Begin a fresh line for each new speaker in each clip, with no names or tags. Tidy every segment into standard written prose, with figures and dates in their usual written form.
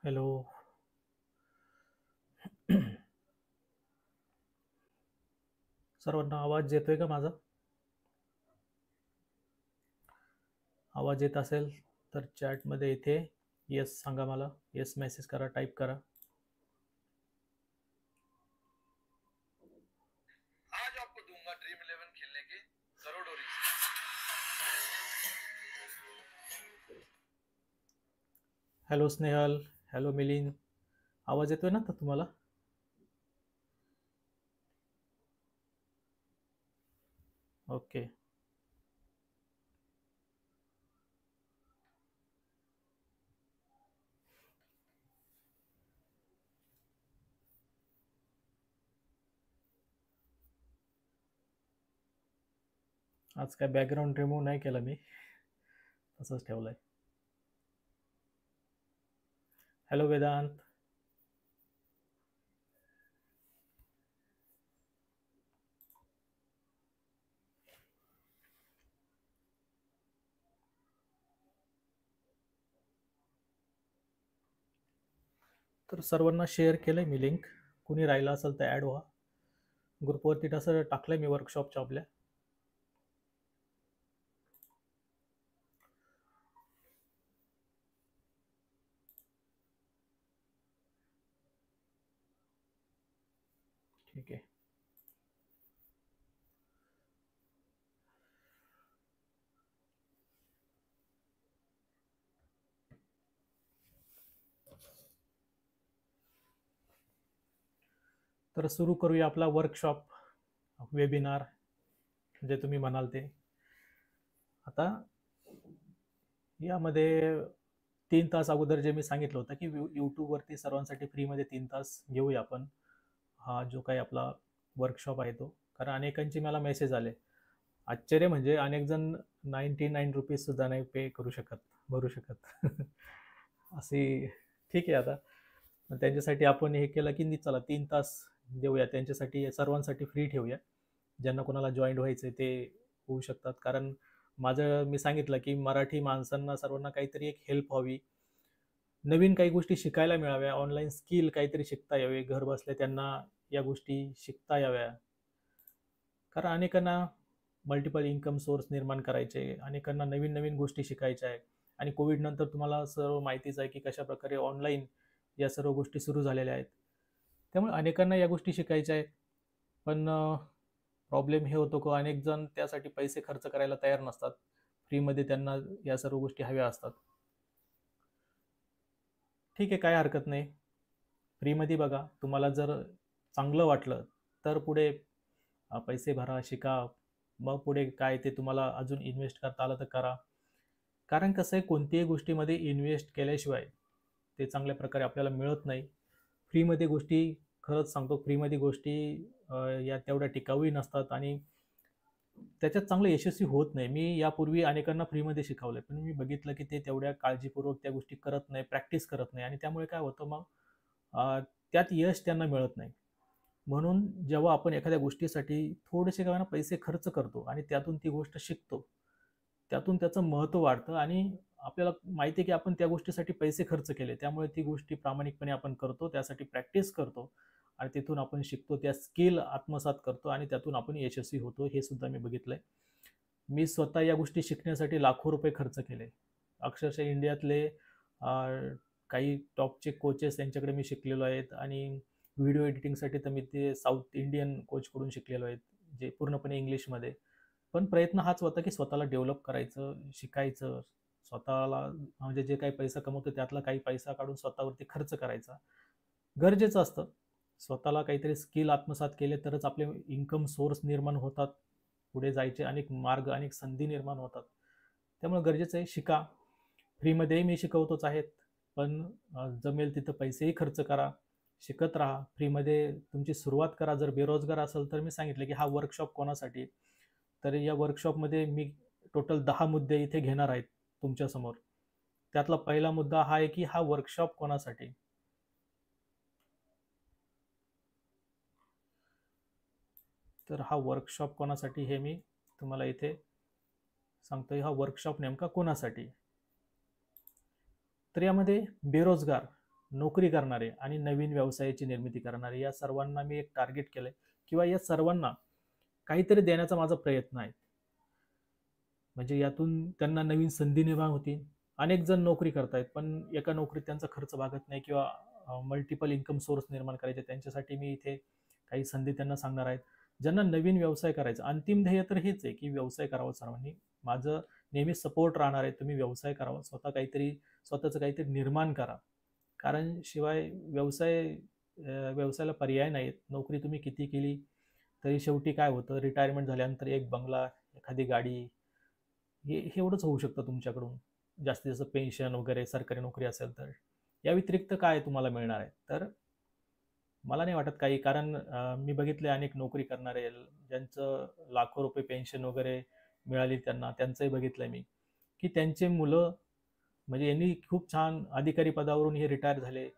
Hello. सर्वांना आवाज येतोय का माझा? आवाज येत असेल तर चॅटमध्ये इथे येस सांगा मला. येस मेसेज करा, टाईप करा.
आज आपको दूंगा ड्रीम 11 खेलने के करोड़ों reason.
Hello Snehal, hello Milind. आवाज येतोय ना तर तुम्हाला? ओके. आज काय बॅकग्राऊंड रिमूव्ह नाही केला मी, तसंच ठेवलंय. हॅलो वेदांत. तर सर्वांना शेअर केलंय मी लिंक. कुणी राहिला असेल तर ॲड व्हा. ग्रुपवरती तसं टाकलंय मी वर्कशॉपच्या आपल्या. ठीक आहे. तर सुरू करूया आपला वर्कशॉप, वेबिनार जे तुम्ही म्हणाल ते. आता यामध्ये 3 तास अगोदर जे मी सांगितलं होतं की यूट्यूबवरती सर्वांसाठी फ्रीमध्ये 3 तास घेऊया आपण. हा जो काही आपला वर्कशॉप आहे तो, कारण अनेकांचे मला मेसेज आले. आश्चर्य म्हणजे अनेक जण 99 रुपीज सुद्धा नाही पे करू शकत, भरू शकत. अशी ठीक आहे. आता त्यांच्यासाठी आपण हे केलं की चला 3 तास देऊया त्यांच्यासाठी, सर्वांसाठी फ्री ठेवूया. ज्यांना कोणाला जॉईंट व्हायचं ते होऊ शकतात. कारण माझं मी सांगितलं की मराठी माणसांना सर्वांना काहीतरी एक हेल्प व्हावी, नवीन काही गोष्टी शिकायला मिळाव्या, ऑनलाईन स्किल काहीतरी शिकता यावे, घर बसल्या त्यांना या गोष्टी शिकता याव्या. कारण अनेकांना मल्टिपल इन्कम सोर्स निर्माण करायचे, अनेकांना नवीन नवीन गोष्टी शिकायच्या आहे. आणि कोविड नंतर तुम्हाला सर्व माहितीच आहे की कशा प्रकारे ऑनलाईन या सर्व गोष्टी सुरू झालेल्या आहेत. त्यामुळे अनेकांना या गोष्टी शिकायच्या आहेत. पण प्रॉब्लेम हे होतो की अनेक जण त्यासाठी पैसे खर्च करायला तयार नसतात. फ्रीमध्ये त्यांना या सर्व गोष्टी हव्या असतात. ठीक आहे, काय हरकत नाही. फ्रीमध्ये बघा, तुम्हाला जर चांगलं वाटलं तर पुढे पैसे भरा, शिका. मग पुढे काय ते तुम्हाला अजून इन्व्हेस्ट करता आलं तर करा. कारण कसं आहे, कोणत्याही गोष्टीमध्ये इन्व्हेस्ट केल्याशिवाय ते चांगल्या प्रकारे आपल्याला मिळत नाही. फ्रीमध्ये गोष्टी, खरंच सांगतो, फ्रीमध्ये गोष्टी या तेवढ्या टिकाऊही नसतात आणि त्याच्यात चांगलं यशस्वी होत नाही. मी यापूर्वी अनेकांना फ्रीमध्ये शिकवलंय, पण मी बघितलं की ते तेवढ्या काळजीपूर्वक त्या गोष्टी करत नाही, प्रॅक्टिस करत नाही आणि त्यामुळे काय होतं मग अ, त्यात यश त्यांना मिळत नाही. म्हणून जेव्हा आपण एखाद्या गोष्टीसाठी थोडेसे काय ना पैसे खर्च करतो आणि त्यातून ती गोष्ट शिकतो, त्यातून त्याचं महत्त्व वाढतं आणि आपल्याला माहिती आहे की आपण त्या गोष्टीसाठी पैसे खर्च केले, त्यामुळे ती गोष्टी प्रामाणिकपणे आपण करतो, त्यासाठी प्रॅक्टिस करतो आणि तिथून आपण शिकतो, त्या स्किल आत्मसात करतो आणि त्यातून आपण यशस्वी होतो. हे सुद्धा मी बघितलंय. मी स्वतः या गोष्टी शिकण्यासाठी लाखो रुपये खर्च केले. अक्षरशः इंडियातले काही टॉपचे कोचेस यांच्याकडे मी शिकलेलो आहेत आणि व्हिडिओ एडिटिंगसाठी तर मी ते साऊथ इंडियन कोचकडून शिकलेलो आहे, जे पूर्णपणे इंग्लिशमध्ये. पण प्रयत्न हाच होता की स्वतःला डेव्हलप करायचं, शिकायचं, स्वतःला म्हणजे जे काही पैसा कमवतो त्यातला काही पैसा काढून स्वतःवरती खर्च करायचा गरजेचं असतं. स्वतःला काहीतरी स्किल आत्मसात केले तरच आपले इन्कम सोर्स निर्माण होतात, पुढे जायचे अनेक मार्ग, अनेक संधी निर्माण होतात. त्यामुळे गरजेचं आहे, शिका. फ्रीमध्येही मी शिकवतोच आहेत, पण जमेल तिथं पैसेही खर्च करा, शिकत राहा. फ्रीमध्ये तुमची सुरुवात करा. जर बेरोजगार असेल तर मी सांगितलं की हा वर्कशॉप कोणासाठी. तर या वर्कशॉपमध्ये मी टोटल 10 मुद्दे इथे घेणार आहेत तुमच्यासमोर. त्यातला पहिला मुद्दा हा आहे की हा वर्कशॉप कोणासाठी. तर हा वर्कशॉप कोणासाठी हे मी तुम्हाला इथे सांगतोय. हा वर्कशॉप नेमका कोणासाठी. तर यामध्ये बेरोजगार, नोकरी करणारे आणि नवीन व्यवसायाची निर्मिती करणारे या सर्वांना मी एक टार्गेट केलंय किंवा या सर्वांना काहीतरी देण्याचा माझा प्रयत्न आहे. म्हणजे यातून त्यांना नवीन संधी निर्माण होतील. अनेक जण नोकरी करतायत, पण एका नोकरीत त्यांचा खर्च भागत नाही किंवा मल्टिपल इन्कम सोर्स निर्माण करायचे. त्यांच्यासाठी मी इथे काही संधी त्यांना सांगणार आहेत. ज्यांना नवीन व्यवसाय करायचा, अंतिम ध्येय तर हेच आहे, की व्यवसाय करावा सर्वांनी. माझं नेहमी सपोर्ट राहणार आहे. तुम्ही व्यवसाय करावा. स्वतःचं काहीतरी निर्माण करा. कारण शिवाय व्यवसायाला पर्याय नाहीत. नोकरी तुम्ही किती केली तरी शेवटी काय होतं, रिटायरमेंट झाल्यानंतर एक बंगला, एखादी गाडी हे एवढंच होऊ शकतं तुमच्याकडून. जास्तीत जास्त पेन्शन वगैरे सरकारी नोकरी असेल तर. या व्यतिरिक्त काय तुम्हाला मिळणार आहे? तर मला नाही वाटत काही, कारण मी बघितले अनेक नोकरी करणारे ज्यांचं लाखो रुपये पेन्शन वगैरे मिळाली त्यांना. त्यांचंही बघितलंय मी, की त्यांचे मुलं म्हणजे यांनी खूप छान अधिकारी पदावरून हे रिटायर झाले.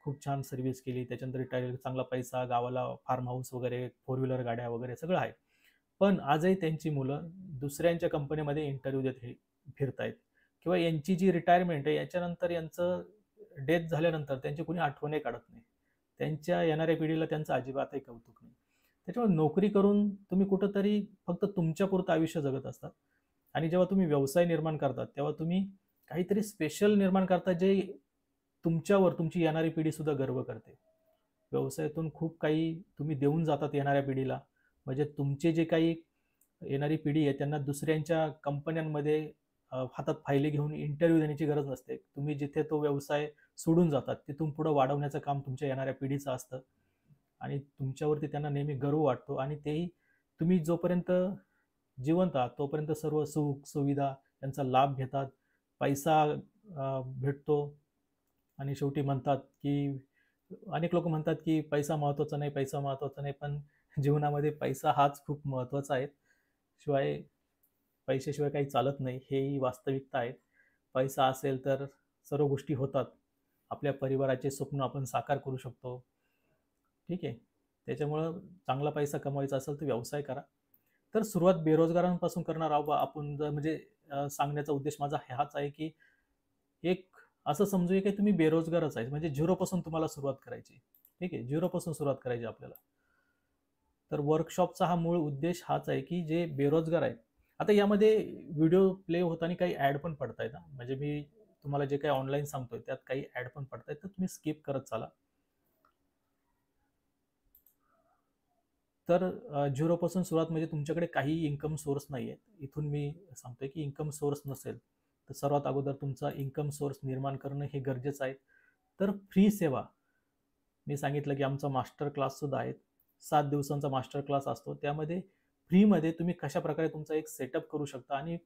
खूप छान सर्व्हिस केली. त्याच्यानंतर रिटायर चांगला पैसा, गावाला फार्म हाऊस वगैरे, फोर व्हीलर गाड्या वगैरे सगळं आहे. पण आजही त्यांची मुलं दुसऱ्यांच्या कंपनीमध्ये इंटरव्ह्यू देत फिरतायत किंवा यांची जी रिटायरमेंट आहे याच्यानंतर यांचं डेथ झाल्यानंतर त्यांची कोणी आठवणही काढत नाही. त्यांच्या येणाऱ्या पिढीला त्यांचं अजिबातही कौतुक नाही. त्याच्यामुळे नोकरी करून तुम्ही कुठंतरी फक्त तुमच्यापुरतं आयुष्य जगत असतात आणि जेव्हा तुम्ही व्यवसाय निर्माण करतात तेव्हा तुम्ही काहीतरी स्पेशल निर्माण करता जे तुमच्यावर तुमची येणारी पिढी सुद्धा गर्व करते. व्यवसायातून खूप काही तुम्ही देऊन जातात येणाऱ्या पिढीला. म्हणजे तुमचे जे काही येणारी पिढी आहे त्यांना दुसऱ्यांच्या कंपन्यांमध्ये हातात फायली घेऊन इंटरव्ह्यू देण्याची गरज नसते. तुम्ही जिथे तो व्यवसाय सोडून जातात तिथून पुढे वाढवण्याचं काम तुमच्या येणाऱ्या पिढीचं असतं आणि तुमच्यावरती त्यांना नेहमी गर्व वाटतो आणि तेही तुम्ही जोपर्यंत जिवंत आहात तोपर्यंत सर्व सुख सुविधा यांचा लाभ घेतात. पैसा भेटतो आणि शेवटी म्हणतात की अनेक लोक म्हणतात की पैसा महत्त्वाचा नाही, पैसा महत्त्वाचा नाही, पण जीवनामध्ये पैसा हाच खूप महत्त्वाचा आहे. शिवाय पैशाशिवाय काही चालत नाही, हेही वास्तविकता आहे. पैसा असेल तर सर्व गोष्टी होतात. आपल्या परिवाराचे स्वप्न आपण साकार करू शकतो. ठीक आहे. त्याच्यामुळं चांगला पैसा कमवायचा असेल तर व्यवसाय करा. तर सुरुवात बेरोजगारांपासून करणार आहोत आपण जर म्हणजे सांगण्याचा उद्देश माझा हाच आहे की एक असं समजूया की तुम्ही बेरोजगारच आहे, म्हणजे झिरोपासून तुम्हाला सुरुवात करायची. ठीक आहे, झिरोपासून सुरुवात करायची आपल्याला. तर वर्कशॉपचा हा मूळ उद्देश हाच आहे की जे बेरोजगार आहेत. आता यामध्ये व्हिडिओ प्ले होताना काही ॲड पण पडतायत हां. म्हणजे मी तुम्हाला जे काही ऑनलाईन सांगतोय त्यात काही ॲड पण पडतायत, तर तुम्ही स्किप करत चाला. तर झिरोपासून सुरुवात म्हणजे तुमच्याकडे काही इन्कम सोर्स नाही आहे. इथून मी सांगतोय की इन्कम सोर्स नसेल तर सर्वात अगोदर तुमचा इन्कम सोर्स निर्माण करणं हे गरजेचं आहे. तर फ्री सेवा मी सांगितलं की आमचा मास्टर क्लाससुद्धा आहे. 7 दिवसांचा मास्टर क्लास असतो. त्यामध्ये फ्रीमध्ये तुम्ही कशाप्रकारे तुमचा एक सेटअप करू शकता आणि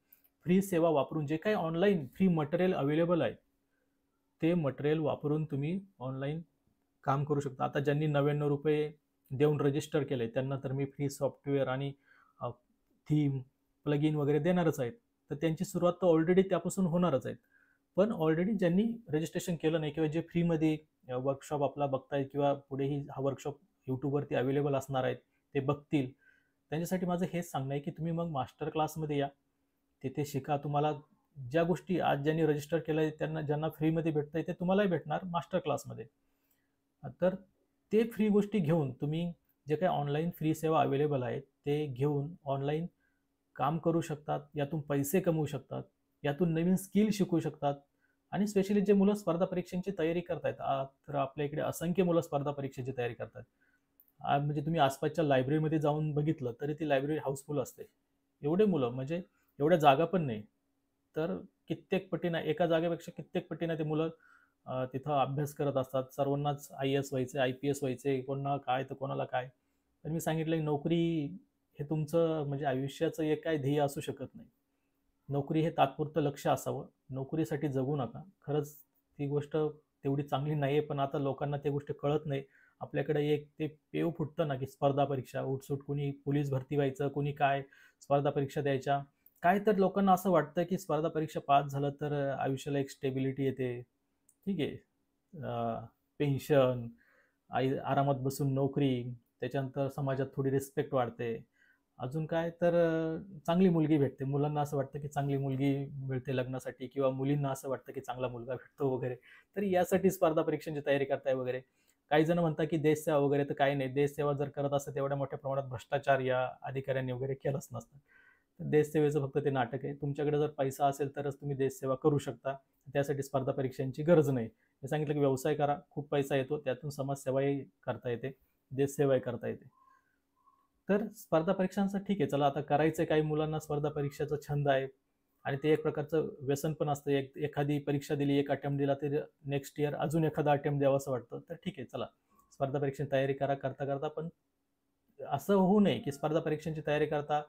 फ्री सेवा वापरून जे काही ऑनलाईन फ्री मटेरियल अवेलेबल आहे, ते मटेरियल वापरून तुम्ही ऑनलाईन काम करू शकता. आता ज्यांनी ₹99 देऊन रजिस्टर केलंय त्यांना तर मी फ्री सॉफ्टवेअर आणि थीम, प्लगइन वगैरे देणारच आहेत. तर त्यांची सुरुवात तर ऑलरेडी त्यापासून होणारच आहे. पण ऑलरेडी ज्यांनी रजिस्ट्रेशन केलं नाही किंवा जे फ्रीमध्ये वर्कशॉप आपला बघतायत किंवा पुढेही हा वर्कशॉप YouTubeवरती अवेलेबल असणार आहेत, ते बघतील. त्यांच्यासाठी माझं हेच सांगणं आहे की तुम्ही मग मास्टर क्लासमध्ये या. तिथे शिका. तुम्हाला ज्या गोष्टी आज ज्यांनी रजिस्टर केलंय त्यांना ज्यांना फ्रीमध्ये भेटतंय ते तुम्हालाही भेटणार मास्टर क्लासमध्ये. तर ते फ्री गोष्टी घेऊन तुम्ही जे काही ऑनलाईन फ्री सेवा अवेलेबल आहेत ते घेऊन ऑनलाईन काम करू शकतात, यातून पैसे कमवू शकतात, यातून नवीन स्किल शिकू शकतात आणि स्पेशली जे मुलं स्पर्धा परीक्षांची तयारी करतायत, तर आपल्या इकडे असंख्य मुलं स्पर्धा परीक्षेची तयारी करतात. म्हणजे तुम्ही आसपासच्या लायब्ररीमध्ये जाऊन बघितलं तरी ती लायब्ररी हाऊसफुल असते. एवढे मुलं म्हणजे एवढ्या जागा पण नाही. तर कित्येक पटीनं एका जागेपेक्षा कित्येक पटीनं ते मुलं तिथं अभ्यास करत असतात. सर्वांनाच IAS व्हायचे, IPS व्हायचे, कोणाला काय तर कोणाला काय. तर मी सांगितलं की नोकरी हे तुमचं म्हणजे आयुष्याचं एक काय ध्येय असू शकत नाही. नोकरी हे तात्पुरतं लक्ष असावं. नोकरीसाठी जगू नका. खरंच ती गोष्ट तेवढी चांगली नाहीये, पण आता लोकांना त्या गोष्टी कळत नाही. आपल्याकडे एक ते पेव फुटतं ना, की स्पर्धा परीक्षा, उठसूट कोणी पोलीस भरती व्हायचं, कोणी काय स्पर्धा परीक्षा द्यायच्या. काय तर लोकांना असं वाटतं, की स्पर्धा परीक्षा पास झालं तर आयुष्याला एक स्टेबिलिटी येते. ठीक आहे. पेन्शन, आरामात बसून नोकरी, त्याच्यानंतर समाजात थोडी रिस्पेक्ट वाढते. अजून काय तर चांगली मुलगी भेटते. मुलांना असं वाटतं की चांगली मुलगी मिळते लग्नासाठी किंवा मुलींना असं वाटतं की चांगला मुलगा भेटतो वगैरे. तर यासाठी स्पर्धा परीक्षांची तयारी करताय वगैरे. काही जण म्हणतात की देशसेवा वगैरे, तर काही नाही. देशसेवा जर करत असतं तेवढ्या मोठ्या प्रमाणात भ्रष्टाचार या अधिकाऱ्यांनी वगैरे केलाच नसता. तर देशसेवेचं फक्त ते नाटक आहे. तुमच्याकडे जर पैसा असेल तरच तुम्ही देशसेवा करू शकता. त्यासाठी स्पर्धा परीक्षांची गरज नाही. मी सांगितलं की व्यवसाय करा, खूप पैसा येतो. त्यातून समाजसेवाही करता येते, देशसेवाही करता येते. तर स्पर्धा परीक्षांचं ठीक आहे, चला आता करायचंय. काही मुलांना स्पर्धा परीक्षेचा छंद आहे आणि ते एक प्रकारचं व्यसन पण असतं. एखादी परीक्षा दिली, एक अटेम्प्ट दिला, तर नेक्स्ट इयर अजून एखादा अटेम्प्ट द्यावासं वाटतं. तर ठीक आहे, चला स्पर्धा परीक्षेची तयारी करा करता करता. पण असं होऊ नये की स्पर्धा परीक्षांची तयारी करता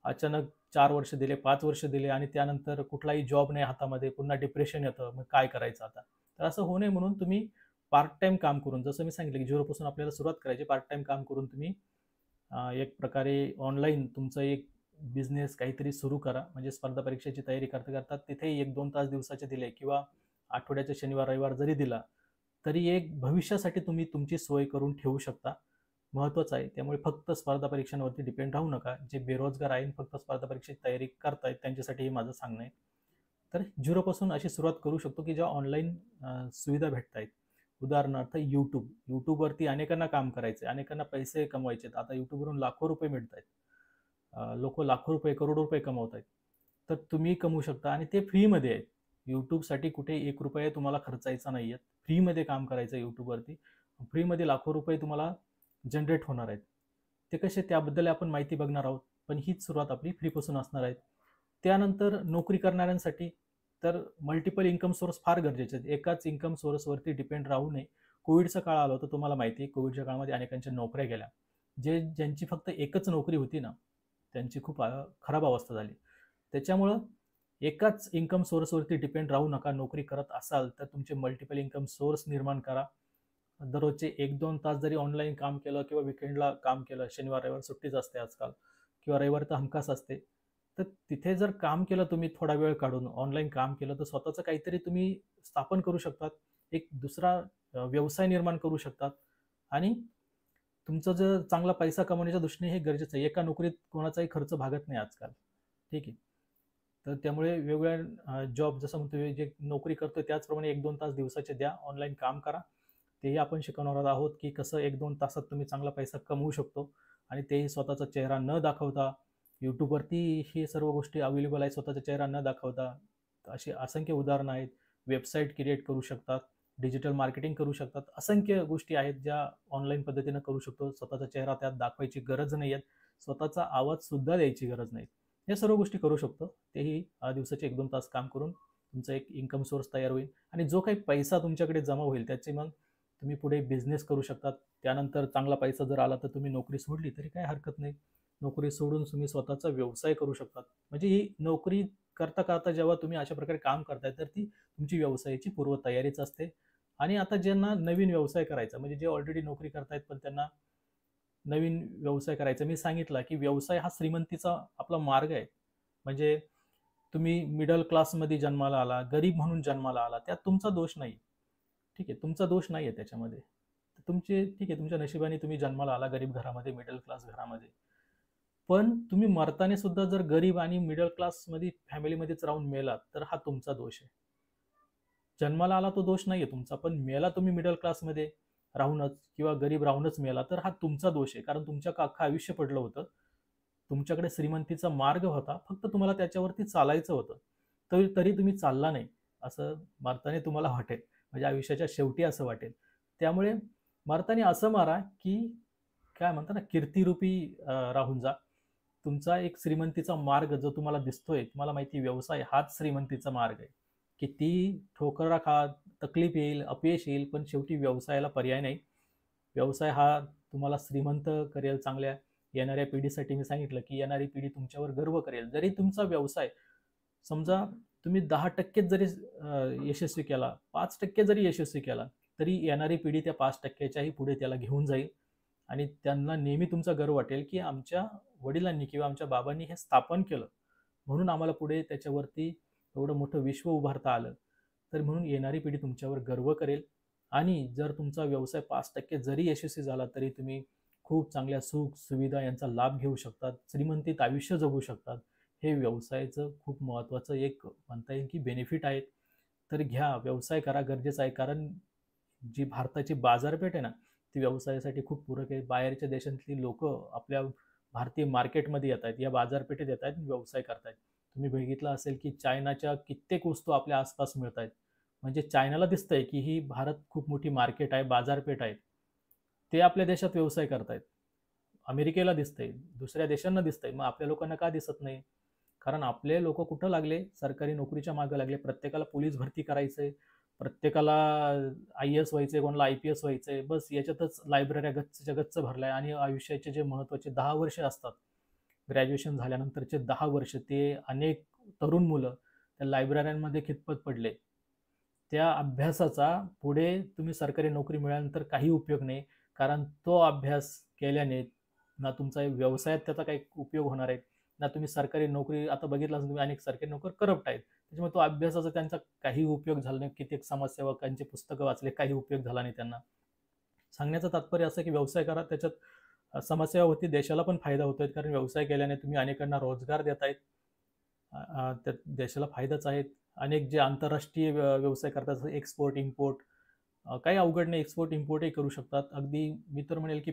अचानक 4 वर्ष दिले, 5 वर्ष दिले आणि त्यानंतर कुठलाही जॉब नाही हातामध्ये, पुन्हा डिप्रेशन येतं. मग काय करायचं आता? तर असं होऊ नये म्हणून तुम्ही पार्ट टाइम काम करून, जसं मी सांगितलं की झिरोपासून आपल्याला सुरुवात करायची, पार्ट टाइम काम करून तुम्ही एक प्रकारे ऑनलाईन तुमचं एक बिझनेस काहीतरी सुरू करा. म्हणजे स्पर्धा परीक्षेची तयारी करता करता तिथेही 1-2 तास दिवसाचे दिले किंवा आठवड्याचे शनिवार रविवार जरी दिला, तरी एक भविष्यासाठी तुम्ही तुमची सोय करून ठेवू शकता. महत्त्वाचं आहे. त्यामुळे फक्त स्पर्धा परीक्षांवरती डिपेंड राहू नका. जे बेरोजगार आहेत, फक्त स्पर्धा परीक्षेची तयारी करतायत, त्यांच्यासाठी हे माझं सांगणं आहे. तर झिरोपासून अशी सुरुवात करू शकतो की ज्या ऑनलाईन सुविधा भेटतायत. उदाहरणार्थ YouTube. YouTubeवरती अनेकांना काम करायचं आहे, अनेकांना पैसे कमवायचे आहेत. आता YouTubeवरून लाखो रुपये मिळत आहेत. लोकं लाखो रुपये, करोडो रुपये कमवत आहेत. तर तुम्ही कमवू शकता आणि ते फ्रीमध्ये आहेत. YouTubeसाठी कुठे ₹1 तुम्हाला खर्चायचा नाही आहे. फ्रीमध्ये काम करायचं आहे YouTubeवरती. फ्रीमध्ये लाखो रुपये तुम्हाला जनरेट होणार आहेत. ते कसे, त्याबद्दल आपण माहिती बघणार आहोत. पण हीच सुरुवात आपली फ्रीपासून असणार आहे. त्यानंतर नोकरी करणाऱ्यांसाठी तर मल्टिपल इन्कम सोर्स फार गरजेचे आहेत. एकाच इन्कम सोर्सवरती डिपेंड राहू नये. कोविडचा काळ आला होता, तुम्हाला माहिती आहे. कोविडच्या काळामध्ये अनेकांच्या नोकऱ्या गेल्या. ज्यांची फक्त एकच नोकरी होती ना, त्यांची खूप खराब अवस्था झाली. त्याच्यामुळं एकाच इन्कम सोर्सवरती डिपेंड राहू नका. नोकरी करत असाल तर तुमचे मल्टिपल इन्कम सोर्स निर्माण करा. दररोजचे 1-2 तास जरी ऑनलाईन काम केलं किंवा विकेंडला काम केलं, शनिवार रविवार सुट्टीच असते आजकाल किंवा रविवार तर हमखास असते. तर तिथे जर काम केलं तुम्ही, थोडा वेळ काढून ऑनलाईन काम केलं, तर स्वतःचं काहीतरी तुम्ही स्थापन करू शकतात. एक दुसरा व्यवसाय निर्माण करू शकतात आणि तुमचं जर चांगला पैसा कमवण्याच्या दृष्टीने हे गरजेचं आहे. एका नोकरीत कोणाचाही खर्च भागत नाही आजकाल. ठीक आहे. तर त्यामुळे वेगवेगळ्या जॉब, जसं म्हणतो जे नोकरी करतोय त्याचप्रमाणे 1-2 तास दिवसाचे द्या, ऑनलाईन काम करा. तेही आपण शिकवणार आहोत की कसं 1-2 तासात तुम्ही चांगला पैसा कमवू शकतो आणि तेही स्वतःचा चेहरा न दाखवता. YouTubeवरती हे सर्व गोष्टी अवेलेबल आहेत, स्वतःचा चेहरा न दाखवता. अशी असंख्य उदाहरणं आहेत. वेबसाईट क्रिएट करू शकतात, डिजिटल मार्केटिंग करू शकतात. असंख्य गोष्टी आहेत ज्या ऑनलाईन पद्धतीनं करू शकतो. स्वतःचा चेहरा त्यात दाखवायची गरज नाही आहे. स्वतःचा आवाजसुद्धा द्यायची गरज नाही. या सर्व गोष्टी करू शकतो. तेही दिवसाचे 1-2 तास काम करून तुमचा एक इन्कम सोर्स तयार होईल आणि जो काही पैसा तुमच्याकडे जमा होईल त्याचे मग तुम्ही पुढे बिझनेस करू शकतात. त्यानंतर चांगला पैसा जर आला तर तुम्ही नोकरी सोडली तरी काही हरकत नाही. नोकरी सोडून तुम्ही स्वतःचा व्यवसाय करू शकतात. म्हणजे ही नोकरी करता करता जेव्हा तुम्ही अशा प्रकारे काम करताय, तर ती तुमची व्यवसायाची पूर्वतयारीच असते. आणि आता ज्यांना नवीन व्यवसाय करायचा, म्हणजे जे ऑलरेडी नोकरी करतायत पण त्यांना नवीन व्यवसाय करायचा, मी सांगितलं की व्यवसाय हा श्रीमंतीचा आपला मार्ग आहे. म्हणजे तुम्ही मिडल क्लासमध्ये जन्माला आला, गरीब म्हणून जन्माला आला, त्यात तुमचा दोष नाही. ठीक आहे, तुमचा दोष नाही आहे त्याच्यामध्ये. तर तुमचे ठीक आहे, तुमच्या नशिबाने तुम्ही जन्माला आला गरीब घरामध्ये, मिडल क्लास घरामध्ये. पण तुम्ही मरताना सुद्धा जर गरीब आणि मिडल क्लासमध्ये फॅमिलीमध्येच राहून मेलात, तर हा तुमचा दोष आहे. जन्माला आला तो दोष नाहीये तुमचा, पण मेला तुम्ही मिडल क्लासमध्ये राहूनच किंवा गरीब राहूनच मेला, तर हा तुमचा दोष आहे. कारण तुमच्या अख्खं आयुष्य पडलं होतं. तुमच्याकडे श्रीमंतीचा मार्ग होता, फक्त तुम्हाला त्याच्यावरती चालायचं होतं. तरी तुम्ही चालला नाही, असं मरताना तुम्हाला वाटेल. म्हणजे आयुष्याच्या शेवटी असं वाटेल. त्यामुळे मरताना असं मारा, की काय म्हणतात ना, कीर्तिरूपी राहून जा. तुमचा एक श्रीमंतीचा मार्ग जो तुम्हाला दिसतोय, तुम्हाला माहिती आहे व्यवसाय हाच श्रीमंतीचा मार्ग आहे. किती ठोकरा खा, तकलीफ येईल, अपयश येईल, पण शेवटी व्यवसायाला पर्याय नाही. व्यवसाय हा तुम्हाला श्रीमंत करेल. चांगल्या येणाऱ्या पिढीसाठी मी सांगितलं, की येणारी पिढी तुमच्यावर गर्व करेल. जरी तुमचा व्यवसाय समजा तुम्ही 10% जरी यशस्वी केला, 5% जरी यशस्वी केला, तरी येणारी पिढी त्या 5%च्याही पुढे त्याला घेऊन जाईल आणि त्यांना नेहमी तुमचा गर्व वाटेल, की आमच्या वडिलांनी किंवा आमच्या बाबांनी हे स्थापन केलं, म्हणून आम्हाला पुढे त्याच्यावरती एवढं मोठं विश्व उभारता आलं. तर म्हणून येणारी पिढी तुमच्यावर गर्व करेल आणि जर तुमचा व्यवसाय 5% जरी यशस्वी झाला, तरी तुम्ही खूप चांगल्या सुख सुविधा यांचा लाभ घेऊ शकतात, श्रीमंतीत आयुष्य जगू शकतात. हे व्यवसायाचं खूप महत्त्वाचं एक म्हणता येईल की बेनिफिट आहे. तर घ्या, व्यवसाय करा, गरजेचं आहे. कारण जी भारताची बाजारपेठ आहे ना, ती व्यवसायासाठी खूप पूरक आहे. बाहेरच्या देशातली लोकं आपल्या भारतीय मार्केटमध्ये येत आहेत, या बाजारपेठेत येत आहेत, व्यवसाय करतायत. तुम्ही बघितलं असेल की चायनाच्या कित्येक वस्तू आपल्या आसपास मिळत आहेत. म्हणजे चायनाला दिसतंय की ही भारत खूप मोठी मार्केट आहे, बाजारपेठ आहे. ते आपल्या देशात व्यवसाय करतायत. अमेरिकेला दिसतंय, दुसऱ्या देशांना दिसतंय. मग आपल्या लोकांना का दिसत नाही? कारण आपले लोकं कुठं लागले? सरकारी नोकरीच्या मागे लागले. प्रत्येकाला पोलीस भरती करायचंय, प्रत्येकाला आय-ए-एस व्हायचंय, कोणाला आय-पी-एस व्हायचंय. बस याच्यातच लायब्रऱ्या गच्चच्या गच्च भरल्या आणि आयुष्याचे जे महत्त्वाचे 10 वर्ष असतात, ग्रॅज्युएशन झाल्यानंतरचे 10 वर्ष, ते अनेक तरुण मुलं त्या लायब्रऱ्यांमध्ये खितपत पडले. त्या अभ्यासाचा पुढे तुम्ही सरकारी नोकरी मिळाल्यानंतर काही उपयोग नाही. कारण तो अभ्यास केल्याने ना तुमचा व्यवसायात त्याचा काही उपयोग होणार आहे, ना तुम्ही सरकारी नोकरी, आता बघितलं असेल तुम्ही अनेक सरकारी नोकर करप्ट आहेत. त्याच्यामुळे तो अभ्यासाचा त्यांचा काही उपयोग झाला नाही. कित्येक समाजसेवकांची पुस्तकं वाचले, काही उपयोग झाला नाही त्यांना. सांगण्याचं तात्पर्य असं की व्यवसाय करा, त्याच्यात समाजसेवा होती, देशाला पण फायदा होतोय. कारण व्यवसाय केल्याने तुम्ही अनेकांना रोजगार देतायत. त्यात देशाला फायदाच आहे. अनेक जे आंतरराष्ट्रीय व्यवसाय करतात, जसं एक्सपोर्ट, इम्पोर्ट, काही अवघड नाही. एक्सपोर्ट, इम्पोर्टही करू शकतात. अगदी मी तर म्हणेल की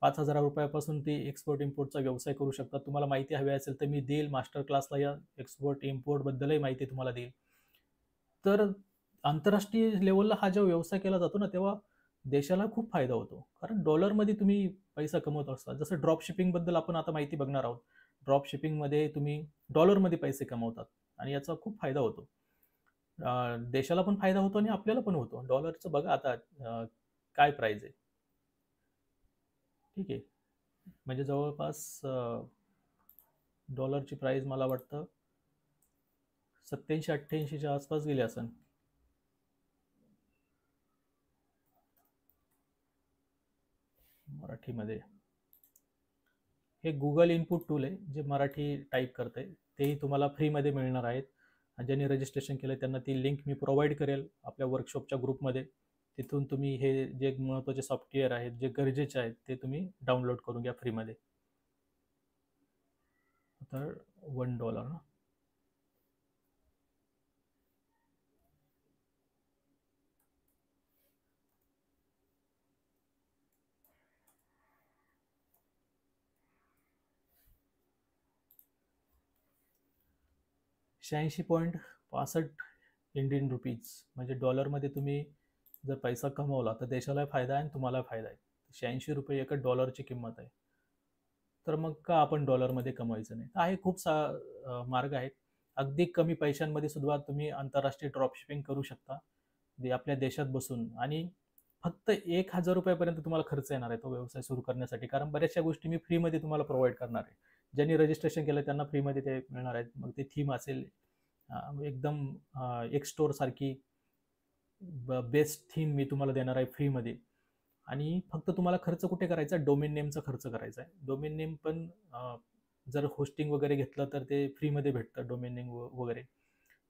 5,000 रुपयापासून ते एक्सपोर्ट, इम्पोर्टचा व्यवसाय करू शकतात. तुम्हाला माहिती हवी असेल तर मी देईल मास्टर क्लासला, या एक्सपोर्ट, इम्पोर्टबद्दलही माहिती तुम्हाला देईल. तर आंतरराष्ट्रीय लेव्हलला हा जेव्हा व्यवसाय केला जातो ना, तेव्हा देशाला खूप फायदा होतो. कारण डॉलरमध्ये तुम्ही पैसा कमवत असता. जसं ड्रॉप शिपिंगबद्दल आपण आता माहिती बघणार आहोत. ड्रॉप शिपिंगमध्ये तुम्ही डॉलरमध्ये पैसे कमवतात आणि याचा खूप फायदा होतो. देशाला पण फायदा होतो आणि आपल्याला पण होतो. डॉलरचं बघा आता काय प्राईस आहे. ठीक आहे. म्हणजे जवळपास डॉलरची प्राईस मला वाटतं 87-88च्या आसपास गेली असेल. मराठीमध्ये हे गुगल इनपुट टूल आहे, जे मराठी टाईप करतंय. तेही तुम्हाला फ्रीमध्ये मिळणार आहेत. ज्यांनी रजिस्ट्रेशन केलं त्यांना ती लिंक मी प्रोव्हाइड करेल आपल्या वर्कशॉपच्या ग्रुपमध्ये. तिथून तुम्ही हे जे महत्त्वाचे सॉफ्टवेअर आहेत, जे गरजेचे आहेत, ते तुम्ही डाउनलोड करून घ्या फ्रीमध्ये. तर $1 ना. ₹86.65 इंडियन रुपीज, म्हणजे डॉलरमध्ये तुम्ही जर पैसा कमवला तर देशाला फायदा आहे आणि तुम्हाला फायदा आहे. ₹86 एका डॉलरची किंमत आहे. तर मग का आपण डॉलरमध्ये कमवायचं नाही? तर आहे खूप मार्ग आहेत. अगदी कमी पैशांमध्ये सुद्धा तुम्ही आंतरराष्ट्रीय ड्रॉप शिपिंग करू शकता. जे आपल्या देशात बसून, आणि फक्त ₹1,000 पर्यंत तुम्हाला खर्च येणार आहे तो व्यवसाय सुरू करण्यासाठी. कारण बऱ्याचशा गोष्टी मी फ्रीमध्ये तुम्हाला प्रोव्हाईड करणार आहे. ज्यांनी रजिस्ट्रेशन केलं त्यांना फ्रीमध्ये ते मिळणार आहेत. मग ते थीम असेल, एकदम एक स्टोअरसारखी बेस्ट थीम मी तुम्हाला देणार आहे फ्रीमध्ये. आणि फक्त तुम्हाला खर्च कुठे करायचा आहे? डोमेन नेमचा खर्च करायचा आहे. डोमेन नेम पण जर होस्टिंग वगैरे घेतलं तर ते फ्रीमध्ये भेटतं, डोमेन नेम वगैरे.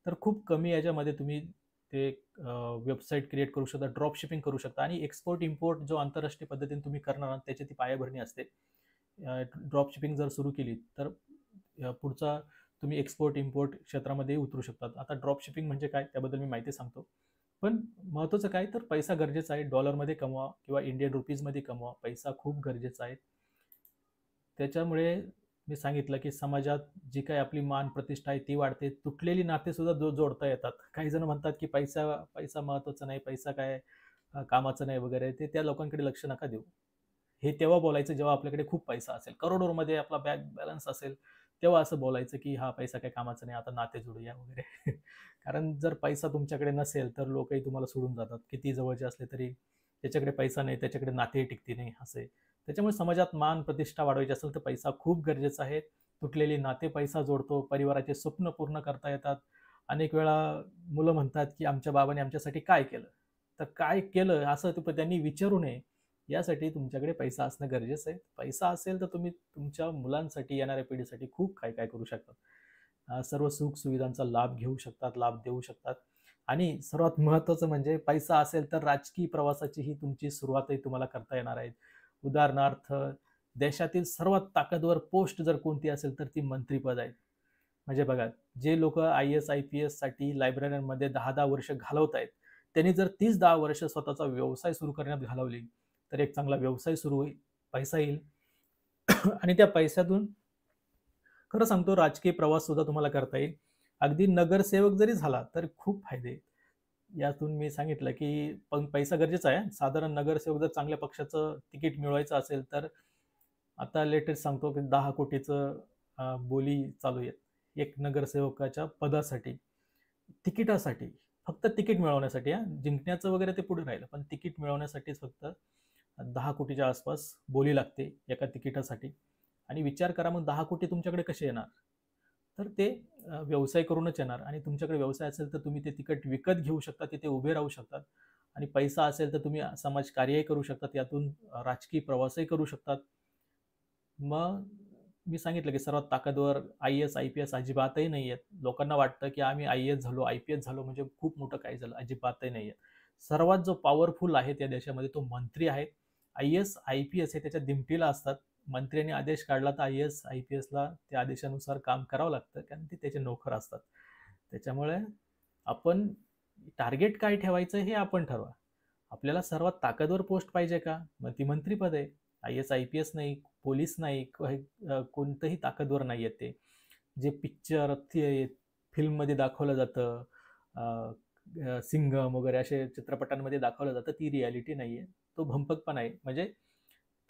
तर खूप कमी याच्यामध्ये तुम्ही ते वेबसाईट क्रिएट करू शकता, ड्रॉप शिपिंग करू शकता. आणि एक्सपोर्ट, इम्पोर्ट जो आंतरराष्ट्रीय पद्धतीने तुम्ही करणार आहात, त्याची ती पायाभरणी असते. ड्रॉप शिपिंग जर सुरू केली तर पुढचा तुम्ही एक्सपोर्ट, इम्पोर्ट क्षेत्रामध्ये उतरू शकतात. आता ड्रॉप शिपिंग म्हणजे काय, त्याबद्दल मी माहिती सांगतो. पण महत्त्वाचं काय, तर पैसा गरजेचा आहे. डॉलरमध्ये कमवा किंवा इंडियन रुपीजमध्ये कमवा. पैसा खूप गरजेचा आहे. त्याच्यामुळे मी सांगितलं की समाजात जी काही आपली मान प्रतिष्ठा आहे ती वाढते. तुटलेली नाते सुद्धा जोडता येतात. काही जण म्हणतात की पैसा पैसा महत्त्वाचा नाही, पैसा काय कामाचं नाही वगैरे. ते त्या लोकांकडे लक्ष नका देऊ. हे तेव्हा बोलायचं जेव्हा आपल्याकडे खूप पैसा असेल, करोडोमध्ये आपला बँक बॅलन्स असेल, तेव्हा असं बोलायचं की हा पैसा काही कामाचा नाही, आता नाते जोडूया वगैरे. कारण जर पैसा तुमच्याकडे नसेल तर लोकही तुम्हाला सोडून जातात. किती जवळचे असले तरी त्याच्याकडे पैसा नाही, त्याच्याकडे नातेही टिकती नाही, असं आहे. त्याच्यामुळे समाजात मान प्रतिष्ठा वाढवायची असेल तर पैसा खूप गरजेचा आहे. तुटलेली नाते पैसा जोडतो, परिवाराचे स्वप्न पूर्ण करता येतात. अनेक वेळा मुलं म्हणतात की आमच्या बाबांनी आमच्यासाठी काय केलं? तर काय केलं असं त्यांनी विचारू नये. यासाठी तुमच्याकडे पैसा असणं गरजेचं आहे. पैसा असेल तर तुम्ही तुमच्या मुलांसाठी, येणाऱ्या पिढीसाठी खूप काय काय करू शकतात. सर्व सुख सुविधांचा लाभ घेऊ शकतात, लाभ देऊ शकतात. आणि सर्वात महत्त्वाचं म्हणजे पैसा असेल तर राजकीय प्रवासाची ही तुमची सुरुवातही तुम्हाला करता येणार आहे. उदाहरणार्थ देशातील सर्वात ताकदवर पोस्ट जर कोणती असेल तर ती मंत्रीपद आहे. म्हणजे बघा, जे लोक IAS IPS साठी लायब्ररीमध्ये 10-10 वर्ष घालवत आहेत, त्यांनी जर 30-10 वर्ष स्वतःचा व्यवसाय सुरू करण्यात घालवली तर एक चांगला व्यवसाय सुरू होईल, पैसा येईल आणि त्या पैशातून खरं सांगतो राजकीय प्रवास सुद्धा तुम्हाला करता येईल. अगदी नगरसेवक जरी झाला तर खूप फायदे आहेत. यातून मी सांगितलं की पण पैसा गरजेचा आहे. साधारण नगरसेवक जर चांगल्या पक्षाचं तिकीट मिळवायचं असेल तर आता लेटेस्ट सांगतो की 10 कोटीचं बोली चालू आहे एक नगरसेवकाच्या पदासाठी, तिकिटासाठी. फक्त तिकीट मिळवण्यासाठी, जिंकण्याचं वगैरे ते पुढे राहिलं, पण तिकीट मिळवण्यासाठीच फक्त 10 कोटीच्या आसपास बोली लागते एका तिकिटासाठी. आणि विचार करा मग 10 कोटी तुमच्याकडे कसे येणार? तर ते व्यवसाय करूनच येणार. आणि तुमच्याकडे व्यवसाय असेल तर तुम्ही ते तिकीट विकत घेऊ शकता, तिथे उभे राहू शकतात. आणि पैसा असेल तर तुम्ही समाजकार्यही करू शकतात, यातून राजकीय प्रवासही करू शकतात. मग मी सांगितलं की सर्वात ताकदवर IAS IPS अजिबातही नाही आहेत. लोकांना वाटतं की आम्ही IAS झालो IPS झालो म्हणजे खूप मोठं काही झालं, अजिबातही नाही आहे. सर्वात जो पॉवरफुल आहे त्या देशामध्ये तो मंत्री आहे. IAS IPS हे त्याच्या दिमतीला असतात. मंत्र्यांनी आदेश काढला तर IAS IPS ला त्या आदेशानुसार काम करावं लागतं, कारण ते त्याचे नोकर असतात. त्याच्यामुळे आपण टार्गेट काय ठेवायचं हे आपण ठरवा. आपल्याला सर्वात ताकदवर पोस्ट पाहिजे का? मग ती मंत्रीपद आहे. IAS IPS नाही, पोलीस नाही, कोणतंही ताकदवर नाही आहेत ते. जे पिक्चर फिल्ममध्ये दाखवलं जातं, सिंघम वगैरे असे चित्रपटांमध्ये दाखवलं जातं, ती रियालिटी नाही आहे. तो भंपकपणा आहे. म्हणजे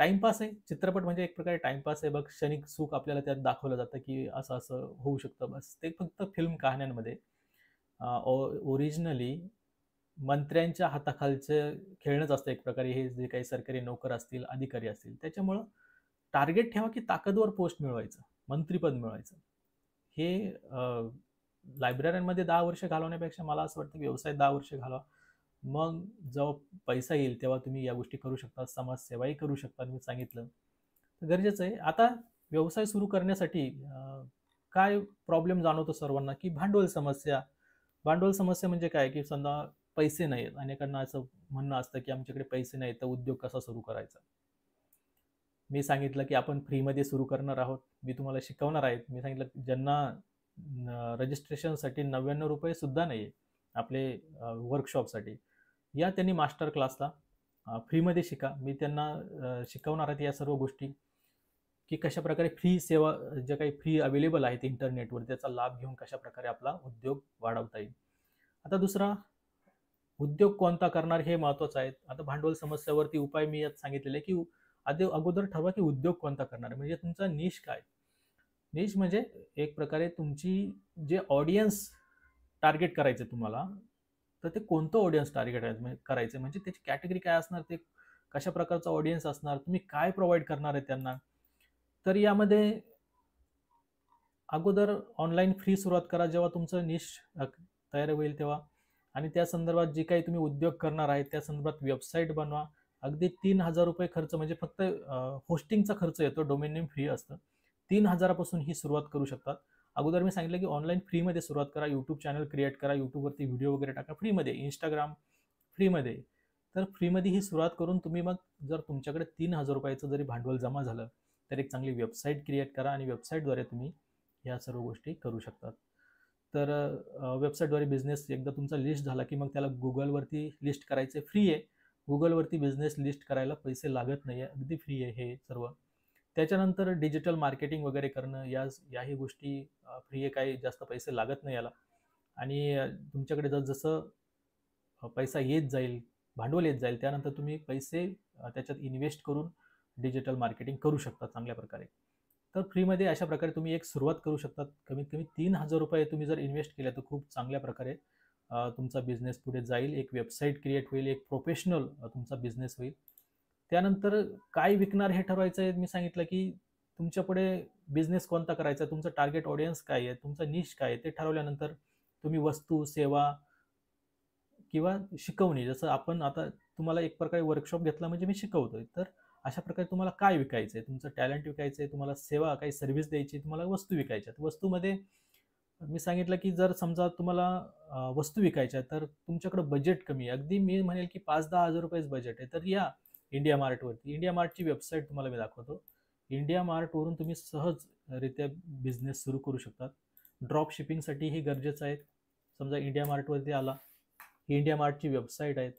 टाइमपास आहे. चित्रपट म्हणजे एक प्रकारे टाइमपास आहे बघ. क्षणिक सुख आपल्याला त्यात दाखवलं जातं की असं असं होऊ शकतं, बस. ते फक्त फिल्म कहाण्यांमध्ये. ओरिजिनली मंत्र्यांच्या हाताखालचं खेळणंच असतं एक प्रकारे हे जे काही सरकारी नोकर असतील, अधिकारी असतील. त्याच्यामुळं टार्गेट ठेवा की ताकदवर पोस्ट मिळवायचं, मंत्रीपद मिळवायचं. हे लायब्ररीमध्ये 10 वर्ष घालवण्यापेक्षा मला असं वाटतं व्यवसायात 10 वर्ष घालवा. मग जेव्हा पैसा येईल तेव्हा तुम्ही या गोष्टी करू शकता, समाजसेवाही करू शकता. मी सांगितलं गरजेचं आहे. आता व्यवसाय सुरू करण्यासाठी काय प्रॉब्लेम जाणवतो सर्वांना की भांडवल समस्या. भांडवल समस्या म्हणजे काय की समजा पैसे नाहीत. अनेकांना असं म्हणणं असतं की आमच्याकडे पैसे नाहीत तर उद्योग कसा सुरू करायचा. मी सांगितलं की आपण फ्रीमध्ये सुरू करणार आहोत. मी तुम्हाला शिकवणार आहे. मी सांगितलं ज्यांना रजिस्ट्रेशनसाठी ₹99 सुद्धा नाही आहे आपले वर्कशॉपसाठी, या त्यांनी मास्टर क्लासला फ्रीमध्ये शिका. मी त्यांना शिकवणार आहेत या सर्व गोष्टी की कशाप्रकारे फ्री सेवा ज्या काही फ्री अवेलेबल आहेत इंटरनेटवर त्याचा लाभ घेऊन कशाप्रकारे आपला उद्योग वाढवता येईल. आता दुसरा, उद्योग कोणता करणार हे महत्त्वाचं आहे. आता भांडवल समस्यावरती उपाय मी यात सांगितलेले की अगोदर ठरवा की उद्योग कोणता करणार आहे. म्हणजे तुमचा निश काय. निश म्हणजे एक प्रकारे तुमची जे ऑडियन्स टार्गेट करायचे तुम्हाला, तर ते कोणतं ऑडियन्स टार्गेट करायचं म्हणजे त्याची कॅटेगरी काय असणार, ते कशा प्रकारचा ऑडियन्स असणार, तुम्ही काय प्रोव्हाइड करणार आहे त्यांना. तर यामध्ये अगोदर ऑनलाईन फ्री सुरुवात करा जेव्हा तुमचं निश तयार होईल तेव्हा. आणि त्या संदर्भात जे काही तुम्ही उद्योग करणार आहे त्या संदर्भात वेबसाईट बनवा. अगदी ₹3000 खर्च, म्हणजे फक्त होस्टिंगचा खर्च येतो, डोमेन नेम फ्री असतं. 3000 पासून ही सुरुवात करू शकतात. अगोदर मी सांगितलं की ऑनलाईन फ्रीमध्ये सुरुवात करा. यूट्यूब चॅनल क्रिएट करा, यूट्यूबवरती व्हिडिओ वगैरे टाका फ्रीमध्ये, इंस्टाग्राम फ्रीमध्ये. तर फ्रीमध्ये ही सुरुवात करून तुम्ही मग जर तुमच्याकडे ₹3000 जरी भांडवल जमा झालं तर एक चांगली वेबसाईट क्रिएट करा आणि वेबसाईटद्वारे तुम्ही या सर्व गोष्टी करू शकतात. तर वेबसाईटद्वारे बिझनेस एकदा तुमचा लिस्ट झाला की मग त्याला गुगलवरती लिस्ट करायचे, फ्री आहे. गुगलवरती बिझनेस लिस्ट करायला पैसे लागत नाही आहे, अगदी फ्री आहे हे सर्व. त्याच्यानंतर डिजिटल मार्केटिंग वगैरे करणं, याही गोष्टी फ्री आहे, काही जास्त पैसे लागत नाही याला. आणि तुमच्याकडे जसं पैसा येत जाईल, भांडवल येत जाईल, त्यानंतर तुम्ही पैसे त्याच्यात इन्व्हेस्ट करून डिजिटल मार्केटिंग करू शकता चांगल्या प्रकारे. तर फ्रीमध्ये अशा प्रकारे तुम्ही एक सुरुवात करू शकता. कमीत कमी ₹3000 तुम्ही जर इन्व्हेस्ट केले तर खूप चांगल्या प्रकारे तुमचा बिझनेस पुढे जाईल. एक वेबसाईट क्रिएट होईल, एक प्रोफेशनल तुमचा बिझनेस होईल. त्यानंतर काय विकणार हे ठरवायचं आहे. मी सांगितलं की तुमच्यापुढे बिझनेस कोणता करायचा, तुमचं टार्गेट ऑडियन्स काय आहे, तुमचा निश काय आहे, ते ठरवल्यानंतर तुम्ही वस्तू, सेवा किंवा शिकवणी, जसं आपण आता तुम्हाला एक प्रकारे वर्कशॉप घेतला म्हणजे मी शिकवतोय, तर अशा प्रकारे तुम्हाला काय विकायचं आहे, तुमचं टॅलेंट विकायचं आहे, तुम्हाला सेवा काही सर्व्हिस द्यायची, तुम्हाला वस्तू विकायच्या आहेत. वस्तूमध्ये मी सांगितलं की जर समजा तुम्हाला वस्तू विकायच्या तर तुमच्याकडे बजेट कमी आहे, अगदी मी म्हणेल की ₹5-10 हजार बजेट आहे, तर या इंडिया मार्टवरती. इंडिया मार्टची वेबसाईट तुम्हाला मी दाखवतो. इंडिया मार्टवरून तुम्ही सहजरित्या बिझनेस सुरू करू शकतात. ड्रॉप शिपिंगसाठी हे गरजेचं आहे. समजा इंडिया मार्टवरती आला, ही इंडिया मार्टची वेबसाईट आहे.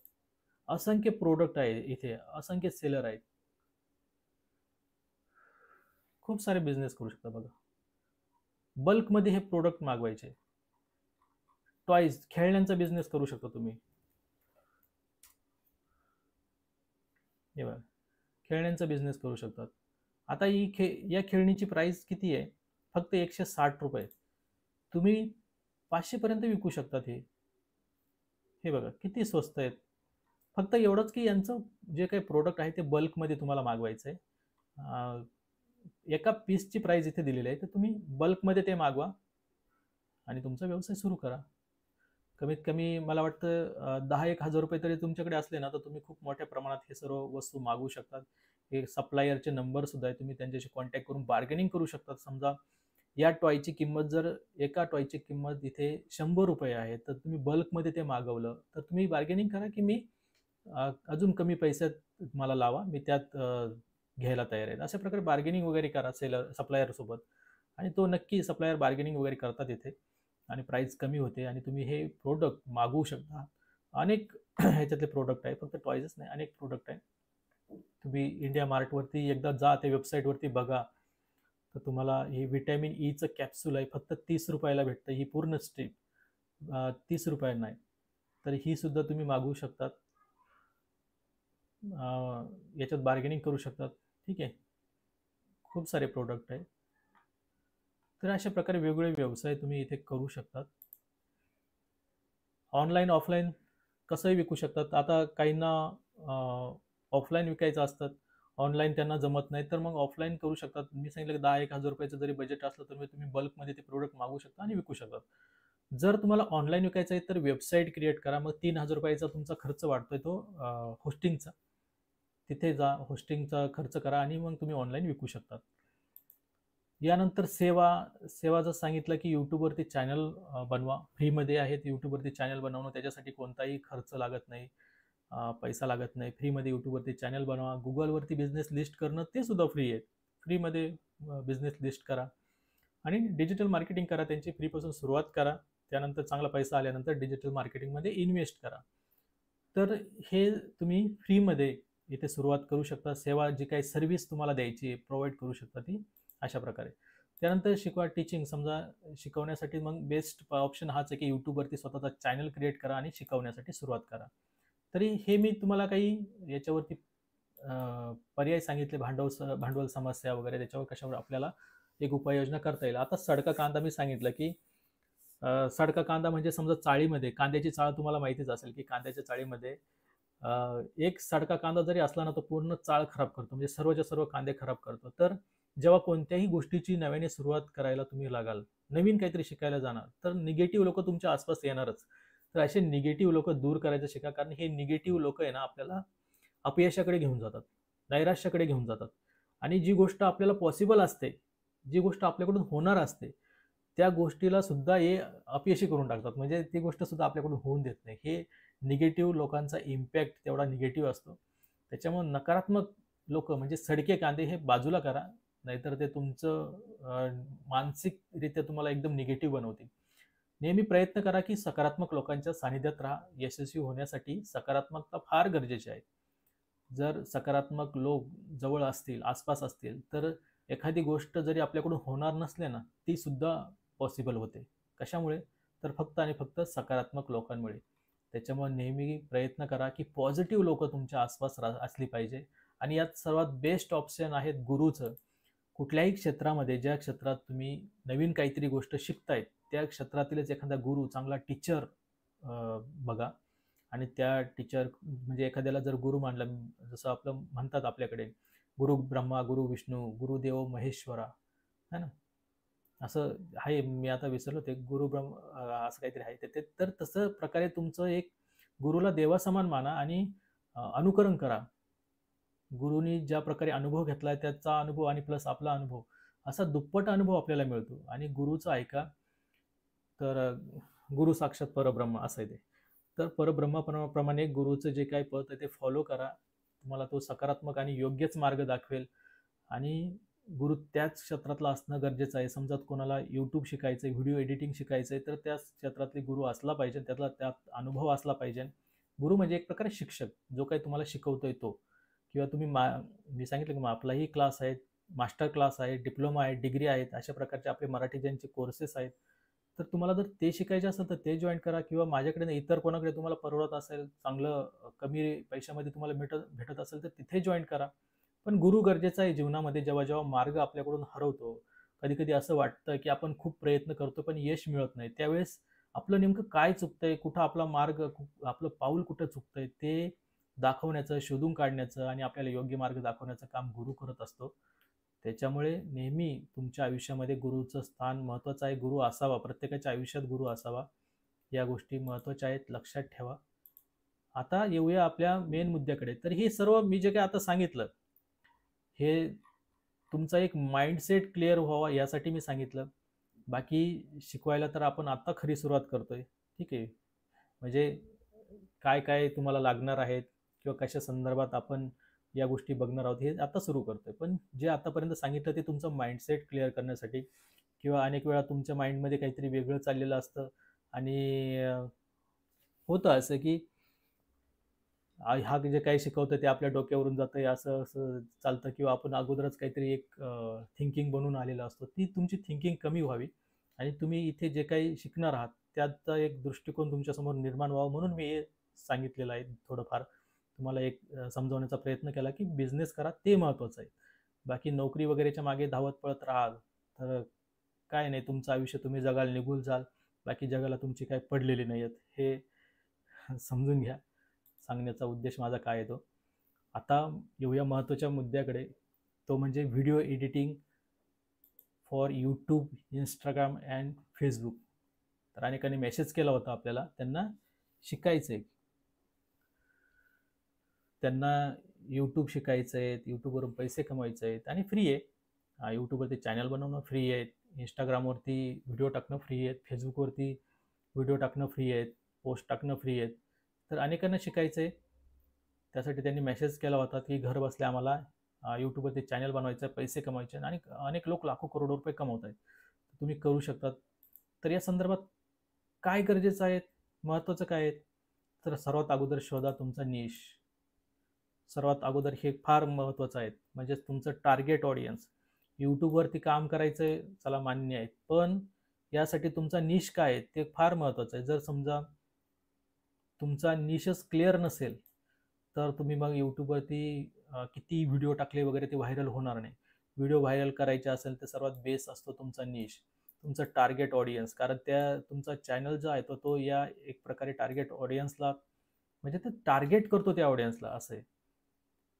असंख्य प्रोडक्ट आहे इथे, असंख्य सेलर आहेत. खूप सारे बिझनेस करू शकता बघा. बल्कमध्ये हे प्रोडक्ट मागवायचे. टॉईज, खेळण्यांचा बिझनेस करू शकता तुम्ही. हे बघा, खेळण्यांचा बिझनेस करू शकतात. आता या खेळणीची प्राइस किती आहे? फक्त 160 रुपये. तुम्ही 500 पर्यंत विकू शकतात हे बघा किती स्वस्त आहेत. फक्त एवढंच की यांचं जे काही प्रोडक्ट आहे ते बल्कमध्ये तुम्हाला मागवायचं आहे. एका पीसची प्राइस इथे दिलेली आहे, तर तुम्ही बल्कमध्ये ते मागवा आणि तुमचा व्यवसाय सुरू करा. कमीत कमी मला वाटतं 10-1 हजार रुपये तरी तुमच्याकडे असले ना, तर तुम्ही खूप मोठ्या प्रमाणात हे सर्व वस्तू मागवू शकतात. हे सप्लायरचे नंबर सुद्धा आहे, तुम्ही त्यांच्याशी कॉन्टॅक्ट करून बार्गेनिंग करू शकतात. समजा या टॉयची किंमत, जर एका टॉयची किंमत इथे 100 रुपये आहे, तर तुम्ही बल्कमध्ये ते मागवलं तर तुम्ही बार्गेनिंग करा की मी अजून कमी पैशात मला लावा, मी त्यात घ्यायला तयार आहे. अशा प्रकारे बार्गेनिंग वगैरे करा सप्लायर सोबत, आणि तो नक्की सप्लायर बार्गेनिंग वगैरे करतात इथे आणि प्राइस कमी होते आणि तुम्ही हे प्रोडक्ट मागवू शकता. अनेक ह्याच्यातले प्रोडक्ट आहे, फक्त टॉयजच नाही, अनेक प्रोडक्ट आहे. तुम्ही इंडिया मार्टवरती एकदा जा, त्या वेबसाईटवरती बघा, तर तुम्हाला हे व्हिटॅमिन ईचं कॅप्सूल आहे, फक्त 30 रुपयाला भेटतं. ही पूर्ण स्ट्रीप 30 रुपयांना आहे, तर ही सुद्धा तुम्ही मागवू शकतात. याच्यात बार्गेनिंग करू शकतात. ठीक आहे, खूप सारे प्रोडक्ट आहे. तर अशा प्रकारे वेगवेगळे व्यवसाय तुम्ही इथे करू शकतात. ऑनलाईन ऑफलाईन कसंही विकू शकतात. आता काहींना ऑफलाईन विकायचं असतात, ऑनलाईन त्यांना जमत नाही, तर मग ऑफलाईन करू शकतात. मी सांगितलं की 10-1 हजार रुपयाचं जरी बजेट असलं तर तुम्ही बल्कमध्ये ते प्रोडक्ट मागवू शकता आणि विकू शकतात. जर तुम्हाला ऑनलाईन विकायचं आहे तर वेबसाईट क्रिएट करा. मग 3,000 रुपयाचा तुमचा खर्च वाढतोय तो होस्टिंगचा. तिथे जा, होस्टिंगचा खर्च करा आणि मग तुम्ही ऑनलाईन विकू शकतात. यानंतर सेवा जर सांगितलं की यूट्यूबवरती चॅनल बनवा. फ्रीमध्ये आहेत यूट्यूबवरती चॅनल बनवणं, त्याच्यासाठी कोणताही खर्च लागत नाही, पैसा लागत नाही. फ्रीमध्ये यूट्यूबवरती चॅनल बनवा. गुगलवरती बिझनेस लिस्ट करणं ते सुद्धा फ्री आहे. फ्रीमध्ये बिझनेस लिस्ट करा आणि डिजिटल मार्केटिंग करा. त्यांची फ्रीपासून सुरुवात करा. त्यानंतर चांगला पैसा आल्यानंतर डिजिटल मार्केटिंगमध्ये इन्व्हेस्ट करा. तर हे तुम्ही फ्रीमध्ये इथे सुरुवात करू शकता. सेवा जी काही सर्व्हिस तुम्हाला द्यायची प्रोव्हाइड करू शकता ती अशा प्रकारे. त्यानंतर शिकवा, टीचिंग. समजा शिकवण्यासाठी मग बेस्ट ऑप्शन हाच आहे की यूट्यूबवरती स्वतःचा चॅनल क्रिएट करा आणि शिकवण्यासाठी सुरुवात करा. तरी हे मी तुम्हाला काही याच्यावरती पर्याय सांगितले, भांडवल समस्या वगैरे, त्याच्यावर कशावर आपल्याला एक उपाययोजना करता येईल. आता सडका कांदा मी सांगितलं की सडका कांदा म्हणजे समजा चाळीमध्ये, कांद्याची चाळ तुम्हाला माहितीच असेल की कांद्याच्या चाळीमध्ये एक सडका कांदा जरी असला ना, तो पूर्ण चाळ खराब करतो, म्हणजे सर्वच्या सर्व कांदे खराब करतो. तर जेव्हा कोणत्याही गोष्टीची नव्याने सुरुवात करायला तुम्ही लागाल, नवीन काहीतरी शिकायला जाणार, तर निगेटिव्ह लोक तुमच्या आसपास येणारच. तर असे निगेटिव्ह लोक दूर करायचं शिका, कारण हे निगेटिव्ह लोक आहे ना आपल्याला अपयशाकडे घेऊन जातात, नैराश्याकडे घेऊन जातात. आणि जी गोष्ट आपल्याला पॉसिबल असते, जी गोष्ट आपल्याकडून होणार असते, त्या गोष्टीला सुद्धा हे अपयशी करून टाकतात. म्हणजे ती गोष्ट सुद्धा आपल्याकडून होऊन देत नाही. हे निगेटिव्ह लोकांचा इम्पॅक्ट तेवढा निगेटिव्ह असतो. त्याच्यामुळे नकारात्मक लोक म्हणजे सडके कांदे हे बाजूला करा, नाहीतर ते तुमचं मानसिकरित्या तुम्हाला एकदम निगेटिव्ह बनवतील. नेहमी प्रयत्न करा की सकारात्मक लोकांच्या सानिध्यात राहा. यशस्वी होण्यासाठी सकारात्मकता फार गरजेची आहे. जर सकारात्मक लोक जवळ असतील, आसपास असतील, तर एखादी गोष्ट जरी आपल्याकडून होणार नसले ना, ती सुद्धा पॉसिबल होते. कशामुळे? तर फक्त आणि फक्त सकारात्मक लोकांमुळे. त्याच्यामुळे नेहमी प्रयत्न करा की पॉझिटिव्ह लोक तुमच्या आसपास असली पाहिजे. आणि यात सर्वात बेस्ट ऑप्शन आहे गुरुचं. कुठल्याही क्षेत्रामध्ये, ज्या क्षेत्रात तुम्ही नवीन काहीतरी गोष्ट शिकतायत, त्या क्षेत्रातीलच एखादा गुरु, चांगला टीचर बघा. आणि त्या टीचर म्हणजे एखाद्याला जर गुरु मानला, जसं आपलं म्हणतात आपल्याकडे, गुरु ब्रह्मा, गुरु विष्णू, गुरुदेव महेश्वरा, है ना, असं आहे. मी आता विसरलो ते गुरु असं काहीतरी आहे ते. तर तसं प्रकारे तुमचं एक गुरुला देवासमान माना आणि अनुकरण करा. गुरुनी ज्या प्रकारे अनुभव घेतलाय त्याचा अनुभव आणि प्लस आपला अनुभव, असा दुप्पट अनुभव आपल्याला मिळतो. आणि गुरुचं ऐका, तर गुरु साक्षात परब्रह्म असं आहे ते. तर परब्रह्माप्रमाणे गुरुचं जे काही पद आहे ते फॉलो करा. तुम्हाला तो सकारात्मक आणि योग्यच मार्ग दाखवेल. आणि गुरु त्याच क्षेत्रातला असणं गरजेचं आहे. समजा कोणाला YouTube शिकायचं आहे, व्हिडिओ एडिटिंग शिकायचं आहे, तर त्याच क्षेत्रातले गुरु असला पाहिजे. त्यातला त्यात अनुभव असला पाहिजे. गुरु म्हणजे एक प्रकारे शिक्षक, जो काही तुम्हाला शिकवतोय तो. किंवा तुम्ही मी सांगितलं की आपलाही क्लास आहेत, मास्टर क्लास आहे, डिप्लोमा आहे, डिग्री आहेत. अशा प्रकारचे आपले मराठी ज्यांचे कोर्सेस आहेत. तर तुम्हाला जर ते शिकायचे असेल तर ते जॉइन करा, किंवा माझ्याकडे नाही, इतर कोणाकडे तुम्हाला परवडत असेल, चांगलं कमी पैशामध्ये तुम्हाला भेटत असेल तर तिथे जॉइन करा. पण गुरु गरजेचा आहे जीवनामध्ये. जेव्हा जेव्हा मार्ग आपल्याकडून हरवतो, कधी कधी असं वाटतं की आपण खूप प्रयत्न करतो पण यश मिळत नाही, त्यावेळेस आपलं नेमकं काय चुकतंय, कुठं आपला मार्ग, आपलं पाऊल कुठं चुकतंय ते दाखवण्याचं, शोधून काढण्याचं आणि आपल्याला योग्य मार्ग दाखवण्याचं काम गुरु करत असतो. त्याच्यामुळे नेहमी तुमच्या आयुष्यामध्ये गुरुचं स्थान महत्त्वाचं आहे. गुरु असावा, प्रत्येकाच्या आयुष्यात गुरु असावा. या गोष्टी महत्त्वाच्या आहेत, लक्षात ठेवा. आता येऊया आपल्या मेन मुद्द्याकडे. तर हे सर्व मी जे काही आता सांगितलं, हे तुमचा एक माइंडसेट क्लिअर व्हावा यासाठी मी सांगितलं. बाकी शिकवायला तर आपण आता खरी सुरुवात करतोय. ठीक आहे. म्हणजे काय काय तुम्हाला लागणार आहेत किंवा कशा संदर्भात आपण या गोष्टी बघणार आहोत हे आता सुरू करतोय. पण जे आतापर्यंत सांगितलं ते तुमचं माइंडसेट क्लिअर करण्यासाठी, किंवा अनेक वेळा तुमच्या माइंडमध्ये काहीतरी वेगळं चाललेलं असतं आणि होतं असं की हा जे काही शिकवतं ते आपल्या डोक्यावरून जातंय, असं असं चालतं, किंवा आपण अगोदरच काहीतरी एक थिंकिंग बनवून आलेलं असतो. ती तुमची थिंकिंग कमी व्हावी आणि तुम्ही इथे जे काही शिकणार आहात त्याचा एक दृष्टिकोन तुमच्यासमोर निर्माण व्हावा, म्हणून मी हे सांगितलेलं आहे. थोडंफार तुम्हाला एक समजावण्याचा प्रयत्न केला की बिझनेस करा, ते महत्त्वाचं आहे. बाकी नोकरी वगैरेच्या मागे धावत पळत राहाल तर काय नाही, तुमचं आयुष्य तुम्ही जगाल, निघून जाल. बाकी जगाला तुमची काय पडलेली नाही आहेत, हे समजून घ्या. सांगण्याचा उद्देश माझा काय आहे तो. आता येऊया महत्त्वाच्या मुद्द्याकडे, तो म्हणजे video editing for YouTube, Instagram and Facebook. तर अनेकांनी मेसेज केला होता आपल्याला, त्यांना शिकायचं आहे, त्यांना यूट्यूब शिकायचं आहे, यूट्यूबवरून पैसे कमवायचे आहेत आणि फ्री आहे. यूट्यूबवरती चॅनल बनवणं फ्री आहे, इंस्टाग्रामवरती व्हिडिओ टाकणं फ्री आहे, फेसबुकवरती व्हिडिओ टाकणं फ्री आहेत, पोस्ट टाकणं फ्री आहेत. तर अनेकांना शिकायचं आहे. त्यासाठी त्यांनी मेसेज केला होता की घर बसल्या आम्हाला यूट्यूबवरती चॅनल बनवायचं आहे, पैसे कमवायचे आणि अनेक लोक लाखो करोडो रुपये कमवत आहेत, तुम्ही करू शकतात. तर या संदर्भात काय गरजेचं आहे, महत्त्वाचं काय आहे, तर सर्वात अगोदर शोधा तुमचा निश. सर्वात अगोदर हे फार महत्त्वाचं आहे, म्हणजे तुमचं टार्गेट ऑडियन्स. यूट्यूबवरती काम करायचं चला मान्य आहे, पण यासाठी तुमचा निश काय आहे ते फार महत्त्वाचं आहे. जर समजा तुमचा निशच क्लिअर नसेल तर तुम्ही मग यूट्यूबवरती किती व्हिडिओ टाकले वगैरे ते व्हायरल होणार नाही. व्हिडिओ व्हायरल करायचे असेल तर सर्वात बेस असतो तुमचा निश, तुमचं टार्गेट ऑडियन्स. कारण तुमचा चॅनल जो आहे तो या एक प्रकारे टार्गेट ऑडियन्सला, म्हणजे ते टार्गेट करतो त्या ऑडियन्सला, असं आहे.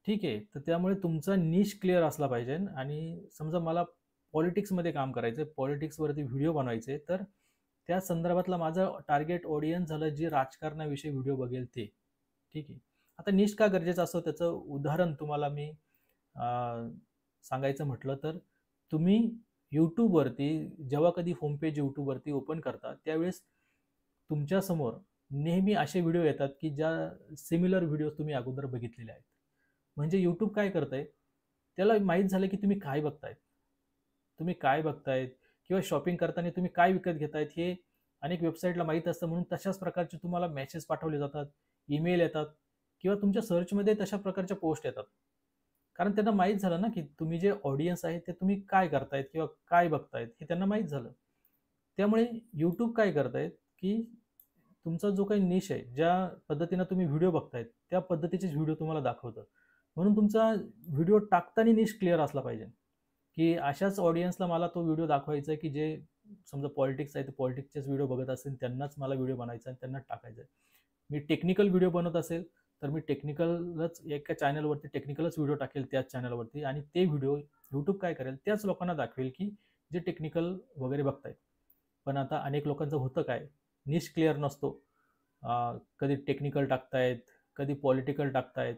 ठीक आहे. तर त्यामुळे तुमचा निश क्लिअर असला पाहिजे. आणि समजा मला पॉलिटिक्समध्ये काम करायचं आहे, पॉलिटिक्सवरती व्हिडिओ बनवायचे, तर त्या संदर्भातला माझं टार्गेट ऑडियन्स झालं जे राजकारणाविषयी व्हिडिओ बघेल ते. ठीक आहे. आता निश का गरजेचं असतं त्याचं उदाहरण तुम्हाला मी सांगायचं म्हटलं तर, तुम्ही यूट्यूबवरती जेव्हा कधी होम पेज यूट्यूबवरती ओपन करता त्यावेळेस तुमच्यासमोर नेहमी असे व्हिडिओ येतात की ज्या सिमिलर व्हिडिओ तुम्ही अगोदर बघितलेले आहेत. म्हणजे यूट्यूब काय करतंय, त्याला माहीत झालं की तुम्ही काय बघतायत, तुम्ही काय बघतायत, किंवा शॉपिंग करताना तुम्ही काय विकत घेतायत हे अनेक वेबसाईटला माहीत असतं. म्हणून तशाच प्रकारचे तुम्हाला मेसेज पाठवले जातात, ईमेल येतात, किंवा तुमच्या सर्चमध्ये तशा प्रकारच्या पोस्ट येतात. कारण त्यांना माहीत झालं ना की तुम्ही जे ऑडियन्स आहे ते तुम्ही काय करतायत किंवा काय बघतायत हे त्यांना माहीत झालं. त्यामुळे यूट्यूब काय करतायत की तुमचा जो काही निश आहे, ज्या पद्धतीनं तुम्ही व्हिडिओ बघतायत त्या पद्धतीचेच व्हिडिओ तुम्हाला दाखवतं. म्हणून तुमचा व्हिडिओ टाकताना निश क्लिअर असला पाहिजे की अशाच ऑडियन्सला मला तो व्हिडिओ दाखवायचा आहे की जे समजा पॉलिटिक्स आहे, तर पॉलिटिक्सचेच व्हिडिओ बघत असेल त्यांनाच मला व्हिडिओ बनायचा आहे, त्यांना टाकायचा आहे. मी टेक्निकल व्हिडिओ बनवत असेल तर मी टेक्निकलच एका चॅनलवरती टेक्निकलच व्हिडिओ टाकेल त्याच चॅनलवरती, आणि ते व्हिडिओ यूट्यूब काय करेल त्याच लोकांना दाखवेल की जे टेक्निकल वगैरे बघतायत. पण आता अनेक लोकांचं होतं काय, निश क्लिअर नसतो. कधी टेक्निकल टाकतायत, कधी पॉलिटिकल टाकतायत,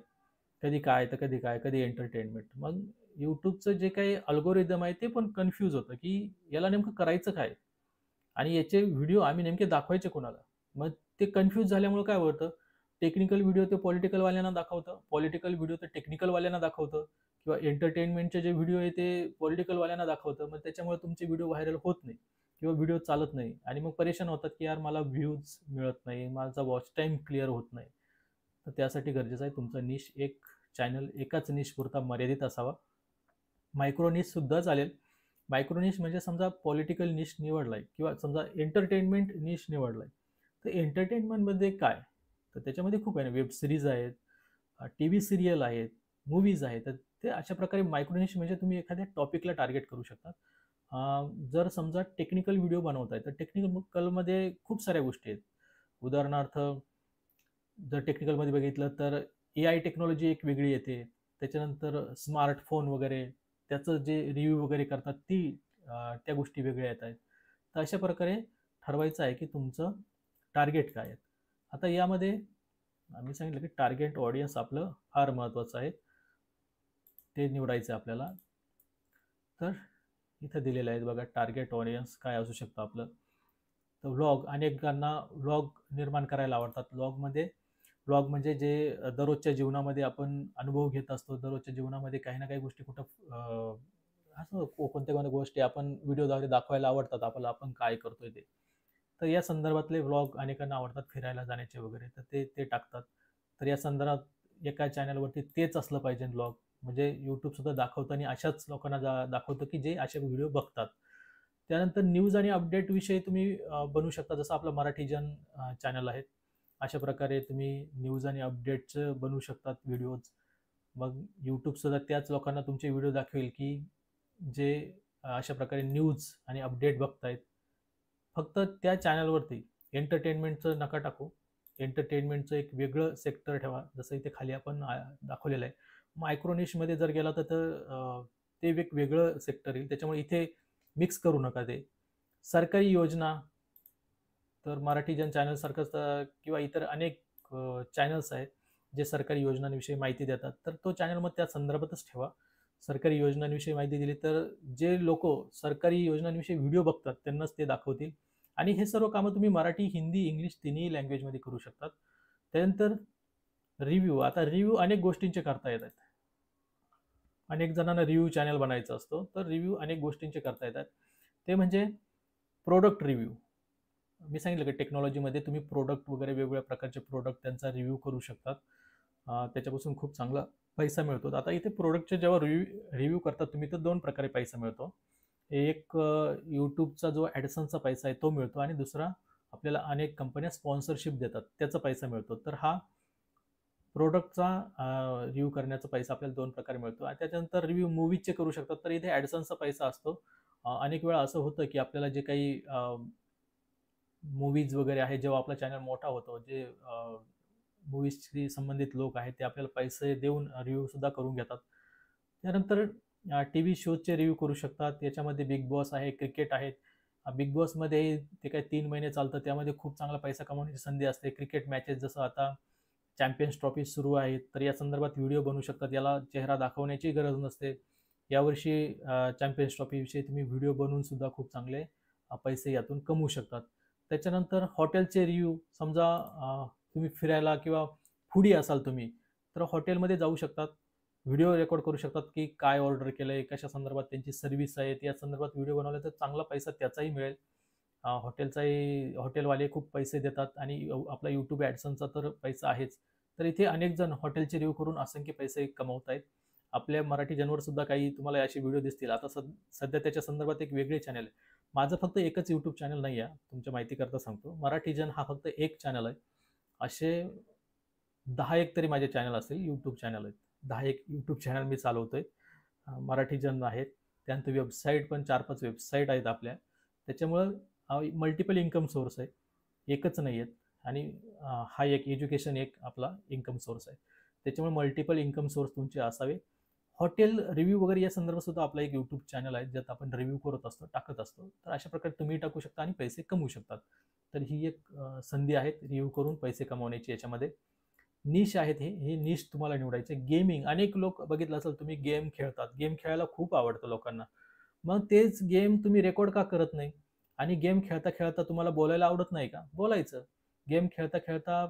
कधी काय तर कधी काय, कधी एंटरटेनमेंट. मग यूट्यूबचं जे काही अल्गोरिदम आहे ते पण कन्फ्यूज होतं की याला नेमकं करायचं काय आणि याचे व्हिडिओ आम्ही नेमके दाखवायचे कोणाला. मग ते कन्फ्यूज झाल्यामुळे काय होतं, टेक्निकल व्हिडिओ ते पॉलिटिकलवाल्यांना दाखवतं, पॉलिटिकल व्हिडिओ ते टेक्निकलवाल्यांना दाखवतं किंवा एंटरटेनमेंटचे जे व्हिडिओ आहे ते पॉलिटिकलवाल्यांना दाखवतं. मग त्याच्यामुळे तुमचे व्हिडिओ व्हायरल होत नाही किंवा व्हिडिओ चालत नाही आणि मग परेशान होतात की यार मला व्ह्यूज मिळत नाही, माझा वॉच टाईम क्लिअर होत नाही. तर त्यासाठी गरजेचं आहे तुमचं निश एक चॅनल एकाच निश पुरता मर्यादित असावा. मायक्रो निश सुद्धा चालेल. मायक्रो निश म्हणजे समजा पॉलिटिकल निश निवडलाय किंवा समजा एंटरटेनमेंट निश निवडलाय. तर एंटरटेनमेंटमध्ये काय? तर त्याच्यामध्ये खूप आहे ना, वेब सिरीज आहेत, टीव्ही सिरियल आहेत, मूव्हीज आहेत. तर ते अशा प्रकारे मायक्रो निश म्हणजे तुम्ही एखाद्या टॉपिकला टार्गेट करू शकता. जर समजा टेक्निकल व्हिडिओ बनवताय तर टेक्निकलमध्ये खूप साऱ्या गोष्टी आहेत. उदाहरणार्थ जर टेक्निकलमध्ये बघितलं तर AI टेक्नॉलॉजी एक वेगळी येते. त्याच्यानंतर स्मार्टफोन वगैरे त्याचं जे रिव्ह्यू वगैरे करतात त्या गोष्टी वेगळ्या येत आहेत. तर अशा प्रकारे ठरवायचं आहे की तुमचं टार्गेट काय आहे. आता यामध्ये आम्ही सांगितलं की टार्गेट ऑडियन्स आपलं फार महत्त्वाचं आहे. ते निवडायचं आहे आपल्याला. तर इथं दिलेलं आहे बघा टार्गेट ऑडियन्स काय असू शकतं आपलं. तर व्लॉग अनेकांना व्लॉग निर्माण करायला आवडतात. व्लॉग म्हणजे जे दररोजच्या जीवनामध्ये आपण अनुभव घेत असतो. दररोजच्या जीवनामध्ये काही ना काही गोष्टी कुठं असं कोणत्या कोणत्या गोष्टी आपण व्हिडिओद्वारे दाखवायला आवडतात आपल्याला, आपण काय करतोय ते. तर या संदर्भातले व्लॉग अनेकांना आवडतात फिरायला जाण्याचे वगैरे, तर ते ते टाकतात. तर या संदर्भात एका चॅनलवरती तेच असलं पाहिजे व्लॉग. म्हणजे YouTube सुद्धा दाखवतं आणि अशाच लोकांना दाखवतं की जे असे व्हिडिओ बघतात. त्यानंतर न्यूज आणि अपडेट विषयी तुम्ही बनवू शकता. जसं आपलं मराठीजन चॅनल आहे. अशा प्रकारे तुम्ही न्यूज आणि अपडेटचं बनवू शकतात व्हिडिओज. मग YouTube सुद्धा त्याच लोकांना तुमचे व्हिडिओ दाखवेल की जे अशा प्रकारे न्यूज आणि अपडेट बघतायत. फक्त त्या चॅनलवरती एंटरटेनमेंटचं नका टाकू. एंटरटेनमेंटचं एक वेगळं सेक्टर ठेवा. जसं इथे खाली आपण दाखवलेलं आहे. मायक्रो निशमध्ये जर गेला तर ते एक वेगळं सेक्टर येईल. त्याच्यामुळे इथे मिक्स करू नका ते. सरकारी योजना तर मराठी जन चॅनलसारखंच किंवा इतर अनेक चॅनल्स आहेत जे सरकारी योजनांविषयी माहिती देतात. तर तो चॅनल मग त्या संदर्भातच ठेवा. सरकारी योजनांविषयी माहिती दिली तर जे लोक सरकारी योजनांविषयी व्हिडिओ बघतात त्यांनाच ते दाखवतील. आणि हे सर्व कामं तुम्ही मराठी, हिंदी, इंग्लिश तिन्ही लँग्वेजमध्ये करू शकतात. त्यानंतर रिव्ह्यू. आता रिव्ह्यू अनेक गोष्टींचे करता येतात. अनेक जणांना रिव्ह्यू चॅनल बनायचा असतो. तर रिव्ह्यू अनेक गोष्टींचे करता येतात. ते म्हणजे प्रोडक्ट रिव्ह्यू. मी सांगितलं की टेक्नॉलॉजीमध्ये तुम्ही प्रोडक्ट वगैरे वेगवेगळ्या प्रकारचे प्रोडक्ट त्यांचा रिव्ह्यू करू शकतात. त्याच्यापासून खूप चांगला पैसा मिळतो. आता इथे प्रोडक्टचे जेव्हा रिव्ह्यू करतात तुम्ही तर 2 प्रकारे पैसा मिळतो. एक YouTubeचा जो ॲडसन्सचा पैसा आहे तो मिळतो आणि दुसरा आपल्याला अनेक कंपन्या स्पॉन्सरशिप देतात त्याचा पैसा मिळतो. तर हा प्रोडक्टचा रिव्ह्यू करण्याचा पैसा आपल्याला 2 प्रकारे मिळतो आणि त्याच्यानंतर रिव्ह्यू मूव्हीजचे करू शकतात. तर इथे ॲडसन्सचा पैसा असतो. अनेक वेळा असं होतं की आपल्याला जे काही मूव्हीज वगैरे आहे, जेव्हा आपला चॅनल मोठा होतो, जे मूव्हीजशी संबंधित लोक आहेत ते आपल्याला पैसे देऊन रिव्ह्यू सुद्धा करून घेतात. त्यानंतर टीव्ही शोजचे रिव्ह्यू करू शकतात. याच्यामध्ये बिग बॉस आहे, क्रिकेट आहेत. बिग बॉसमध्ये ते काही 3 महिने चालतं. त्यामध्ये खूप चांगला पैसा कमवण्याची संधी असते. क्रिकेट मॅचेस जसं आता चॅम्पियन्स ट्रॉफी सुरू आहेत, तर या संदर्भात व्हिडिओ बनवू शकतात. याला चेहरा दाखवण्याची गरज नसते. यावर्षी चॅम्पियन्स ट्रॉफीविषयी तुम्ही व्हिडिओ बनवून सुद्धा खूप चांगले पैसे यातून कमवू शकतात. त्याच्यानंतर हॉटेलचे रिव्ह्यू. समजा तुम्ही फिरायला किंवा फूडी असाल तुम्ही, तर हॉटेलमध्ये जाऊ शकतात. व्हिडिओ रेकॉर्ड करू शकतात की काय ऑर्डर केलंय, कशा संदर्भात त्यांची सर्व्हिस आहे, या संदर्भात व्हिडिओ बनवला तर चांगला पैसा त्याचाही मिळेल. हॉटेलवाले खूप पैसे देतात आणि आपला YouTube ॲडसन्सचा तर पैसा आहेच. तर इथे अनेक जण हॉटेलचे रिव्ह्यू करून असंख्य पैसे कमवत आहेत. आपल्या मराठी जनवर सुद्धा काही तुम्हाला असे व्हिडिओ दिसतील. आता सध्या त्याच्या संदर्भात एक वेगळे चॅनल आहे. माझं फक्त एकच YouTube चॅनल नाही आहे. तुमच्या माहितीकरता सांगतो. मराठी जन हा फक्त एक चॅनल आहे. असे 10 एक तरी माझे चॅनल असतील, YouTube चॅनल आहेत. 10 एक YouTube चॅनल मी चालवतोय. मराठी जन आहेत. त्यानंतर वेबसाईट पण 4-5 वेबसाईट आहेत आपल्या. त्याच्यामुळं मल्टिपल इन्कम सोर्स आहे. एकच नाही आहेत आणि हा एक एज्युकेशन एक आपला इन्कम सोर्स आहे. त्याच्यामुळे मल्टिपल इन्कम सोर्स तुमचे असावे. हॉटेल रिव्ह्यू वगैरे या संदर्भात सुद्धा आपला एक YouTube चॅनल आहे, ज्यात आपण रिव्ह्यू करत असतो, टाकत असतो. तर अशा प्रकारे तुम्ही टाकू शकता आणि पैसे कमवू शकतात. तर ही एक संधी आहे रिव्ह्यू करून पैसे कमवण्याची. याच्यामध्ये निश आहेत हे निश तुम्हाला निवडायचे. गेमिंग. अनेक लोक बघितलं असेल तुम्ही गेम खेळतात. गेम खेळायला खूप आवडतं लोकांना. मग तेच गेम तुम्ही रेकॉर्ड का करत नाही? आणि गेम खेळता-खेळता तुम्हाला बोलायला आवडत नाही का? बोलायचं. गेम खेळता-खेळता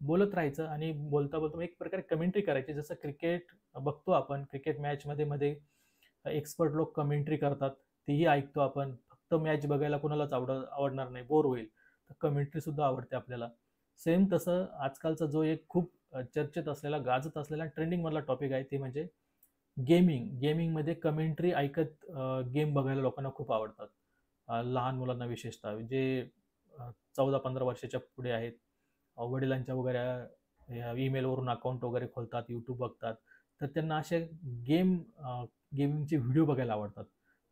बोलत राहायचं आणि बोलता बोलता एक प्रकारे कमेंट्री करायची. जसं क्रिकेट बघतो आपण, क्रिकेट मॅचमध्ये मध्ये एक्सपर्ट लोक कमेंट्री करतात, तीही ऐकतो आपण. फक्त मॅच बघायला कोणालाच आवडणार नाही, बोर होईल. तर कमेंट्री सुद्धा आवडते आपल्याला. सेम तसं आजकालचा जो एक खूप चर्चेत असलेला, गाजत असलेला, ट्रेंडिंग मधला टॉपिक आहे ते म्हणजे गेमिंगमध्ये कमेंट्री ऐकत गेम बघायला लोकांना खूप आवडतात. लहान मुलांना विशेषतः जे 14-15 वर्षाच्या पुढे आहेत, वडिलांच्या वगैरे ईमेलवरून अकाउंट वगैरे खोलतात, यूट्यूब बघतात, तर त्यांना असे गेम गेमिंगचे व्हिडिओ बघायला आवडतात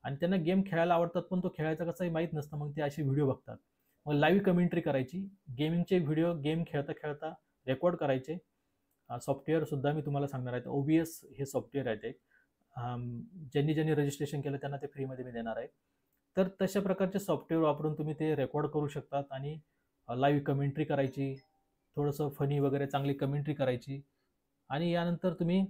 आणि त्यांना गेम खेळायला आवडतात, पण तो खेळायचा कसाही माहीत नसतं. मग ते असे व्हिडिओ बघतात. मग लाईव्ह कमेंट्री करायची, गेमिंगचे व्हिडिओ गेम खेळता खेळता रेकॉर्ड करायचे. सॉफ्टवेअर सुद्धा मी तुम्हाला सांगणार आहे. OBS हे सॉफ्टवेअर आहे ते. ज्यांनी ज्यांनी रजिस्ट्रेशन केलं त्यांना ते फ्रीमध्ये मी देणार आहे. तर तशा प्रकारचे सॉफ्टवेअर वापरून तुम्ही ते रेकॉर्ड करू शकतात आणि लाईव्ह कमेंट्री करायची, थोडंसं फनी वगैरे चांगली कमेंट्री करायची आणि यानंतर तुम्ही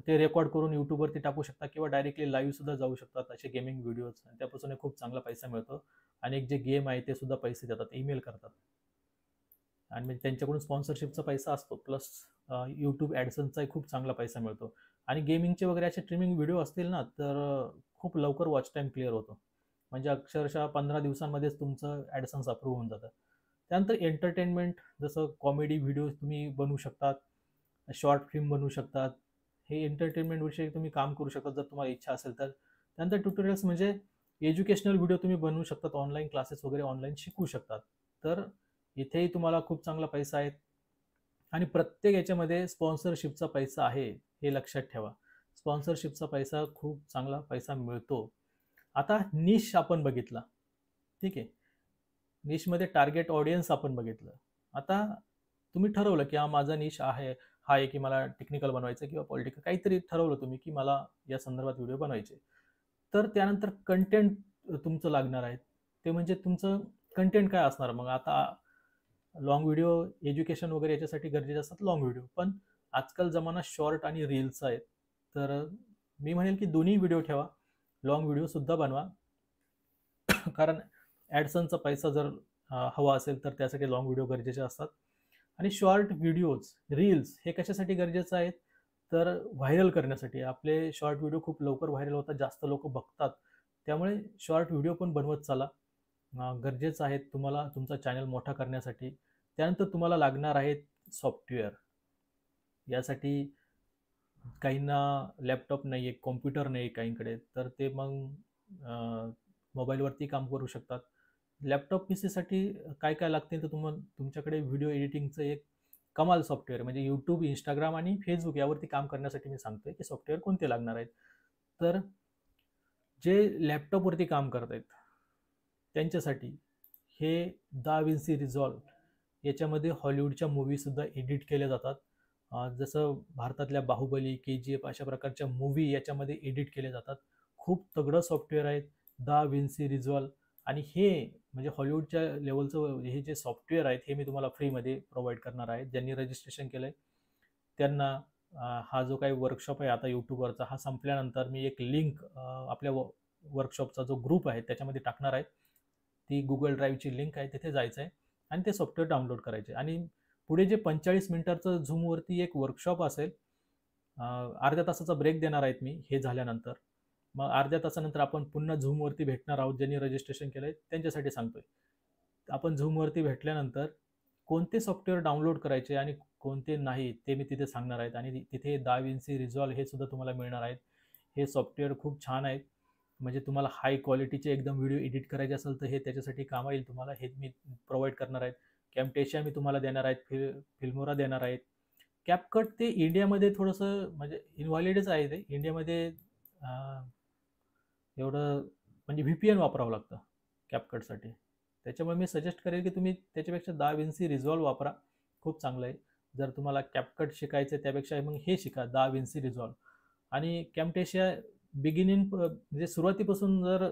ते रेकॉर्ड करून यूट्यूबवरती टाकू शकता किंवा डायरेक्टली लाईव्ह सुद्धा जाऊ शकतात असे गेमिंग व्हिडिओज, आणि त्यापासून खूप चांगला पैसा मिळतो. आणि एक जे गेम आहे ते सुद्धा पैसे देतात, ईमेल करतात आणि म्हणजे त्यांच्याकडून स्पॉन्सरशिपचा पैसा असतो, प्लस यूट्यूब ॲडसन्सचाही खूप चांगला पैसा मिळतो. आणि गेमिंगचे वगैरे असे स्ट्रीमिंग व्हिडिओ असतील ना, तर खूप लवकर वॉच टाईम क्लिअर होतो. म्हणजे अक्षरशः 15 दिवसांमध्येच तुमचं ॲडसन्स अप्रूव्ह होऊन जातं. त्यानंतर एंटरटेनमेंट, जसं कॉमेडी व्हिडिओ तुम्ही बनवू शकतात, शॉर्ट फिल्म बनवू शकतात. हे एंटरटेनमेंट विषयी तुम्ही काम करू शकता जर तुम्हाला इच्छा असेल तर. त्यानंतर ट्युटोरियल्स म्हणजे एज्युकेशनल व्हिडिओ तुम्ही बनवू शकतात, ऑनलाईन क्लासेस वगैरे ऑनलाईन शिकू शकतात. तर इथेही तुम्हाला खूप चांगला पैसा आहे आणि प्रत्येक याच्यामध्ये स्पॉन्सरशिपचा पैसा आहे, हे लक्षात ठेवा. स्पॉन्सरशिपचा पैसा, खूप चांगला पैसा मिळतो. आता निश आपण बघितला, ठीक आहे. निशमध्ये टार्गेट ऑडियन्स आपण बघितलं. आता तुम्ही ठरवलं की हा माझा निश आहे की मला टेक्निकल बनवायचं किंवा पॉलिटिकल, काहीतरी ठरवलं तुम्ही की मला या संदर्भात व्हिडिओ बनवायचे. तर त्यानंतर कंटेंट तुमचं लागणार आहे. ते म्हणजे तुमचं कंटेंट काय असणार. मग आता लॉंग व्हिडिओ एज्युकेशन वगैरे याच्यासाठी गरजेचे असतात लॉंग व्हिडिओ, पण आजकाल जमाना शॉर्ट आणि रील्सचा आहे. तर मी म्हणेल की दोन्ही व्हिडिओ ठेवा, लॉंग व्हिडिओ सुद्धा बनवा. कारण ॲडसनचा पैसा जर हवा असेल तर त्यासाठी लॉंग व्हिडिओ गरजेचे असतात. आणि शॉर्ट व्हिडिओज, रील्स हे कशासाठी गरजेचं आहेत, तर व्हायरल करण्यासाठी. आपले शॉर्ट व्हिडिओ खूप लवकर व्हायरल होतात, जास्त लोक बघतात, त्यामुळे शॉर्ट व्हिडिओ पण बनवत चला. गरजेचं आहे तुम्हाला तुमचा चॅनल मोठा करण्यासाठी. त्यानंतर तुम्हाला लागणार आहेत सॉफ्टवेअर. यासाठी काहींना लॅपटॉप नाही आहे, कॉम्प्युटर नाही आहे काहींकडे, तर ते मग मोबाईलवरती काम करू शकतात. लॅपटॉप पी सीसाठी काय काय लागते, तर तुमच्याकडे व्हिडिओ एडिटिंगचं एक कमाल सॉफ्टवेअर, म्हणजे यूट्यूब, इंस्टाग्राम आणि फेसबुक यावरती काम करण्यासाठी मी सांगतोय की सॉफ्टवेअर कोणते लागणार आहेत. तर जे लॅपटॉपवरती काम करत आहेत त्यांच्यासाठी हे DaVinci Resolve, याच्यामध्ये हॉलिवूडच्या मूवीसुद्धा एडिट केल्या जातात. जसं भारतातल्या बाहुबली, KGF अशा प्रकारच्या मूवी याच्यामध्ये एडिट केल्या जातात. खूप तगडं सॉफ्टवेअर आहे DaVinci Resolve. आणि हे म्हणजे हॉलिवूडच्या लेवलचं हे जे सॉफ्टवेअर आहेत हे मी तुम्हाला फ्रीमध्ये प्रोव्हाइड करणार आहे. ज्यांनी रजिस्ट्रेशन केलं आहे त्यांना हा जो काही वर्कशॉप आहे आता यूट्यूबवरचा, हा संपल्यानंतर मी एक लिंक आपल्या वर्कशॉपचा जो ग्रुप आहे त्याच्यामध्ये टाकणार आहे. ती गुगल ड्राईव्हची लिंक आहे, तिथे जायचं आहे आणि ते सॉफ्टवेअर डाउनलोड करायचे. आणि पुढे जे 45 मिनिटाचं झूमवरती एक वर्कशॉप असेल, अर्ध्या तासाचा ब्रेक देणार आहेत मी हे झाल्यानंतर. मग अर्ध्या तासानंतर आपण पुन्हा झूमवरती भेटणार आहोत. ज्यांनी रजिस्ट्रेशन केलं आहे त्यांच्यासाठी सांगतोय. आपण झूमवरती भेटल्यानंतर कोणते सॉफ्टवेअर डाउनलोड करायचे आणि कोणते नाही ते मी तिथे सांगणार आहेत. आणि तिथे DaVinci Resolve हे सुद्धा तुम्हाला मिळणार आहेत. हे सॉफ्टवेअर खूप छान आहेत. म्हणजे तुम्हाला हाय क्वालिटीचे एकदम व्हिडिओ एडिट करायचे असेल तर हे त्याच्यासाठी काम येईल तुम्हाला. हे मी प्रोव्हाइड करणार आहेत. कॅमटेशिया मी तुम्हाला देणार आहेत, फिल्मोरा देणार आहेत. कॅपकट ते इंडियामध्ये थोडंसं म्हणजे इनव्हॅलिडच आहे, ते इंडियामध्ये एवढं म्हणजे VPN वापरावं लागतं कॅपकटसाठी. त्याच्यामुळे मी सजेस्ट करेल की तुम्ही त्याच्यापेक्षा DaVinci Resolve वापरा, खूप चांगलं आहे. जर तुम्हाला कॅपकट शिकायचं आहे त्यापेक्षा मग हे शिका DaVinci Resolve. आणि कॅमटेशिया म्हणजे सुरुवातीपासून जर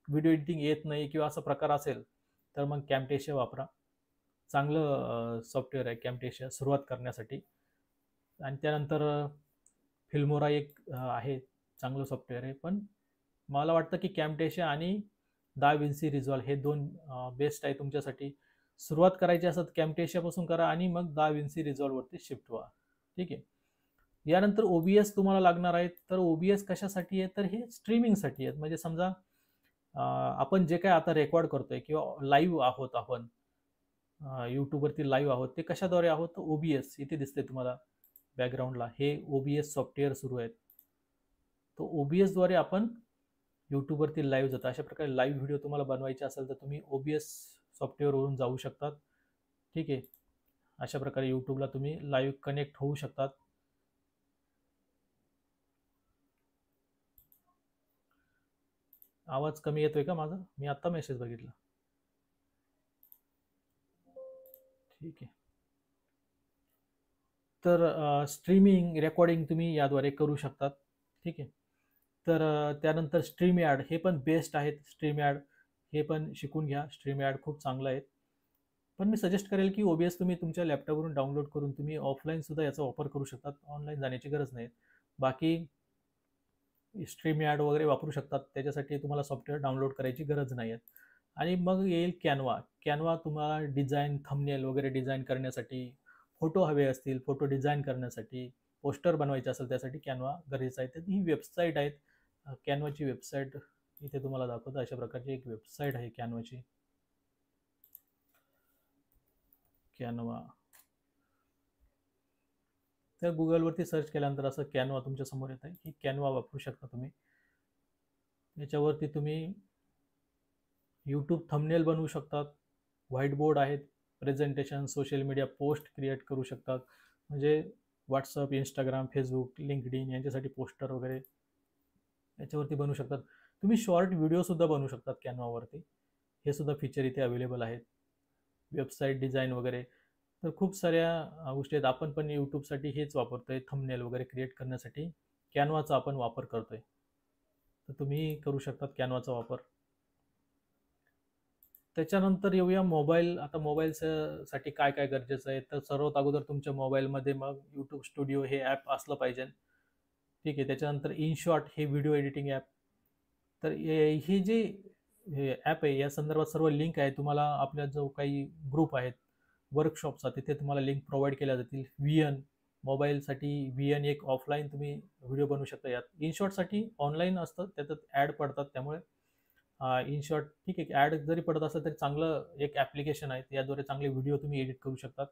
व्हिडिओ एडिटिंग येत नाही किंवा असा प्रकार असेल तर मग कॅमटेशिया वापरा. चांगलं सॉफ्टवेअर आहे कॅमटेशिया सुरुवात करण्यासाठी. आणि त्यानंतर फिल्मोरा एक आहे, चांगलं सॉफ्टवेअर आहे. पण मला वाटतं की कॅमटेशिया आणि DaVinci Resolve हे दोन बेस्ट आहे तुमच्यासाठी. सुरुवात करायची असेल तर कॅमटेशियापासून करा आणि मग दाविन्सी रिझॉल्व्हवरती शिफ्ट व्हा. ठीक आहे. यानंतर ओबीएस तुम्हाला लागणार आहे. तर ओबीएस कशासाठी आहे, तर हे स्ट्रीमिंगसाठी आहेत. म्हणजे समजा आपण जे काय आता रेकॉर्ड करतोय किंवा लाईव्ह आहोत आपण यूट्यूबवरती लाईव्ह आहोत, ते कशाद्वारे आहोत, तर ओबीएस इथे दिसते तुम्हाला बॅकग्राऊंडला, हे ओबीएस सॉफ्टवेअर सुरू आहेत. तो ओबीएस द्वारे आपण यूट्यूबवरती लाईव्ह जातं. अशा प्रकारे लाईव्ह व्हिडिओ तुम्हाला बनवायचे असेल तर तुम्ही ओबीएस सॉफ्टवेअरवरून जाऊ शकतात. ठीक आहे. अशा प्रकारे यूट्यूबला तुम्ही लाईव्ह कनेक्ट होऊ शकतात. आवाज कमी येतोय का माझा? मी आत्ता मेसेज बघितला. ठीक आहे. तर स्ट्रीमिंग रेकॉर्डिंग तुम्ही याद्वारे करू शकतात. ठीक आहे. तर त्यानंतर स्ट्रीम ॲड हे पण बेस्ट आहेत. स्ट्रीम ॲड हे पण शिकून घ्या. स्ट्रीम ॲड खूप चांगलं आहे. पण मी सजेस्ट करेल की ओबीएस तुम्ही तुमच्या लॅपटॉपवरून डाउनलोड करून तुम्ही ऑफलाईन सुद्धा याचा वापर करू शकतात. ऑनलाईन जाण्याची गरज नाही. बाकी स्ट्रीम ॲड वगैरे वापरू शकतात. त्याच्यासाठी तुम्हाला सॉफ्टवेअर डाउनलोड करायची गरज नाही आहे. आणि मग येईल कॅनवा. कॅनवा तुम्हाला डिझाईन, थंबनेल वगैरे डिझाईन करण्यासाठी, फोटो हवे असतील, फोटो डिझाईन करण्यासाठी, पोस्टर बनवायचे असेल त्यासाठी कॅनवा गरजेचं आहे. तर ही वेबसाईट आहेत. कॅनवाची वेबसाईट इथे तुम्हाला दाखवतो. अशा प्रकारची एक वेबसाईट आहे कॅनवाची. कॅनवा. तर गुगलवरती सर्च केल्यानंतर असं कॅनवा तुमच्या समोर येत आहे. ही कॅनवा वापरू शकता तुम्ही. याच्यावरती तुम्ही यूट्यूब थंबनेल बनवू शकतात. व्हाईट बोर्ड आहेत. Presentation, social media post create करू शकतात. म्हणजे व्हॉट्सअप, इंस्टाग्राम, फेसबुक, लिंक्डइन यांच्यासाठी पोस्टर वगैरे याच्यावरती बनवू शकतात. तुम्ही शॉर्ट व्हिडिओसुद्धा बनवू शकतात कॅनवावरती. हे सुद्धा फीचर इथे अवेलेबल आहेत. वेबसाईट डिझाईन वगैरे. तर खूप साऱ्या गोष्टी आहेत. आपण पण यूट्यूबसाठी हेच वापरतोय. थंबनेल वगैरे क्रिएट करण्यासाठी कॅनवाचा आपण वापर करतोय. तर तुम्ही करू शकतात कॅनवाचा वापर. त्याच्यानंतर येऊया मोबाईल. आता मोबाईलसाठी काय काय गरजेचं आहे, तर सर्वात अगोदर तुमच्या मोबाईलमध्ये मग यूट्यूब स्टुडिओ हे ॲप असलं पाहिजे. ठीक आहे. त्याच्यानंतर इनशॉट हे व्हिडिओ एडिटिंग ॲप. तर हे जे ॲप आहे या संदर्भात सर्व लिंक आहे. तुम्हाला आपल्या जो काही ग्रुप आहेत वर्कशॉपचा, तिथे तुम्हाला लिंक प्रोव्हाइड केल्या जातील. व्हीएन मोबाईलसाठी व्हीएन एक ऑफलाईन तुम्ही व्हिडिओ बनवू शकता. यात इनशॉटसाठी ऑनलाईन असतं, त्याच्यात ॲड पडतात. त्यामुळे इन शॉर्ट ठीक आहे. ॲड जरी पडत असेल तरी चांगलं एक ॲप्लिकेशन आहे. याद्वारे चांगले व्हिडिओ तुम्ही एडिट करू शकतात.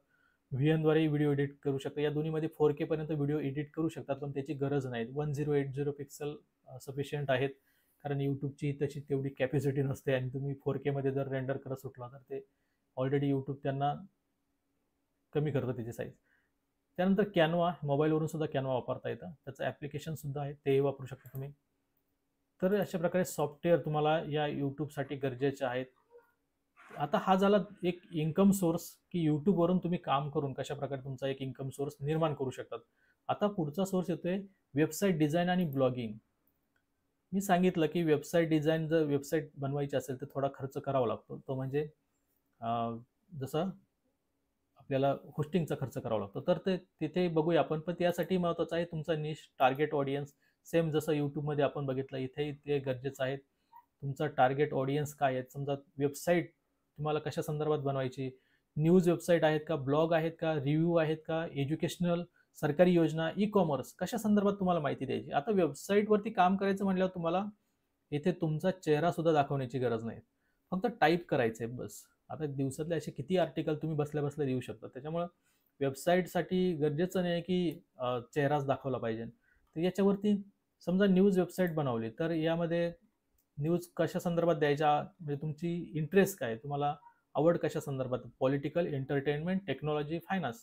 व्हीएनद्वारे व्हिडिओ एडिट करू शकता. या दोन्हीमध्ये 4K पर्यंत व्हिडिओ एडिट करू शकतात, पण त्याची गरज नाही. 1080 पिक्सल सफिशियंट आहेत. कारण यूट्यूबची तशी तेवढी कॅपॅसिटी नसते आणि तुम्ही 4K मध्ये जर रेंडर करत सुटला तर ते ऑलरेडी यूट्यूब त्यांना कमी करतं त्याची साईज. त्यानंतर कॅनवा, मोबाईलवरून सुद्धा कॅनवा वापरता येतं. त्याचं ॲप्लिकेशन सुद्धा आहे, तेही वापरू शकता तुम्ही. तर अशा प्रकारे सॉफ्टवेअर तुम्हाला या यूट्यूबसाठी गरजेचे आहेत. आता हा झाला एक इन्कम सोर्स, की यूट्यूबवरून तुम्ही काम करून कशा प्रकारे तुमचा एक इन्कम सोर्स निर्माण करू शकतात. आता पुढचा सोर्स येतोय वेबसाईट डिझाईन आणि ब्लॉगिंग. मी सांगितलं की वेबसाईट डिझाईन, जर वेबसाईट बनवायची असेल तर थोडा खर्च करावा लागतो. तो म्हणजे जसं आपल्याला होस्टिंगचा खर्च करावा लागतो. तर ते तिथे बघूया आपण. पण त्यासाठी महत्त्वाचं आहे तुमचा निश, टार्गेट ऑडियन्स. सेम जसं यूट्यूबमध्ये आपण बघितलं, इथेही ते गरजेचं आहे. तुमचा टार्गेट ऑडियन्स काय आहे. समजा वेबसाईट तुम्हाला कशा संदर्भात बनवायची, न्यूज वेबसाईट आहेत का, ब्लॉग आहेत का, रिव्ह्यू आहेत का, एज्युकेशनल, सरकारी योजना, ई कॉमर्स, कशा संदर्भात तुम्हाला माहिती द्यायची. आता वेबसाईटवरती काम करायचं म्हटल्यावर तुम्हाला इथे तुमचा चेहरा सुद्धा दाखवण्याची गरज नाही. फक्त टाईप करायचंय बस. आता दिवसातले असे किती आर्टिकल तुम्ही बसल्या बसल्या देऊ शकता. त्याच्यामुळं वेबसाईटसाठी गरजेचं नाही की चेहराच दाखवला पाहिजे. तर याच्यावरती समजा न्यूज वेबसाईट बनवली, तर यामध्ये न्यूज कशा संदर्भात द्यायच्या, म्हणजे तुमची इंटरेस्ट काय, तुम्हाला आवड कशा संदर्भात, पॉलिटिकल, एंटरटेनमेंट, टेक्नॉलॉजी, फायनान्स,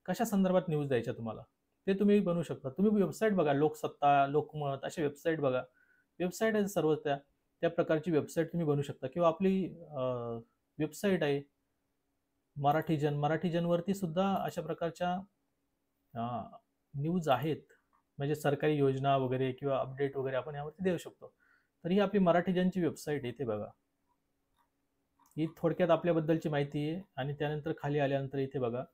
कशा संदर्भात न्यूज द्यायच्या तुम्हाला, ते तुम्ही बनवू शकता. तुम्ही वेबसाईट बघा, लोकसत्ता, लोकमत अशा वेबसाईट बघा. वेबसाईट आहे सर्व त्या त्या प्रकारची वेबसाईट तुम्ही बनवू शकता. किंवा आपली वेबसाईट आहे मराठीजनवरती सुद्धा अशा प्रकारच्या न्यूज आहेत. म्हणजे सरकारी योजना वगैरे किंवा अपडेट वगैरे आपण यावरती देऊ शकतो. तर ही आपली मराठीजनची वेबसाईट इथे बघा. ही थोडक्यात आपल्याबद्दलची माहिती आहे. आणि त्यानंतर खाली आल्यानंतर इथे बघा,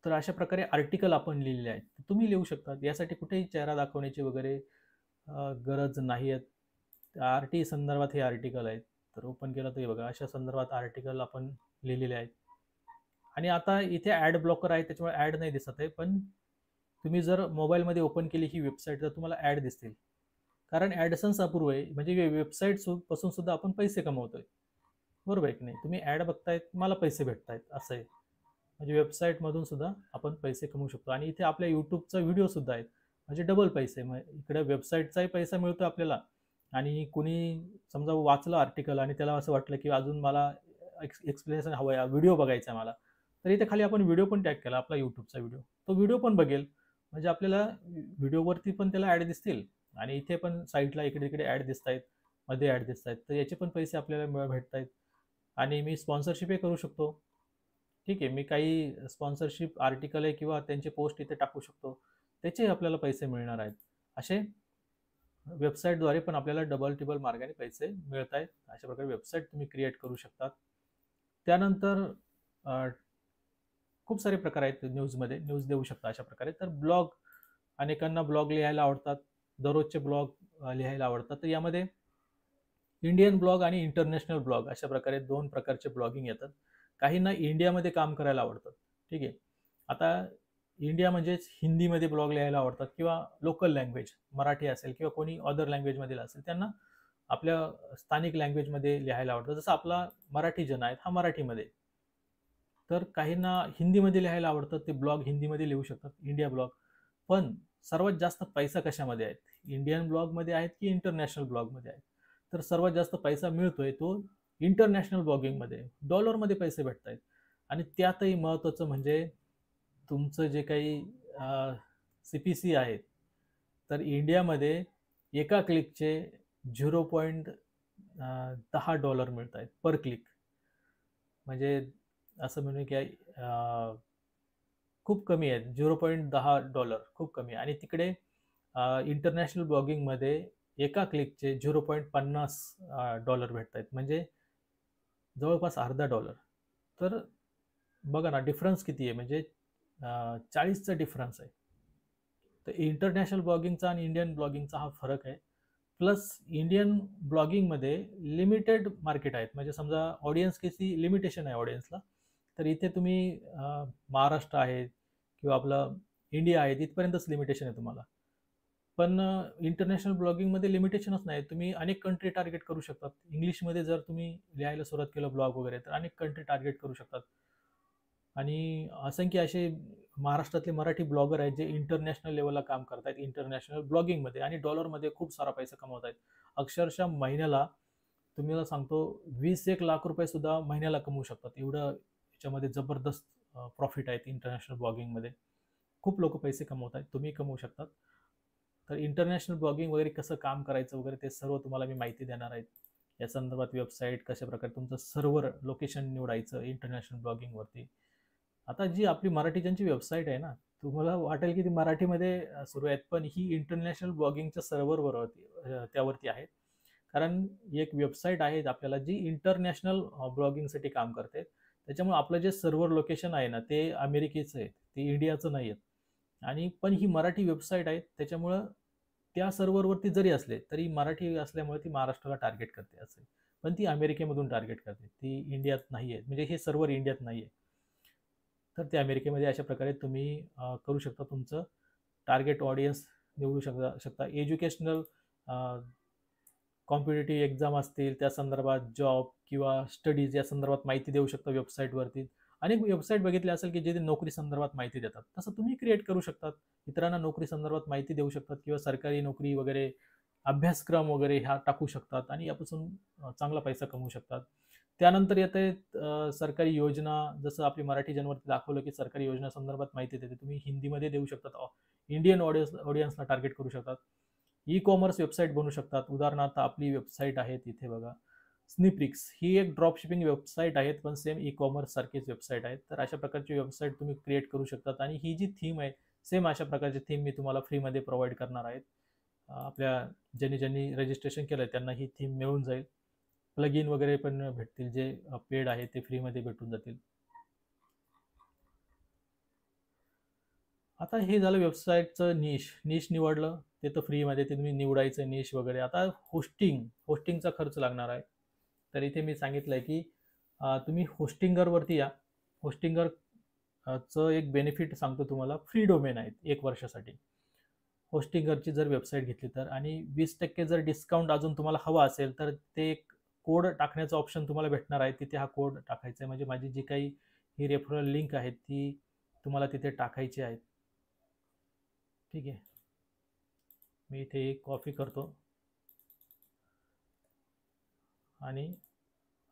तर अशा प्रकारे आर्टिकल आपण लिहिलेले आहेत. तुम्ही लिहू शकता. यासाठी कुठेही चेहरा दाखवण्याची वगैरे गरज नाही आहे. आरटी संदर्भात हे आर्टिकल आहेत. तर ओपन केलं तर हे बघा अशा संदर्भात आर्टिकल आपण लिहिलेले आहेत. आणि आता इथे ॲड ब्लॉकर आहे त्याच्यामुळे ॲड नाही दिसत आहे, पण तुम्ही जर मोबाईलमध्ये ओपन केली ही वेबसाईट तर तुम्हाला ॲड दिसतील. कारण ॲडसन्स अप्रूव्ह आहे, म्हणजे वेबसाईट पासून सुद्धा आपण पैसे कमवतोय. बरोबर आहे की नाही? तुम्ही ॲड बघतायत, मला पैसे भेटतायत असं आहे. म्हणजे वेबसाईटमधून सुद्धा आपण पैसे कमवू शकतो. आणि इथे आपल्या यूट्यूबचा व्हिडिओ सुद्धा आहेत, म्हणजे डबल पैसे. मग इकडे वेबसाईटचाही पैसा मिळतो आपल्याला, आणि कुणी समजा वाचलं आर्टिकल आणि त्याला असं वाटलं की अजून मला एक्सप्लेनेशन हवं आहे, व्हिडिओ बघायचा आहे मला, तर इथे खाली आपण व्हिडिओ पण टॅग केला, आपला यूट्यूबचा व्हिडिओ, तो व्हिडिओ पण बघेल. म्हणजे आपल्याला व्हिडिओवरती पण त्याला ॲड दिसतील, आणि इथे पण साईडला इकडे तिकडे ॲड दिसत आहेत, मध्ये ॲड दिसत आहेत, तर याचे पण पैसे आपल्याला भेटत आहेत. आणि मी स्पॉन्सरशिपही करू शकतो. ठीक आहे, मी काही स्पॉन्सरशिप आर्टिकल आहे किंवा त्यांचे पोस्ट इथे टाकू शकतो, त्याचे आपल्याला पैसे मिळणार आहेत. असे वेबसाईटद्वारे पण आपल्याला डबल टिबल मार्गाने पैसे मिळत आहेत. अशा प्रकारे वेबसाईट तुम्ही क्रिएट करू शकतात. त्यानंतर खूप सारे प्रकार आहेत न्यूजमध्ये, न्यूज देऊ शकता अशा प्रकारे. तर ब्लॉग, अनेकांना ब्लॉग लिहायला आवडतात, दररोजचे ब्लॉग लिहायला आवडतात. तर यामध्ये इंडियन ब्लॉग आणि इंटरनॅशनल ब्लॉग अशा प्रकारे दोन प्रकारचे ब्लॉगिंग येतात. काहींना इंडियामध्ये काम करायला आवडतं. ठीक आहे, आता इंडिया म्हणजेच हिंदीमध्ये ब्लॉग लिहायला आवडतात, किंवा लोकल लँग्वेज मराठी असेल किंवा कोणी अदर लँग्वेजमधील असेल त्यांना आपल्या स्थानिक लँग्वेजमध्ये लिहायला आवडतं. जसं आपला मराठी जन आहेत, हा मराठीमध्ये. तर काहींना हिंदीमध्ये लिहायला आवडतं, ते ब्लॉग हिंदीमध्ये लिहू शकतात, इंडिया ब्लॉग. पण सर्वात जास्त पैसा कशामध्ये आहे, इंडियन ब्लॉगमध्ये आहेत की इंटरनॅशनल ब्लॉगमध्ये आहेत? तर सर्वात जास्त पैसा मिळतोय तो इंटरनॅशनल ब्लॉगिंगमध्ये, डॉलरमध्ये पैसे भेटत आहेत. आणि त्यातही महत्त्वाचं म्हणजे तुमचं जे काही CPC आहेत, तर इंडियामध्ये एका क्लिकचे $0.10 मिळत आहेत पर क्लिक. म्हणजे असं म्हणू की खूप कमी आहेत, $0.10 खूप कमी आहे. आणि तिकडे इंटरनॅशनल ब्लॉगिंगमध्ये एका क्लिकचे $0.50 भेटत आहेत, म्हणजे जवळपास $0.50. तर बघा ना डिफरन्स किती आहे, म्हणजे 40चा डिफरन्स आहे. तर इंटरनॅशनल ब्लॉगिंगचा आणि इंडियन ब्लॉगिंगचा हा फरक आहे. प्लस इंडियन ब्लॉगिंगमध्ये लिमिटेड मार्केट आहेत, म्हणजे समजा ऑडियन्स किती लिमिटेशन आहे ऑडियन्सला. तर इथे तुम्ही महाराष्ट्र आहे किंवा आपलं इंडिया आहे तिथपर्यंतच लिमिटेशन आहे तुम्हाला. पण इंटरनॅशनल ब्लॉगिंगमध्ये लिमिटेशनच नाही, तुम्ही अनेक कंट्री टार्गेट करू शकतात. इंग्लिशमध्ये जर तुम्ही लिहायला सुरुवात केलं ब्लॉग वगैरे, तर अनेक कंट्री टार्गेट करू शकतात. आणि असंख्य असे महाराष्ट्रातले मराठी ब्लॉगर आहेत जे इंटरनॅशनल लेवलला काम करत आहेत, इंटरनॅशनल ब्लॉगिंगमध्ये, आणि डॉलरमध्ये खूप सारा पैसा कमवत आहेत. अक्षरशः महिन्याला तुम्हाला सांगतो 20-1 लाख रुपये सुद्धा महिन्याला कमवू शकतात. एवढं याच्यामध्ये जबरदस्त प्रॉफिट आहेत इंटरनॅशनल ब्लॉगिंगमध्ये. खूप लोक पैसे कमवत आहेत, तुम्ही कमवू शकतात. तर इंटरनॅशनल ब्लॉगिंग वगैरे कसं काम करायचं वगैरे ते सर्व तुम्हाला मी माहिती देणार आहे. या संदर्भात वेबसाईट कशा प्रकारे तुमचं सर्व्हर लोकेशन निवडायचं इंटरनॅशनल ब्लॉगिंगवरती. आता जी आपली मराठी ज्यांची वेबसाईट आहे ना, तुम्हाला वाटेल की ती मराठीमध्ये सुरू आहेत, पण ही इंटरनॅशनल ब्लॉगिंगच्या सर्व्हरवरती त्यावरती आहे. कारण एक वेबसाईट आहे आपल्याला जी इंटरनॅशनल ब्लॉगिंगसाठी काम करते. त्याच्यामुळे आपलं जे सर्व्हर लोकेशन आहे ना ते अमेरिकेचं आहे, ते इंडियाचं नाही आहे. आणि पण ही मराठी वेबसाईट आहे, त्याच्यामुळं त्या सर्व्हरवरती जरी असले तरी मराठी असल्यामुळे ती महाराष्ट्राला टार्गेट करते असे. पण ती अमेरिकेमधून टार्गेट करते, ती इंडियात नाही आहे, म्हणजे हे सर्व्हर इंडियात नाही आहे. तर ते अमेरिकेमध्ये अशा प्रकारे तुम्ही करू शकता, तुमचं टार्गेट ऑडियन्स निवडू शकता. एज्युकेशनल कॉम्पिटेटिव्ह एक्झाम असतील त्या संदर्भात, जॉब किंवा स्टडीज या संदर्भात माहिती देऊ शकता वेबसाईटवरती. अनेक वेबसाईट बघितले असेल की जे नोकरी संदर्भात माहिती देतात, तसं तुम्ही क्रिएट करू शकतात, इतरांना नोकरी संदर्भात माहिती देऊ शकतात, किंवा सरकारी नोकरी वगैरे अभ्यासक्रम वगैरे ह्या टाकू शकतात, आणि यापासून चांगला पैसा कमवू शकतात. त्यानंतर येते सरकारी योजना, जसं आपली मराठी जनवरती दाखवलं की सरकारी योजना संदर्भात माहिती देते, तुम्ही हिंदीमध्ये देऊ शकतात, इंडियन ऑडियन्सला टार्गेट करू शकतात. ई कॉमर्स वेबसाईट बनवू शकतात. उदाहरणार्थ आपली वेबसाईट आहे तिथे बघा, स्निप्रिक्स ही एक ड्रॉप शिपिंग वेबसाईट आहे, पण सेम ई कॉमर्स सारखीच वेबसाईट आहे. तर अशा प्रकारची वेबसाईट तुम्ही क्रिएट करू शकतात. आणि ही जी थीम आहे, सेम अशा प्रकारची थीम मी तुम्हाला फ्रीमध्ये प्रोव्हाइड करणार आहे. आपल्या ज्यांनी रजिस्ट्रेशन केलं त्यांना ही थीम मिळून जाईल. प्लगइन वगैरे पण भेटतील, जे पेड आहे ते फ्रीमध्ये भेटून जातील. आता हे झालं वेबसाईटचं निश निवडलं, ते तर फ्रीमध्ये ते तुम्ही निवडायचं निश वगैरे. आता होस्टिंगचा खर्च लागणार आहे. तर इथे मी सांगितलं आहे की तुम्ही होस्टिंगरवरती या. होस्टिंगर चं एक बेनिफिट सांगतो तुम्हाला, फ्री डोमेन आहेत 1 वर्षासाठी. होस्टिंगरची जर वेबसाईट घेतली तर, आणि 20% जर डिस्काउंट अजून तुम्हाला हवा असेल तर ते एक कोड टाकण्याचा ऑप्शन तुम्हाला भेटणार आहे. तिथे हा कोड टाकायचा आहे. म्हणजे माझी जी काही ही रेफरल लिंक आहे ती तुम्हाला तिथे टाकायची आहे. ठीक आहे. मी इथे एक कॉपी करतो आणि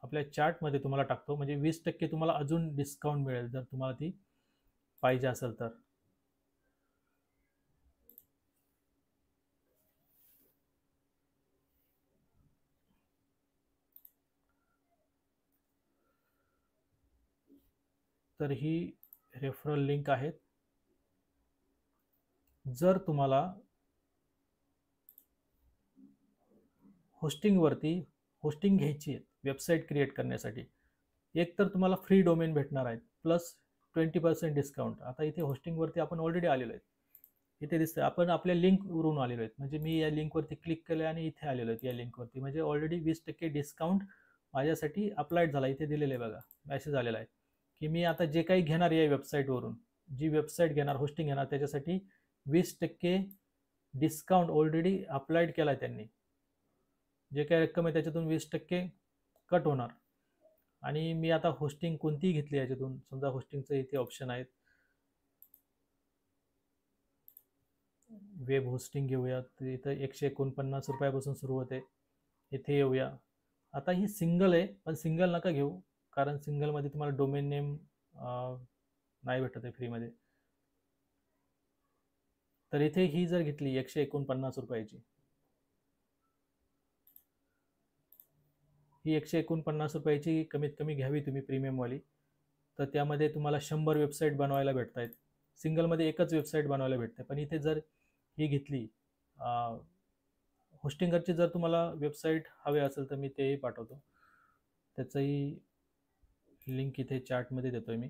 आपल्या चार्टमध्ये तुम्हाला टाकतो. म्हणजे 20% तुम्हाला अजून डिस्काउंट मिळेल जर तुम्हाला ती पाहिजे असेल तर. तर ही रेफरल लिंक आहे. जर तुम्हाला होस्टिंग घ्यायची आहे वेबसाईट क्रिएट करण्यासाठी, एक तर तुम्हाला फ्री डोमेन भेटणार आहेत प्लस 20% डिस्काउंट. आता इथे होस्टिंगवरती आपण ऑलरेडी आलेलो आहे. इथे दिसतं आपण आपल्या लिंकवरून आलेलो आहेत. म्हणजे मी या लिंकवरती क्लिक केलं आणि इथे आलेलो आहे या लिंकवरती. म्हणजे ऑलरेडी 20% डिस्काउंट माझ्यासाठी अप्लाइड झाला. इथे दिलेलं आहे बघा, मेसेज आलेला आहे की मी आता जे काही घेणार या वेबसाईटवरून, जी वेबसाईट घेणार, होस्टिंग घेणार, त्याच्यासाठी 20% डिस्काउंट ऑलरेडी अप्लाइड केला आहे त्यांनी. जे काही रक्कम आहे त्याच्यातून 20% कट होणार. आणि मी आता होस्टिंग कोणतीही घेतली याच्यातून, समजा होस्टिंगचं इथे ऑप्शन आहेत, वेब होस्टिंग घेऊया. तर इथं 149 रुपयापासून सुरू होते. इथे येऊया. आता ही सिंगल आहे, पण सिंगल नका घेऊ, कारण सिंगलमध्ये तुम्हाला डोमेन नेम नाही भेटत आहे फ्रीमध्ये. तर इथे ही जर घेतली 149 रुपयाची, ही 149 रुपयाची कमीत कमी घ्यावी तुम्ही प्रीमियमवाली. तर त्यामध्ये तुम्हाला 100 वेबसाईट बनवायला भेटत आहेत. सिंगलमध्ये एकच वेबसाईट बनवायला भेटते. पण इथे जर ही घेतली होस्टिंगरची, जर तुम्हाला वेबसाईट हवे असेल तर मी तेही पाठवतो. त्याचंही लिंक इथे चार्टमध्ये देतोय मी.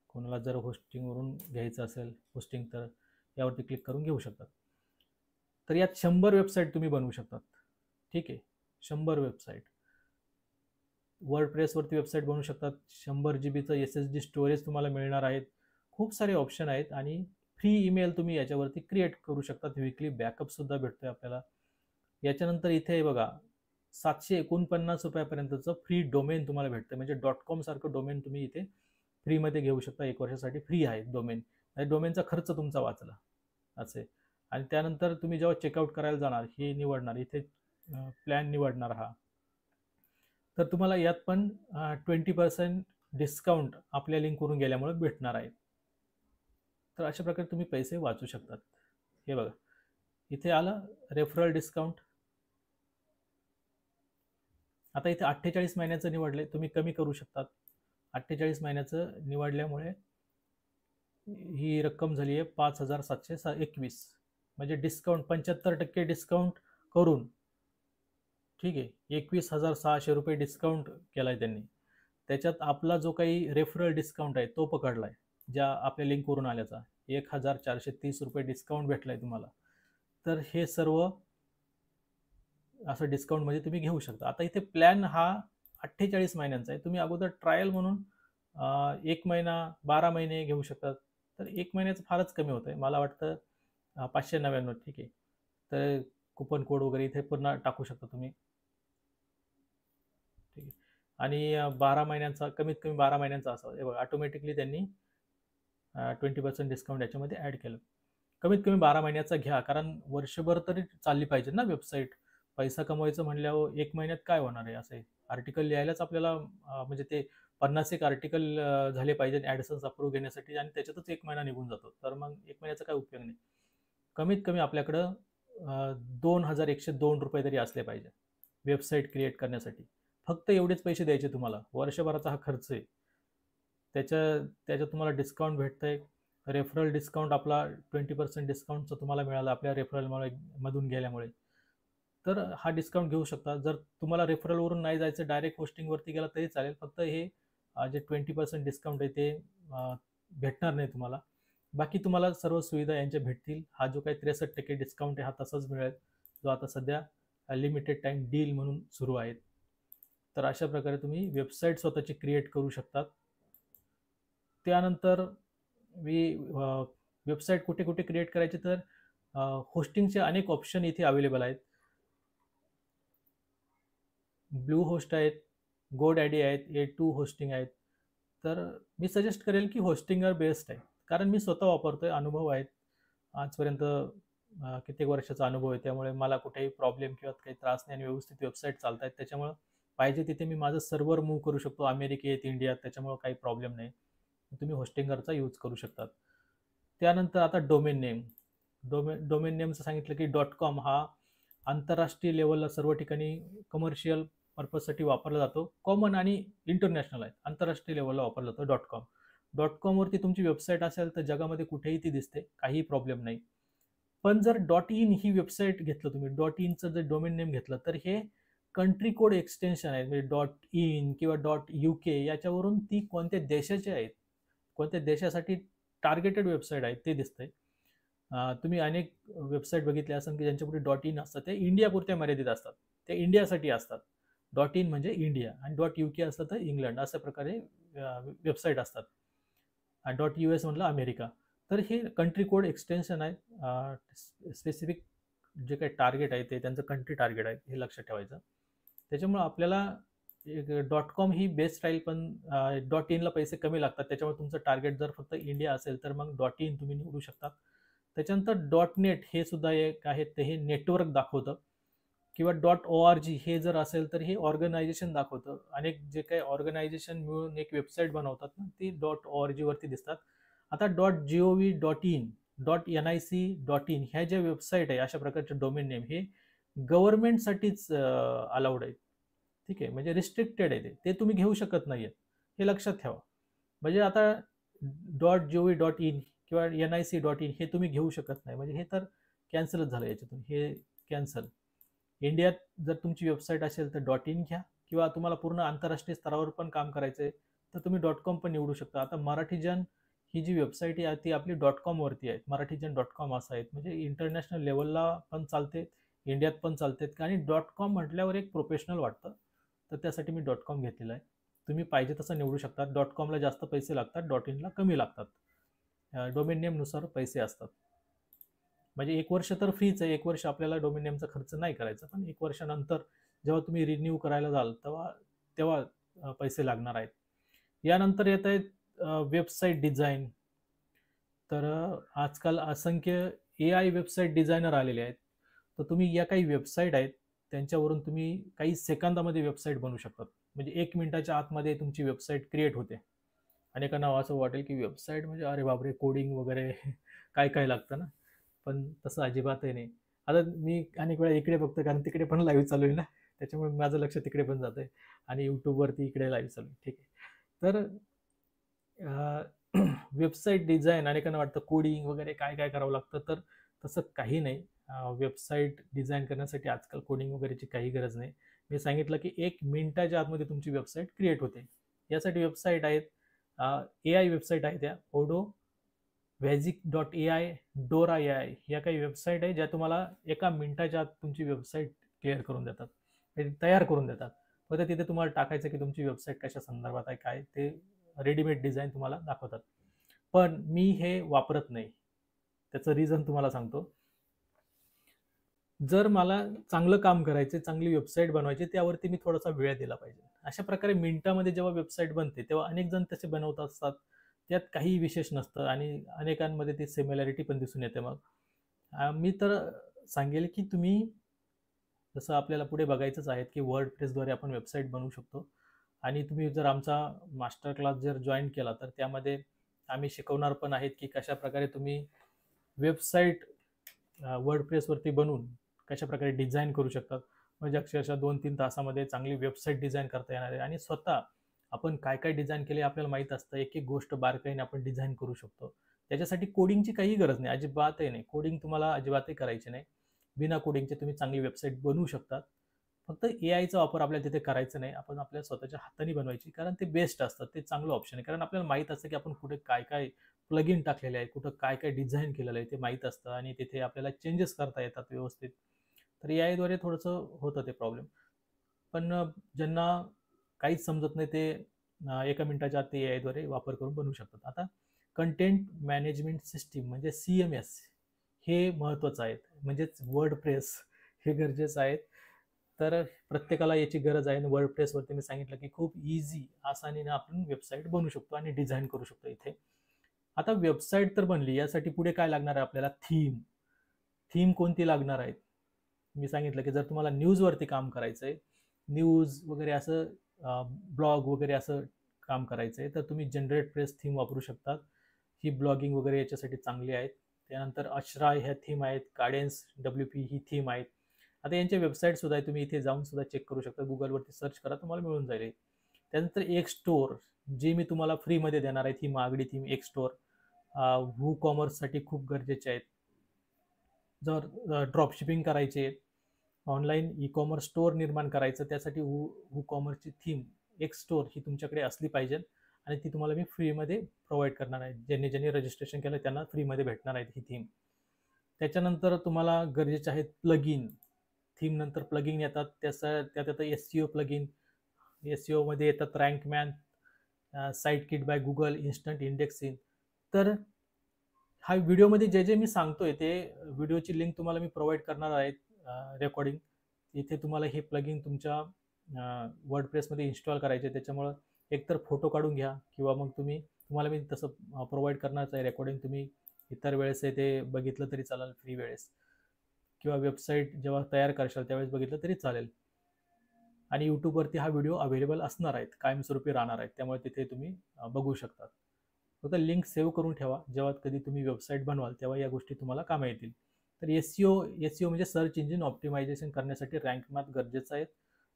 कोणाला जर होस्टिंगवरून घ्यायचं असेल होस्टिंग, तर यावरती क्लिक करून घेऊ शकतात. तर यात 100 वेबसाईट तुम्ही बनवू शकतात. ठीक आहे, 100 वेबसाईट. वर्डप्रेसवरती वेबसाईट बनवू शकतात. 100 जीबीचं SSD स्टोरेज तुम्हाला मिळणार आहेत. खूप सारे ऑप्शन आहेत. आणि फ्री ईमेल तुम्ही याच्यावरती क्रिएट करू शकतात. विकली बॅकअपसुद्धा भेटतोय आपल्याला. याच्यानंतर इथे बघा, 749 रुपयापर्यंतचं फ्री डोमेन तुम्हाला भेटतं. म्हणजे .com सारखं डोमेन तुम्ही इथे फ्रीमध्ये घेऊ शकता. 1 वर्षासाठी फ्री आहे डोमेन. डोमेनचा खर्च तुमचा वाचला असे. आणि त्यानंतर तुम्ही जेव्हा चेकआउट करायला जाणार, हे निवडणार, इथे प्लॅन निवडणार हा, तर तुम्हाला यात पण 20% डिस्काउंट आपल्या लिंकवरून गेल्यामुळे भेटणार आहे. तर अशा प्रकारे तुम्ही पैसे वाचू शकतात. हे बघा, इथे आलं रेफरल डिस्काउंट. आता इथे 48 महिन्याचं निवडले, तुम्ही कमी करू शकतात. 48 महिन्याचं निवडल्यामुळे ही रक्कम झाली आहे 5721. म्हणजे डिस्काउंट 75% डिस्काउंट करून, ठीक आहे, 21,600 रुपये डिस्काउंट केला आहे त्यांनी. त्याच्यात आपला जो काही रेफरल डिस्काउंट आहे तो पकडला आहे, ज्या आपल्या लिंकवरून आल्याचा 1,430 रुपये डिस्काउंट भेटला आहे तुम्हाला. तर हे सर्व असं डिस्काउंटमध्ये तुम्ही घेऊ शकता. आता इथे प्लॅन हा 48 महिन्यांचा आहे. तुम्ही अगोदर ट्रायल म्हणून 1 महिना, 12 महिने घेऊ शकतात. तर 1 महिन्याचं फारच कमी होतं आहे. मला वाटतं 599. ठीक आहे. तर कुपन कोड वगैरे इथे पुन्हा टाकू शकता तुम्ही. ठीक आहे. आणि 12 महिन्यांचा, कमीत कमी 12 महिन्यांचा असावा. हे बघा, ऑटोमॅटिकली त्यांनी 20% डिस्काउंट याच्यामध्ये ॲड केलं. कमीत कमी 12 महिन्याचा घ्या, कारण वर्षभर तरी चालली पाहिजे ना वेबसाईट. पैसा कमवायचं म्हणल्यावर 1 महिन्यात काय होणार आहे. असे आर्टिकल लिहायलाच आपल्याला म्हणजे ते 50 एक आर्टिकल झाले पाहिजे ॲडसन्स अप्रूव्ह घेण्यासाठी, आणि त्याच्यातच 1 महिना निघून जातो. तर मग 1 महिन्याचा काय उपयोग नाही. कमीत कमी आपल्याकडं 2,102 रुपये तरी असले पाहिजे वेबसाईट क्रिएट करण्यासाठी. फक्त एवढेच पैसे द्यायचे तुम्हाला. वर्षभराचा हा खर्च आहे. त्याच्यात तुम्हाला डिस्काउंट भेटतंय. रेफरल डिस्काउंट आपला 20% डिस्काउंटचा तुम्हाला मिळाला आपल्या रेफरलमुळे, मधून गेल्यामुळे. तर हा डिस्काउंट घेऊ शकता. जर तुम्हाला रेफरलवरून नाही जायचं, डायरेक्ट होस्टिंगवरती गेला तरी चालेल. फक्त हे जे 20% डिस्काउंट आहे ते भेटणार नाही तुम्हाला. बाकी तुम्हाला सर्व सुविधा यांच्या भेटतील. हा जो काही 63% डिस्काउंट आहे हा तसाच मिळेल, जो आता सध्या लिमिटेड टाईम डील म्हणून सुरू आहे. तर अशा प्रकारे तुम्ही वेबसाईट स्वतःची क्रिएट करू शकतात. त्यानंतर मी वेबसाईट कुठे कुठे क्रिएट करायची, तर होस्टिंगचे अनेक ऑप्शन इथे अवेलेबल आहेत. ब्लू होस्ट आहेत, GoDaddy आहेत, A2 होस्टिंग आहेत. तर मी सजेस्ट करेल की होस्टिंगर बेस्ट आहे, कारण मी स्वतः वापरतोय, अनुभव आहेत आजपर्यंत. कित्येक वर्षाचा अनुभव आहे, त्यामुळे मला कुठेही प्रॉब्लेम किंवा काही त्रास नाही आणि व्यवस्थित वेबसाईट चालत आहेत. त्याच्यामुळं पाहिजे तिथे मी माझं सर्व्हर मूव्ह करू शकतो, अमेरिकेत, इंडियात, त्याच्यामुळं काही प्रॉब्लेम नाही. तुम्ही होस्टिंगरचा यूज करू शकतात. त्यानंतर आता डोमेन नेम. डोमेन नेमचं सांगितलं की .com हा आंतरराष्ट्रीय लेवलला सर्व ठिकाणी कमर्शियल पर्पजसाठी वापरला जातो. कॉमन आणि इंटरनॅशनल आहे, आंतरराष्ट्रीय लेवलला वापरला जातो .com. .com वरती तुमची वेबसाईट असेल तर जगामध्ये कुठेही ती दिसते, काही प्रॉब्लेम नाही. पण जर .in ही वेबसाईट घेतलं तुम्ही, .inचं जर डोमेन नेम घेतलं, तर हे कंट्री कोड एक्सटेन्शन आहे, म्हणजे .in किंवा .uk याच्यावरून ती कोणत्या देशाचे आहेत, कोणत्या देशासाठी टार्गेटेड वेबसाईट आहेत ते दिसतंय. तुम्ही अनेक वेबसाईट बघितल्या असाल की ज्यांच्यापुढे .in असतात, ते इंडियापुरत्या मर्यादित असतात, ते इंडियासाठी असतात. .in म्हणजे इंडिया आणि .uk असलं तर इंग्लंड, अशा प्रकारे वेबसाईट असतात. आणि .us म्हटलं अमेरिका. तर हे कंट्री कोड एक्सटेन्शन आहे. स्पेसिफिक जे काही टार्गेट आहे ते त्यांचं कंट्री टार्गेट आहे, हे लक्षात ठेवायचं. त्याच्यामुळं आपल्याला .com ही बेस्ट राहील, पण .inला पैसे कमी लागतात. त्याच्यामुळे तुमचं टार्गेट जर फक्त इंडिया असेल तर मग .in तुम्ही निवडू शकता. त्याच्यानंतर .net हे सुद्धा एक आहे, ते हे नेटवर्क दाखवतं. किंवा .org हे जर असेल तर हे ऑर्गनायझेशन दाखवतं. अनेक जे काही ऑर्गनायझेशन मिळून एक वेबसाईट बनवतात ना, ती .org वरती दिसतात. आता .gov, .in, .nic, ह्या ज्या वेबसाईट आहे, अशा प्रकारचे डोमेन नेम हे गव्हर्नमेंटसाठीच अलाउड आहेत. ठीक आहे, म्हणजे रिस्ट्रिक्टेड आहे, ते तुम्ही घेऊ शकत नाहीयेत, हे लक्षात ठेवा. म्हणजे आता .gov, .in किंवा .nic, हे तुम्ही घेऊ शकत नाही, म्हणजे हे तर कॅन्सलच झालं याच्यातून, हे कॅन्सल. इंडियात जर तुमची वेबसाईट असेल तर .in घ्या, किंवा तुम्हाला पूर्ण आंतरराष्ट्रीय स्तरावर पण काम करायचं आहे तर तुम्ही .com पण निवडू शकता. आता मराठीजन ही जी वेबसाईट आहे ती आपली .com वरती आहे, मराठीजन .com असं आहे, म्हणजे इंटरनॅशनल लेवलला पण चालते, इंडियात पण चालते. आणि .com म्हटल्यावर एक प्रोफेशनल वाटतं, तर त्यासाठी मी .com घेतलेलं आहे. तुम्ही पाहिजे तसं निवडू शकता. .comला जास्त पैसे लागतात, .inला कमी लागतात. डोमेन नेमनुसार पैसे असतात. म्हणजे 1 वर्ष तर फ्रीच आहे, 1 वर्ष आपल्याला डोमेन नेमचा खर्च नाही करायचा, पण 1 वर्षानंतर जेव्हा तुम्ही रिन्यू करायला जाल तेव्हा तेव्हा पैसे लागणार आहेत. यानंतर येत आहेत वेबसाईट डिझाईन. तर आजकाल असंख्य AI वेबसाईट डिझायनर आलेले आहेत. तर तुम्ही या काही वेबसाईट आहेत, त्यांच्यावरून तुम्ही काही सेकंदामध्ये वेबसाईट बनवू शकतात. म्हणजे 1 मिनिटाच्या आतमध्ये तुमची वेबसाईट क्रिएट होते. अनेकांना असं वाटेल की वेबसाईट म्हणजे अरे बापरे, कोडिंग वगैरे काय काय लागतं ना, पण तसं अजिबातही नाही. आता मी अनेक वेळा इकडे बघतो, कारण तिकडे पण लाईव्ह चालू आहे ना, त्याच्यामुळे माझं लक्ष तिकडे पण जातंय आणि यूट्यूबवरती इकडे लाईव्ह चालू आहे. ठीक आहे. तर वेबसाईट डिझाईन, अनेकांना वाटतं कोडिंग वगैरे काय काय करावं लागतं, तर तसं काही नाही. वेबसाईट डिझाईन करण्यासाठी आजकाल कोडिंग वगैरेची काही गरज नाही. मी सांगितलं की 1 मिनिटाच्या आतमध्ये तुमची वेबसाईट क्रिएट होते. यासाठी वेबसाईट आहेत, AI वेबसाईट आहेत, त्या ओडो, व्हॅजिक.ai, डोरा AI या काही वेबसाईट आहे, ज्या तुम्हाला 1 मिनिटाच्या आत तुमची वेबसाईट क्लिअर करून देतात, तयार करून देतात. फक्त तिथे तुम्हाला टाकायचं की तुमची वेबसाईट कशा संदर्भात आहे, काय ते रेडीमेड डिझाईन तुम्हाला दाखवतात. पण मी हे वापरत नाही. त्याचं रिझन तुम्हाला सांगतो. जर मला चांगलं काम करायचं, चांगली वेबसाईट बनवायची, त्यावरती मी थोडासा वेळ दिला पाहिजे. अशा प्रकारे मिनिटामध्ये जेव्हा वेबसाईट बनते, तेव्हा अनेक जण तसे बनवत असतात. त्यात काहीही विशेष नसतं आणि अनेकांमध्ये ती सिमिलॅरिटी पण दिसून येते मग. मी तर सांगेल की तुम्ही, जसं आपल्याला पुढे बघायचंच आहे की WordPressद्वारे आपण वेबसाईट बनवू शकतो. आणि तुम्ही जर आमचा मास्टर क्लास जर जॉईन केला, तर त्यामध्ये आम्ही शिकवणार पण आहेत की कशाप्रकारे तुम्ही वेबसाईट WordPressवरती बनवून कशाप्रकारे डिझाईन करू शकतात. म्हणजे अक्षरशः 2-3 तासामध्ये चांगली वेबसाईट डिझाईन करता येणार आहे. आणि स्वतः आपण काय काय डिझाईन केले आपल्याला माहीत असतं. एक एक गोष्ट बारकाईने आपण डिझाईन करू शकतो. त्याच्यासाठी कोडिंगची काही गरज नाही, अजिबातही नाही. कोडिंग तुम्हाला अजिबातही करायची नाही. बिना कोडिंगचे तुम्ही चांगली वेबसाईट बनवू शकतात. फक्त AIचा वापर आपल्याला तिथे करायचा नाही. आपण आपल्या स्वतःच्या हाताने बनवायची, कारण ते बेस्ट असतं, ते चांगलं ऑप्शन आहे. कारण आपल्याला माहीत असतं की आपण कुठे काय काय प्लगइन टाकलेले आहे, कुठं काय काय डिझाईन केलेलं आहे ते माहीत असतं आणि तिथे आपल्याला चेंजेस करता येतात व्यवस्थित. तर AIद्वारे थोडंसं होतं ते प्रॉब्लेम. पण ज्यांना काहीच समजत नाही ते एका मिनिटाच्या आत ते AI द्वारे वापर करून बनवू शकतात. आता कंटेंट मॅनेजमेंट सिस्टीम म्हणजे CMS हे महत्त्वाचं आहे. म्हणजेच वर्डप्रेस हे गरजेचं आहे. तर प्रत्येकाला याची गरज आहे आणि वर्डप्रेसवरती मी सांगितलं की खूप इझी आसानीने आपण वेबसाईट बनवू शकतो आणि डिझाईन करू शकतो इथे. आता वेबसाईट तर बनली, यासाठी पुढे काय लागणार आहे आपल्याला? थीम. थीम कोणती लागणार आहे? मी सांगितलं की जर तुम्हाला न्यूजवरती काम करायचं आहे, न्यूज वगैरे असं ब्लॉग वगैरे असं काम करायचं आहे, तर तुम्ही जनरेट प्रेस थीम वापरू शकतात. ही ब्लॉगिंग वगैरे याच्यासाठी चांगली आहेत. त्यानंतर अश्रा ह्या थीम आहेत, काडेन्स WP ही थीम आहेत. आता यांच्या वेबसाईट सुद्धा आहे, तुम्ही इथे जाऊन सुद्धा चेक करू शकता. गुगलवरती सर्च करा, तुम्हाला मिळून जाईल. त्यानंतर एक स्टोअर जी मी तुम्हाला फ्रीमध्ये देणार आहे, ही महागडी थीम एक स्टोअर वू कॉमर्ससाठी खूप गरजेचे आहेत. जर ड्रॉप शिपिंग करायचे, ऑनलाईन ई कॉमर्स स्टोअर निर्माण करायचं, त्यासाठी वू कॉमर्सची थीम एक स्टोअर ही तुमच्याकडे असली पाहिजे आणि ती तुम्हाला मी फ्रीमध्ये प्रोव्हाइड करणार आहे. ज्यांनी ज्यांनी रजिस्ट्रेशन केलं त्यांना फ्रीमध्ये भेटणार आहे ही थीम. त्याच्यानंतर तुम्हाला गरजेचे आहेत प्लगइन. थीम नंतर प्लगइन येतात, त्यात येतं SEO प्लगइन. SEO मध्ये येतात rank math, site kit by Google, instant indexing. तर हा व्हिडिओमध्ये जे जे मी सांगतोय ते व्हिडिओची लिंक तुम्हाला मी प्रोव्हाइड करणार आहे, रेकॉर्डिंग. इथे तुम्हाला हे प्लगइन तुमच्या वर्डप्रेसमध्ये इन्स्टॉल करायचे. त्याच्यामुळं एकतर फोटो काढून घ्या किंवा मग तुम्हाला मी तसं प्रोव्हाइड करणारच आहे रेकॉर्डिंग. तुम्ही इतर वेळेस ते बघितलं तरी चालेल फ्री वेळेस, किंवा वेबसाईट जेव्हा तयार करशाल त्यावेळेस बघितलं तरी चालेल. आणि यूट्यूबवरती हा व्हिडिओ अवेलेबल असणार आहेत, कायमस्वरूपी राहणार आहेत, त्यामुळे तिथे तुम्ही बघू शकतात. फक्त लिंक सेव्ह करून ठेवा, जेव्हा कधी तुम्ही वेबसाईट बनवाल तेव्हा या गोष्टी तुम्हाला कामा येतील. तर SEO म्हणजे सर्च इंजिन ऑप्टिमायझेशन करण्यासाठी रँक मॅथ गरजेचं आहे.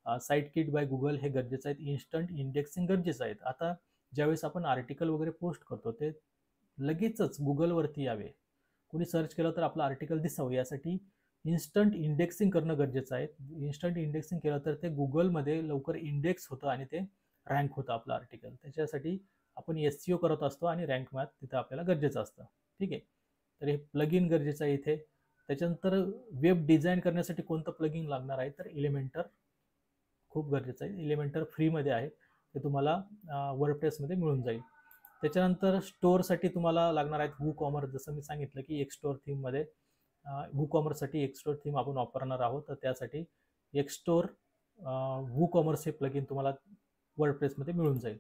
साईट किट बाय गुगल हे गरजेचं आहे. इन्स्टंट इंडेक्सिंग गरजेचं आहे. आता ज्यावेळेस आपण आर्टिकल वगैरे पोस्ट करतो ते लगेचच गुगलवरती यावे, कोणी सर्च केलं तर आपलं आर्टिकल दिसावं, यासाठी इन्स्टंट इंडेक्सिंग करणं गरजेचं आहे. इन्स्टंट इंडेक्सिंग केलं तर ते गुगलमध्ये लवकर इंडेक्स होतं आणि ते रँक होतं आपलं आर्टिकल. त्याच्यासाठी आपण SEO करत असतो आणि रँक मॅथ तिथं आपल्याला गरजेचं असतं. ठीक आहे. तर हे प्लगइन गरजेचं आहे इथे. त्याच्यानंतर वेब डिझाईन करण्यासाठी कोणतं प्लगइन लागणार आहे, तर एलिमेंटर खूप गरजेचं आहे. एलिमेंटर फ्रीमध्ये आहे, ते तुम्हाला वर्डप्रेसमध्ये मिळून जाईल. त्याच्यानंतर स्टोअरसाठी तुम्हाला लागणार आहेत वू कॉमर्स. जसं मी सांगितलं की एक स्टोअर थीममध्ये वू कॉमर्ससाठी एक स्टोअर थीम आपण वापरणार आहोत, तर त्यासाठी एक स्टोअर वू कॉमर्स हे प्लगइन तुम्हाला वर्डप्रेसमध्ये मिळून जाईल.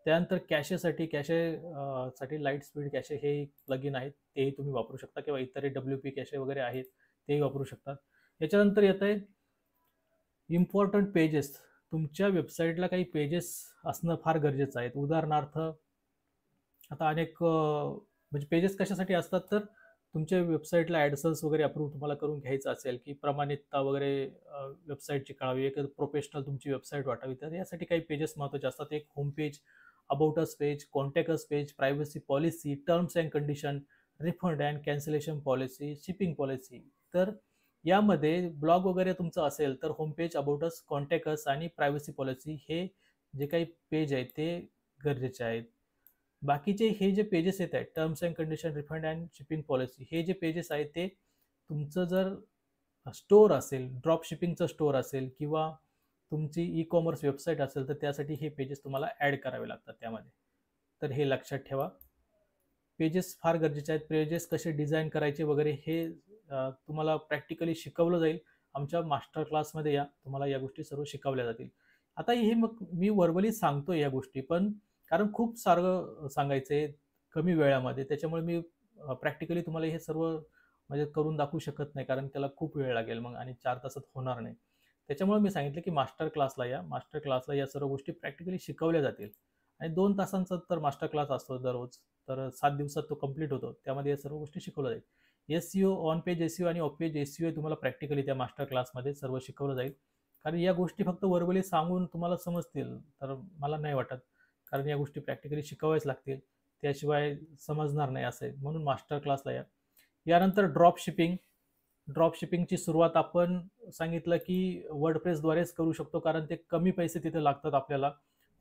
त्यानंतर कॅशेसाठी लाईट स्पीड कॅशे हे प्लगइन आहेत, तेही तुम्ही वापरू शकता, किंवा इतर WP कॅशे वगैरे आहेत तेही वापरू शकतात. याच्यानंतर येत आहे इम्पॉर्टंट पेजेस. तुमच्या वेबसाईटला काही पेजेस असणं फार गरजेचं आहे. उदाहरणार्थ आता म्हणजे पेजेस कशासाठी असतात, तर तुमच्या वेबसाईटला ॲडसन्स वगैरे अप्रूव्ह तुम्हाला करून घ्यायचं असेल, की प्रमाणितता वगैरे वेबसाईटची कळावी, एक प्रोफेशनल तुमची वेबसाईट वाटावी, तर यासाठी काही पेजेस महत्त्वाचे असतात. एक home page, about us page, contact us page, privacy policy, terms and condition, refund and cancellation policy, shipping policy. तर यामध्ये ब्लॉग वगैरे तुमचं असेल तर home page, about us, contact us आणि प्रायव्हसी पॉलिसी हे जे काही पेज आहेत ते गरजेचे आहेत. बाकीचे हे जे पेजेस येत आहेत, terms and condition, refund and shipping policy, हे जे पेजेस आहेत ते तुमचं जर स्टोअर असेल, ड्रॉप शिपिंगचं स्टोअर असेल किंवा तुमची ई कॉमर्स वेबसाईट असेल, तर त्यासाठी हे पेजेस तुम्हाला ॲड करावे लागतात त्यामध्ये. तर हे लक्षात ठेवा. पेजेस फार गरजेचे आहेत. पेजेस कसे डिझाईन करायचे वगैरे हे तुम्हाला प्रॅक्टिकली शिकवलं जाईल. आमच्या मास्टर क्लासमध्ये या, तुम्हाला या गोष्टी सर्व शिकवल्या जातील. आता हे मग मी व्हर्बली सांगतोय या गोष्टी, पण कारण खूप सारं सांगायचं आहे कमी वेळामध्ये, त्याच्यामुळे मी प्रॅक्टिकली तुम्हाला हे सर्व म्हणजे करून दाखवू शकत नाही, कारण त्याला खूप वेळ लागेल मग आणि 4 तासात होणार नाही. त्याच्यामुळे मी सांगितलं की मास्टर क्लासला या. मास्टर क्लासला या सर्व गोष्टी प्रॅक्टिकली शिकवल्या जातील आणि 2 तासांचा तर मास्टर क्लास असतो दररोज. तर 7 दिवसात तो कंप्लीट होतो. त्यामध्ये या सर्व गोष्टी शिकवल्या जाईल. SEO, ऑन पेज SEO आणि ऑफ पेज SEO तुम्हाला प्रॅक्टिकली त्या मास्टर क्लासमध्ये सर्व शिकवलं जाईल. कारण या गोष्टी फक्त व्हर्बली सांगून तुम्हाला समजतील तर मला नाही वाटत, कारण या गोष्टी प्रॅक्टिकली शिकवाव्याच लागतील, त्याशिवाय समजणार नाही असं आहे. म्हणून मास्टर क्लासला या. यानंतर ड्रॉप शिपिंगची सुरुवात आपण सांगितलं की वर्डप्रेसद्वारेच करू शकतो, कारण ते कमी पैसे तिथे लागतात आपल्याला.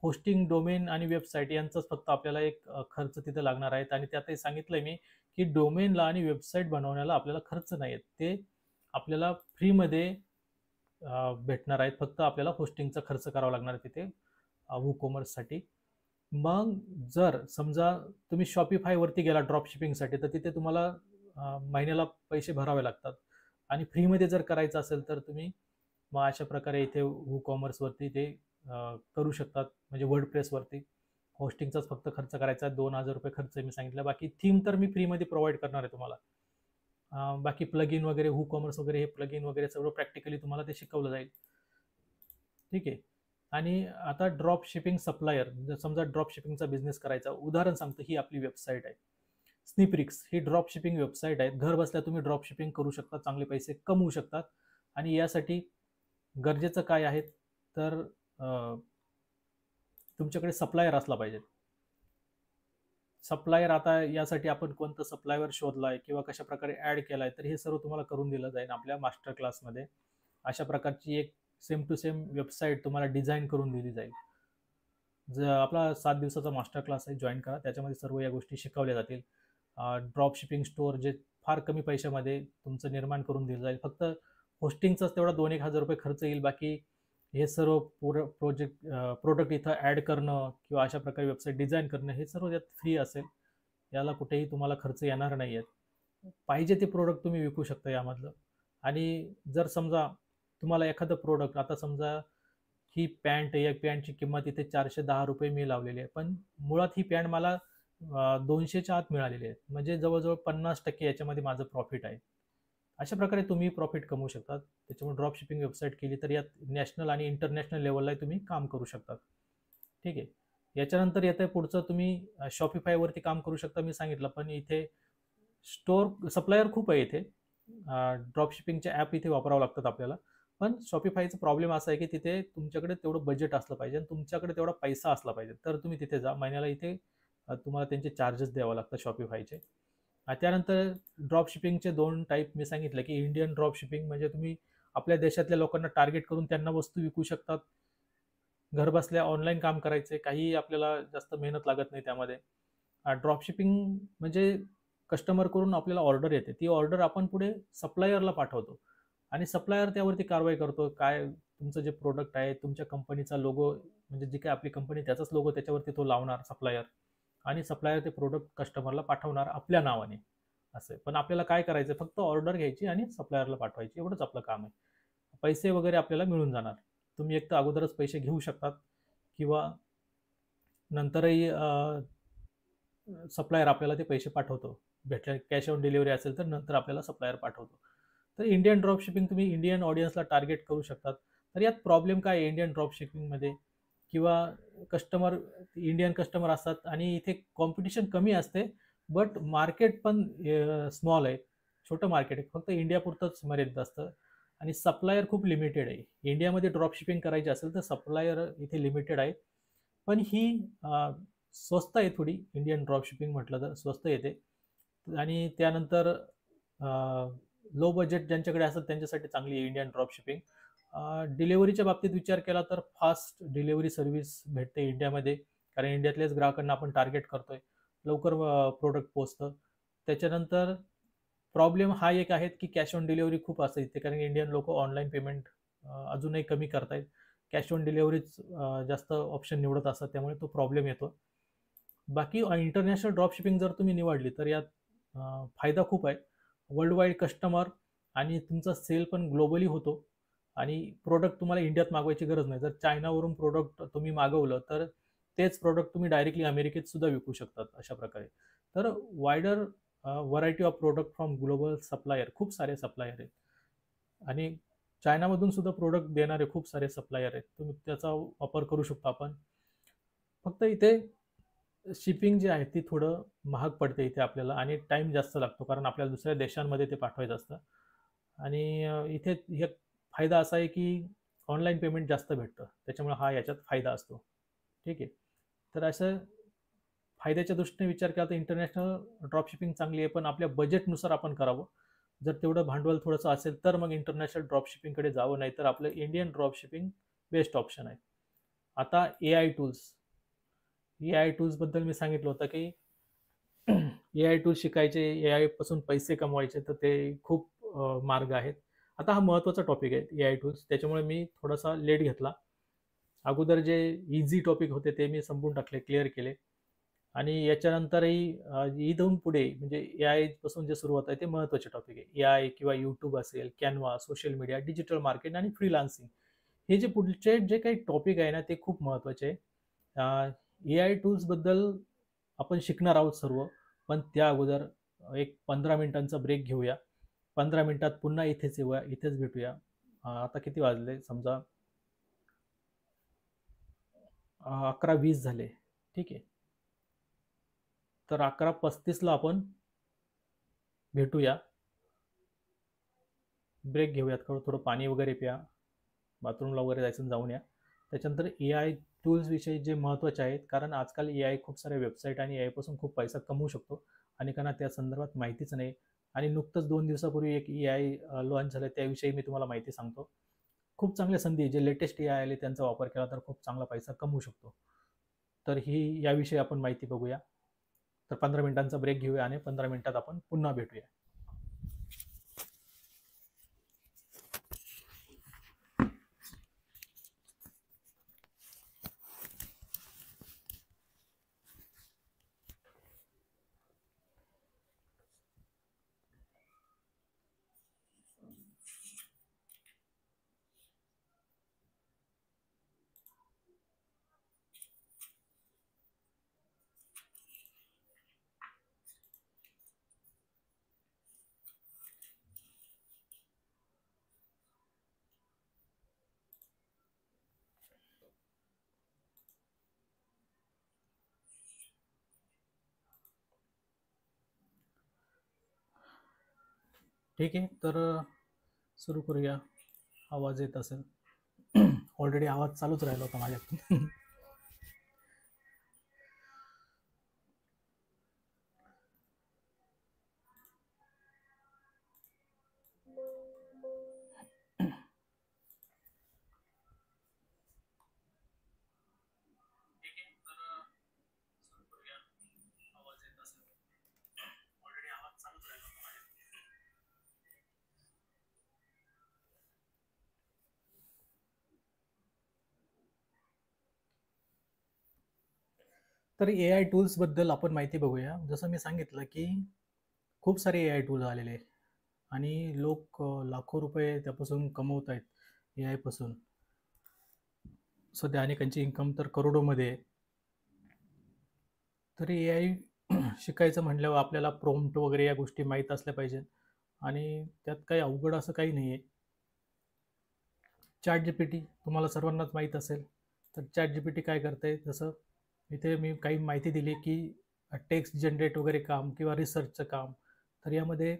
होस्टिंग, डोमेन आणि वेबसाईट यांचाच फक्त आपल्याला एक खर्च तिथे लागणार आहेत. आणि त्यातही सांगितलंय मी की डोमेनला आणि वेबसाईट बनवण्याला आपल्याला खर्च नाही आहेत, ते आपल्याला फ्रीमध्ये भेटणार आहेत. फक्त आपल्याला होस्टिंगचा खर्च करावा लागणार आहे तिथे WooCommerceसाठी. मग जर समजा तुम्ही Shopifyवरती गेला ड्रॉप शिपिंगसाठी, तर तिथे तुम्हाला महिन्याला पैसे भरावे लागतात. आणि फ्रीमध्ये जर करायचं असेल तर तुम्ही मग अशा प्रकारे इथे WooCommerceवरती ते करू शकतात. म्हणजे वर्डप्रेसवरती होस्टिंगचाच फक्त खर्च करायचा, ₹2000 खर्च मी सांगितला. बाकी थीम तर मी फ्रीमध्ये प्रोव्हाइड करणार आहे तुम्हाला. बाकी प्लगइन वगैरे WooCommerce वगैरे हे प्लगइन वगैरे सगळं प्रॅक्टिकली तुम्हाला ते शिकवलं जाईल. ठीक आहे. आणि आता ड्रॉप शिपिंग सप्लायर, जर समजा ड्रॉप शिपिंगचा बिझनेस करायचा, उदाहरण सांगतो, ही आपली वेबसाईट आहे स्निपरिक्स. ही ड्रॉप शिपिंग वेबसाईट आहे. घर बसल्या तुम्ही ड्रॉप शिपिंग करू शकता, चांगले पैसे कमवू शकतात. आणि यासाठी गरजेचं काय आहे तर तुमच्याकडे सप्लायर असला पाहिजे. सप्लायर, आता यासाठी आपण कोणतं सप्लायर शोधलाय किंवा कशा प्रकारे ऍड केलाय, तर हे सर्व तुम्हाला करून दिलं जाईल आपल्या मास्टर क्लासमध्ये. अशा प्रकारची एक सेम टू सेम वेबसाईट तुम्हाला डिझाईन करून दिली जाईल. आपला 7 दिवसाचा मास्टर क्लास आहे, जॉईन करा. त्याच्यामध्ये सर्व या गोष्टी शिकवल्या जातील. ड्रॉप शिपिंग स्टोअर जे फार कमी पैशामध्ये तुमचं निर्माण करून दिलं जाईल. फक्त होस्टिंगचाच तेवढा 2-1 हजार रुपये खर्च येईल. बाकी हे सर्व प्रोडक्ट इथं ॲड करणं किंवा अशा प्रकारे वेबसाईट डिझाईन करणं, हे सर्व यात फ्री असेल. याला कुठेही तुम्हाला खर्च येणार नाही आहेत. पाहिजे ते प्रोडक्ट तुम्ही विकू शकता यामधलं. आणि जर समजा तुम्हाला एखादं प्रोडक्ट, आता समजा ही पॅन्ट आहे, या पॅन्टची किंमत इथे ₹410 मी लावलेली आहे, पण मुळात ही पॅन्ट मला 200च्या आत मिळालेली आहे. म्हणजे जवळजवळ 50% याच्यामध्ये माझं प्रॉफिट आहे. अशा प्रकारे तुम्ही प्रॉफिट कमवू शकतात. त्याच्यामुळे ड्रॉप शिपिंग वेबसाईट केली तर यात नॅशनल आणि इंटरनॅशनल लेवलला तुम्ही काम करू शकतात. ठीक आहे. याच्यानंतर येतं पुढचं, तुम्ही Shopifyवरती काम करू शकता, मी सांगितलं. पण इथे स्टोअर सप्लायर खूप आहे इथे. ड्रॉप शिपिंगचे ॲप इथे वापरावं लागतात आपल्याला. पण Shopifyचा प्रॉब्लेम असा आहे की तिथे तुमच्याकडे तेवढं बजेट असलं पाहिजे आणि तुमच्याकडे तेवढा पैसा असला पाहिजे, तर तुम्ही तिथे जा. महिन्याला इथे तुम्हाला त्यांचे चार्जेस द्यावं लागतं Shopifyचे. त्यानंतर ड्रॉप शिपिंगचे 2 टाईप मी सांगितलं, की इंडियन ड्रॉप शिपिंग म्हणजे तुम्ही आपल्या देशातल्या लोकांना टार्गेट करून त्यांना वस्तू विकू शकतात. घर बसल्या ऑनलाईन काम करायचे, काही आपल्याला जास्त मेहनत लागत नाही त्यामध्ये. ड्रॉप शिपिंग म्हणजे कस्टमर करून आपल्याला ऑर्डर येते. ती ऑर्डर आपण पुढे सप्लायरला पाठवतो आणि सप्लायर त्यावरती कारवाई करतो. काय तुमचं जे प्रोडक्ट आहे, तुमच्या कंपनीचा लोगो, म्हणजे जी काही आपली कंपनी त्याचाच लोगो त्याच्यावरती तो लावणार सप्लायर, आणि सप्लायर ते प्रोडक्ट कस्टमरला पाठवणार आपल्या नावाने. असं. पण आपल्याला काय करायचं, फक्त ऑर्डर घ्यायची आणि सप्लायरला पाठवायची, एवढंच आपलं काम आहे. पैसे वगैरे आपल्याला मिळून जाणार. तुम्ही एक तर अगोदरच पैसे घेऊ शकतात किंवा नंतरही सप्लायर आपल्याला ते पैसे पाठवतो. भेटल्या कॅश ऑन डिलिव्हरी असेल तर नंतर आपल्याला सप्लायर पाठवतो. तर इंडियन ड्रॉप शिपिंग तुम्ही इंडियन ऑडियन्सला टार्गेट करू शकतात. तर यात प्रॉब्लेम काय आहे इंडियन ड्रॉप शिपिंगमध्ये, किंवा कस्टमर इंडियन कस्टमर असतात आणि इथे कॉम्पिटिशन कमी असते, बट मार्केट पण स्मॉल आहे, छोटं मार्केट आहे, फक्त इंडियापुरतंच मर्यादित असतं. आणि सप्लायर खूप लिमिटेड आहे. इंडियामध्ये ड्रॉप शिपिंग करायची असेल तर सप्लायर इथे लिमिटेड आहे. पण ही स्वस्त आहे थोडी. इंडियन ड्रॉप शिपिंग म्हटलं तर स्वस्त येते. आणि त्यानंतर लो बजेट ज्यांच्याकडे असतात त्यांच्यासाठी चांगली आहे इंडियन ड्रॉप शिपिंग. डिलेवरीच्या बाबतीत विचार केला तर फास्ट डिलेवरी सर्व्हिस भेटते इंडियामध्ये, कारण इंडियातल्याच ग्राहकांना आपण टार्गेट करतोय. लवकर प्रोडक्ट पोचतं. त्याच्यानंतर प्रॉब्लेम हा एक आहे की कॅश ऑन डिलिव्हरी खूप असते इथे, कारण इंडियन लोक ऑनलाईन पेमेंट अजूनही कमी करतायत. कॅश ऑन डिलिव्हरीच जास्त ऑप्शन निवडत असतात, त्यामुळे तो प्रॉब्लेम येतो. बाकी इंटरनॅशनल ड्रॉप शिपिंग जर तुम्ही निवडली तर यात फायदा खूप आहे. वर्ल्ड वाईड कस्टमर आणि तुमचा सेल पण ग्लोबली होतो. आणि प्रोडक्ट तुम्हाला इंडियात मागवायची गरज नाही. जर चायनावरून प्रोडक्ट तुम्ही मागवलं तर तेच प्रोडक्ट तुम्ही डायरेक्टली अमेरिकेत सुद्धा विकू शकतात अशा प्रकारे. तर wider variety of product from global supplier, खूप सारे सप्लायर आहेत. आणि चायनामधून सुद्धा प्रोडक्ट देणारे खूप सारे सप्लायर आहेत. तुम्ही त्याचा वापर करू शकतो आपण. फक्त इथे शिपिंग जी आहे ती थोडं महाग पडते इथे आपल्याला, आणि टाईम जास्त लागतो, कारण आपल्याला दुसऱ्या देशांमध्ये ते पाठवायचं असतं. आणि इथे एक फायदा असा आहे की ऑनलाईन पेमेंट जास्त भेटतं, त्याच्यामुळे हा याच्यात फायदा असतो. ठीक आहे. तर असं फायद्याच्या दृष्टीने विचार केला तर इंटरनॅशनल ड्रॉप शिपिंग चांगली आहे, पण आपल्या बजेटनुसार आपण करावं. जर तेवढं भांडवल थोडंसं असेल तर मग इंटरनॅशनल ड्रॉप शिपिंगकडे जावं, नाही तर आपलं Indian drop shipping best option आहे. आता AI टूल्स. AI टूल्सबद्दल मी सांगितलं होतं की AI टूल्स शिकायचे, AI पासून पैसे कमवायचे, तर ते खूप मार्ग आहेत. आता हा महत्त्वाचा टॉपिक आहे AI टूल्स, त्याच्यामुळे मी थोडासा लेट घेतला. अगोदर जे इझी टॉपिक होते ते मी संपून टाकले, क्लिअर केले. आणि याच्यानंतरही इथून पुढे म्हणजे ए आय पासून जे सुरुवात आहे ते महत्त्वाचे टॉपिक आहे. ए आय किंवा यूट्यूब असेल, Canva, social media, digital market आणि फ्रीलान्सिंग. हे जे पुढचे जे काही टॉपिक आहे ना ते खूप महत्त्वाचे आहे. ए आय टूल्सबद्दल आपण शिकणार आहोत सर्व, पण त्या अगोदर एक 15 मिनिटांचा ब्रेक घेऊया. 15 मिनिटात पुन्हा इथेच येऊया, इथेच भेटूया. आता किती वाजले समजा 11:20 झाले. ठीक आहे. तर 11:35ला आपण भेटूया. ब्रेक घेऊयात, थोडं पाणी वगैरे प्या, बाथरूमला वगैरे जायचं जाऊन या. त्याच्यानंतर ए आय टूल्सविषयी जे महत्त्वाचे आहेत, कारण आजकाल ए आय खूप साऱ्या वेबसाईट आणि ए आयपासून खूप पैसा कमवू शकतो. अनेकांना त्या संदर्भात माहितीच नाही. आणि नुकतंच 2 दिवसापूर्वी एक ए आय लॉन्च झालं, त्याविषयी मी तुम्हाला माहिती सांगतो. खूप चांगल्या संधी आहे. जे लेटेस्ट ए आय आले त्यांचा वापर केला तर खूप चांगला पैसा कमवू शकतो. तर ही याविषयी आपण माहिती बघूया. तर 15 मिनिटांचा ब्रेक घेऊया आणि 15 मिनिटात आपण पुन्हा भेटूया. ठीक आहे. तर सुरू करूया. आवाज येत असेल. ऑलरेडी आवाज चालूच राहिला होता माझ्याकडून. तर ए आय टूल्सबद्दल आपण माहिती बघूया. जसं मी सांगितलं की खूप सारे ए आय टूल आलेले आहे आणि लोक लाखो रुपये त्यापासून कमवत आहेत ए आय पासून. सध्या अनेकांची इन्कम तर करोडोमध्ये आहे. तर ए आय शिकायचं म्हटल्यावर आपल्याला प्रॉम्प्ट वगैरे या गोष्टी माहीत असल्या पाहिजेत आणि त्यात काही अवघड असं काही नाही आहे. चॅट जीपीटी तुम्हाला सर्वांनाच माहीत असेल. तर चॅट जीपीटी काय करते, जसं इथे मी काही माहिती दिली की टेक्स्ट जनरेट वगैरे काम किंवा रिसर्चचं काम, तर यामध्ये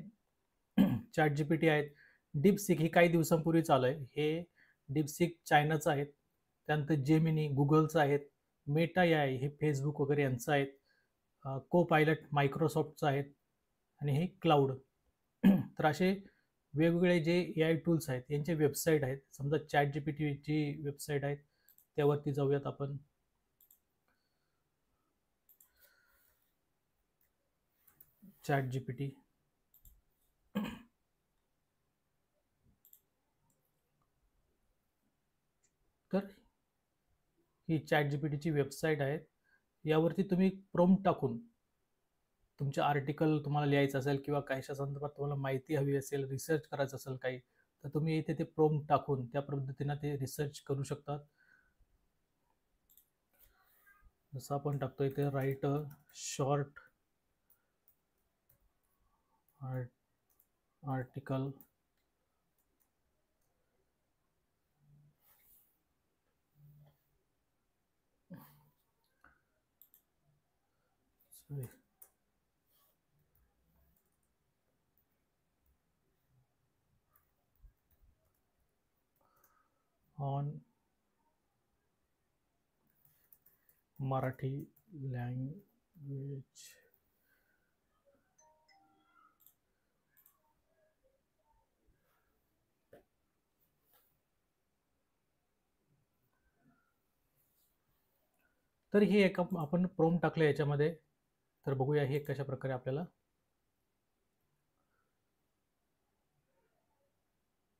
चॅट जीपीटी आहेत. डीपसीक ही काही दिवसांपूर्वी चालू आहे. हे डीपसीक चायनाचं आहेत. त्यानंतर जेमिनी गुगलचं आहेत. मेटा ए आय हे फेसबुक वगैरे यांचं आहेत. को पायलट मायक्रोसॉफ्टचं आहेत आणि हे क्लाउड. तर असे वेगवेगळे जे ए आय टूल्स आहेत यांचे वेबसाईट आहेत. समजा चॅट जीपीटीची वेबसाईट आहेत, त्यावरती जाऊयात आपण. Chat GPT. तर ही चॅट जीपीटीची वेबसाईट आहे. यावरती तुम्ही प्रॉम्प्ट टाकून तुमचे आर्टिकल तुम्हाला लिहायचं असेल किंवा काहीशा संदर्भात तुम्हाला माहिती हवी असेल, रिसर्च करायचं असेल काही, तर तुम्ही इथे ते प्रॉम्प्ट टाकून त्या पद्धतीनं ते रिसर्च करू शकतात. जसं आपण टाकतो इथे right a short article on Marathi language. तर हे एक आपण प्रॉम्प्ट टाकलं याच्यामध्ये. तर बघूया हे कशा प्रकारे आपल्याला.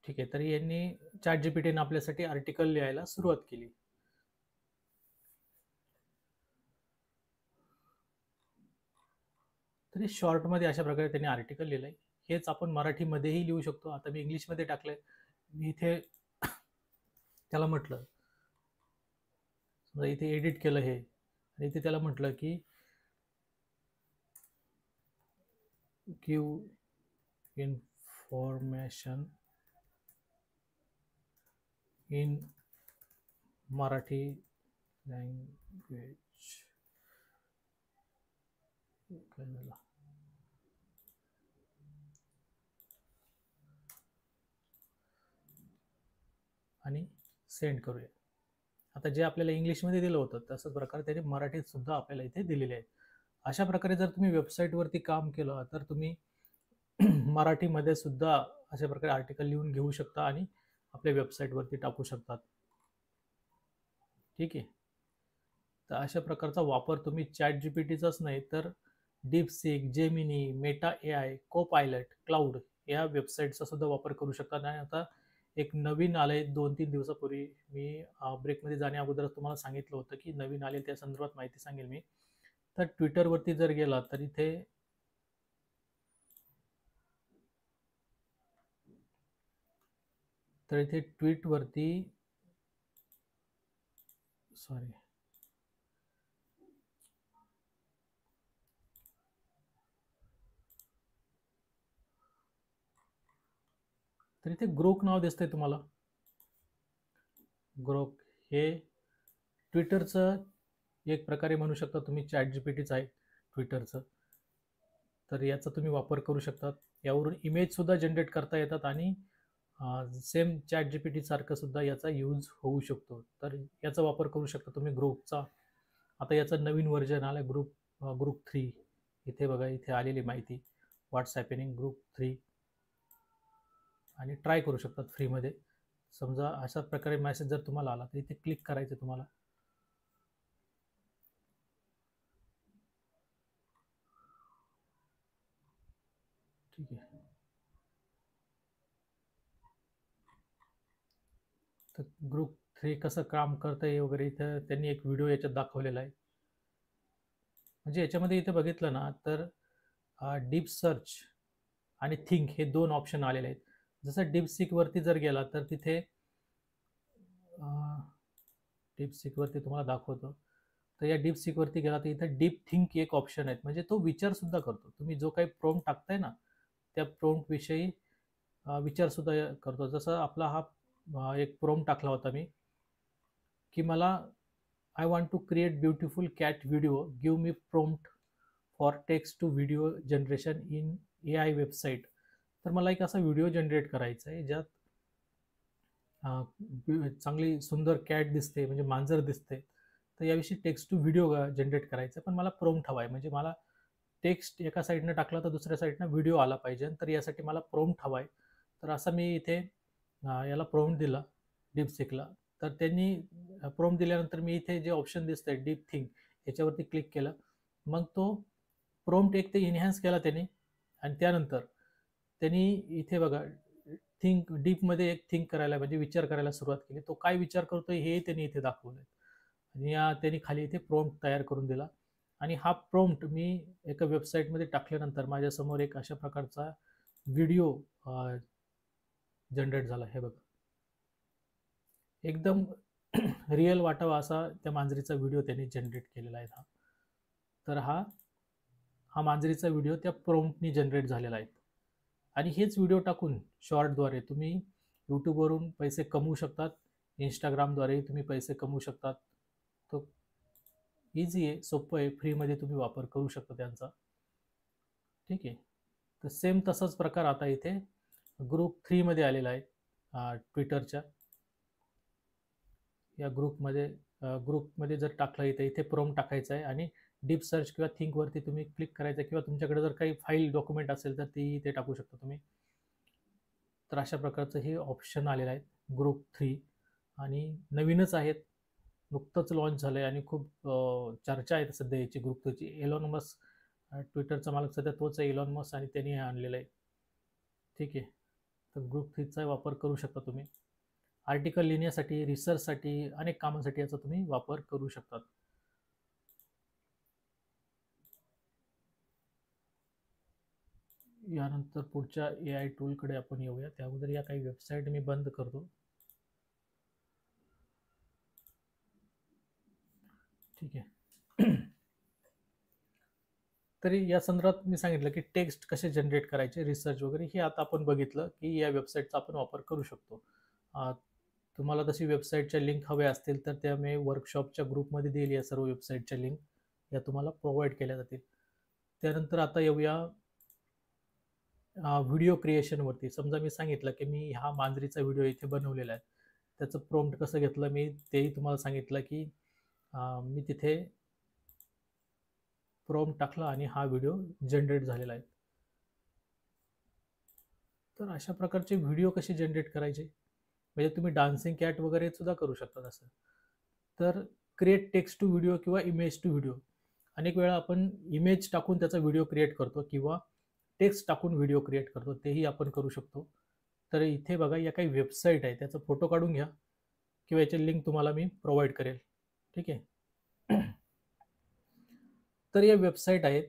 ठीक आहे. तर यांनी चॅट जीपीटीने आपल्यासाठी आर्टिकल लिहायला सुरुवात केली. तरी शॉर्टमध्ये अशा प्रकारे त्यांनी आर्टिकल लिहिलं आहे. हेच आपण मराठीमध्येही लिहू शकतो. आता मी इंग्लिशमध्ये टाकलं आहे. मी इथे त्याला म्हटलं, समजा इथे एडिट केलं हे आणि इथे त्याला म्हटलं की give information in Marathi language. काय झालं? आणि सेंड करूया. आता जे आपल्याला इंग्लिशमध्ये दिलं होतं तसंच प्रकारे त्याने मराठीत सुद्धा आपल्याला इथे दिलेले आहे. अशा प्रकारे जर तुम्ही वेबसाईटवरती काम केलं तर तुम्ही मराठीमध्ये सुद्धा अशा प्रकारे आर्टिकल लिहून घेऊ शकता आणि आपल्या वेबसाईटवरती टाकू शकतात. ठीक आहे. तर अशा प्रकारचा वापर तुम्ही चॅट जीपीटीचाच नाही तर DeepSeek, Gemini, Meta AI, Copilot, cloud या वेबसाईटचा सुद्धा वापर करू शकता. आणि आता एक नवीन आलंय 2-3 दिवसापूर्वी मी ब्रेकमध्ये जाण्या अगोदरच तुम्हाला सांगितलं होतं की नवीन आले त्या संदर्भात माहिती सांगेल मी. तर ट्विटरवरती जर गेला तर इथे ट्विटवरती सॉरी तर इथे ग्रोक नाव दिसतंय तुम्हाला. ग्रोक हे ट्विटरचं एक प्रकारे म्हणू शकता तुम्ही, चॅट जीपीटीच आहे ट्विटरचं. तर याचा तुम्ही वापर करू शकतात. यावरून इमेजसुद्धा जनरेट करता येतात आणि सेम चॅट जीपीटी सारखं सुद्धा याचा यूज होऊ शकतो. तर याचा वापर करू शकता तुम्ही ग्रुपचा. आता याचं नवीन व्हर्जन आलं ग्रुप 3. इथे बघा, इथे आलेली माहिती व्हॉट्स हॅपनिंग ग्रुप 3 आणि ट्राय करू शकतात फ्रीमध्ये. समजा अशा प्रकारे मेसेज जर तुम्हाला आला तर इथे क्लिक करायचं तुम्हाला. ठीक आहे. तर ग्रुप 3 कसं काम करतंय वगैरे इथं त्यांनी एक व्हिडिओ याच्यात दाखवलेला आहे. म्हणजे याच्यामध्ये इथे बघितलं ना तर डीप सर्च आणि थिंक हे 2 ऑप्शन आलेले आहेत. जसं डीपसीकवरती जर गेला तर तिथे डीपसीकवरती तुम्हाला दाखवतो. तर या डीपसीकवरती गेला तर इथं डीप थिंक एक ऑप्शन आहे. म्हणजे तो विचारसुद्धा करतो. तुम्ही जो काही प्रॉम्प्ट टाकताय ना त्या प्रॉम्प्टविषयी विचारसुद्धा करतो. जसं आपला हा एक प्रॉम्प्ट टाकला होता मी की मला I want to create beautiful cat video, give me prompt for text to video generation in AI website. तर मला एक असा व्हिडिओ जनरेट करायचा आहे ज्यात चांगली सुंदर कॅट दिसते, म्हणजे मांजर दिसते. तर याविषयी टेक्स्ट टू व्हिडिओ जनरेट करायचं. पण मला प्रॉम्प्ट हवा आहे, म्हणजे मला टेक्स्ट एका साईडनं टाकला तर दुसऱ्या साईडनं व्हिडिओ आला पाहिजे. तर यासाठी मला प्रॉम्प्ट हवा आहे. तर असं मी इथे याला प्रॉम्प्ट दिला डीपसीकला. तर त्यांनी प्रॉम्प्ट दिल्यानंतर मी इथे जे ऑप्शन दिसतंय डीप थिंक याच्यावरती क्लिक केलं. मग तो प्रॉम्प्ट एक ते इन्हॅन्स केला त्यांनी आणि त्यानंतर त्यांनी इथे बघा थिंक डीपमध्ये एक थिंक करायला, म्हणजे विचार करायला सुरुवात केली. तो काय विचार करतोय हे त्यांनी इथे दाखवलंय आणि त्यांनी खाली इथे प्रॉम्प्ट तयार करून दिला. आणि हा प्रॉम्प्ट मी एका वेबसाईटमध्ये टाकल्यानंतर माझ्यासमोर एक अशा प्रकारचा व्हिडिओ जनरेट झाला. हे बघा, एकदम रिअल वाटावा असा त्या मांजरीचा व्हिडिओ त्यांनी जनरेट केलेला आहे. तर हा मांजरीचा व्हिडिओ त्या प्रॉम्प्टनी जनरेट झालेला आहे. आणि हेच व्हिडिओ टाकून शॉर्टद्वारे तुम्ही यूट्यूबवरून पैसे कमवू शकतात. इंस्टाग्रामद्वारेही तुम्ही पैसे कमवू शकतात. तो इझी आहे, सोपं आहे, फ्रीमध्ये तुम्ही वापर करू शकता त्यांचा. ठीक आहे. तर सेम तसाच प्रकार आता इथे ग्रुप 3 मध्ये आलेला आहे. ट्विटरच्या या ग्रुपमध्ये जर टाकलं इथे प्रॉम्प्ट टाकायचं आहे आणि डीप सर्च किंवा थिंकवरती तुम्ही क्लिक करायचं किंवा तुमच्याकडे जर काही फाईल डॉक्युमेंट असेल तर ती इथे टाकू शकता तुम्ही. तर अशा प्रकारचं हे ऑप्शन आलेलं आहे ग्रुप 3 आणि नवीनच आहेत, नुकतंच लॉन्च झालं आहे आणि खूप चर्चा आहे सध्या याची ग्रुप 3ची. एलॉन मस्क ट्विटरचा मालक सध्या तोच आहे, एलॉन मस्क, आणि त्यांनी हे आणलेलं आहे. ठीक आहे. तर ग्रुप 3चा वापर करू शकता तुम्ही. आर्टिकल लिहिण्यासाठी, रिसर्चसाठी, अनेक कामांसाठी याचा तुम्ही वापर करू शकतात. यानंतर पुढच्या AI टूलकडे आपण येऊया. त्या अगोदर या काही वेबसाईट मी बंद करतो. ठीक आहे. तरी या संदर्भात मी सांगितलं की टेक्स्ट कसे जनरेट करायचे, रिसर्च वगैरे हे आता आपण बघितलं की या वेबसाईटचा आपण वापर करू शकतो. तुम्हाला तशी वेबसाईटच्या लिंक हव्या असतील तर त्या मी वर्कशॉपच्या ग्रुपमध्ये देईल. या सर्व वेबसाईटच्या लिंक या तुम्हाला प्रोव्हाइड केल्या जातील. त्यानंतर आता येऊया व्हिडिओ क्रिएशनवरती. समजा मी सांगितलं की मी हा मांजरीचा व्हिडिओ इथे बनवलेला आहे. त्याचं प्रॉम्प्ट कसं घेतलं मी तेही तुम्हाला सांगितलं की मी तिथे प्रॉम्प्ट टाकला आणि हा व्हिडिओ जनरेट झालेला आहे. तर अशा प्रकारचे व्हिडिओ कसे जनरेट करायचे, म्हणजे तुम्ही डान्सिंग कॅट वगैरे सुद्धा करू शकता तसं. तर क्रिएट टेक्स्ट टू व्हिडिओ किंवा इमेज टू व्हिडिओ. अनेक वेळा आपण इमेज टाकून त्याचा व्हिडिओ क्रिएट करतो किंवा टेक्स्ट टाकून व्हिडिओ क्रिएट करतो, तेही आपण करू शकतो. तर इथे बघा या काही वेबसाईट आहे, त्याचा फोटो काढून घ्या किंवा याची लिंक तुम्हाला मी प्रोव्हाइड करेल. ठीक आहे. तर या वेबसाईट आहेत,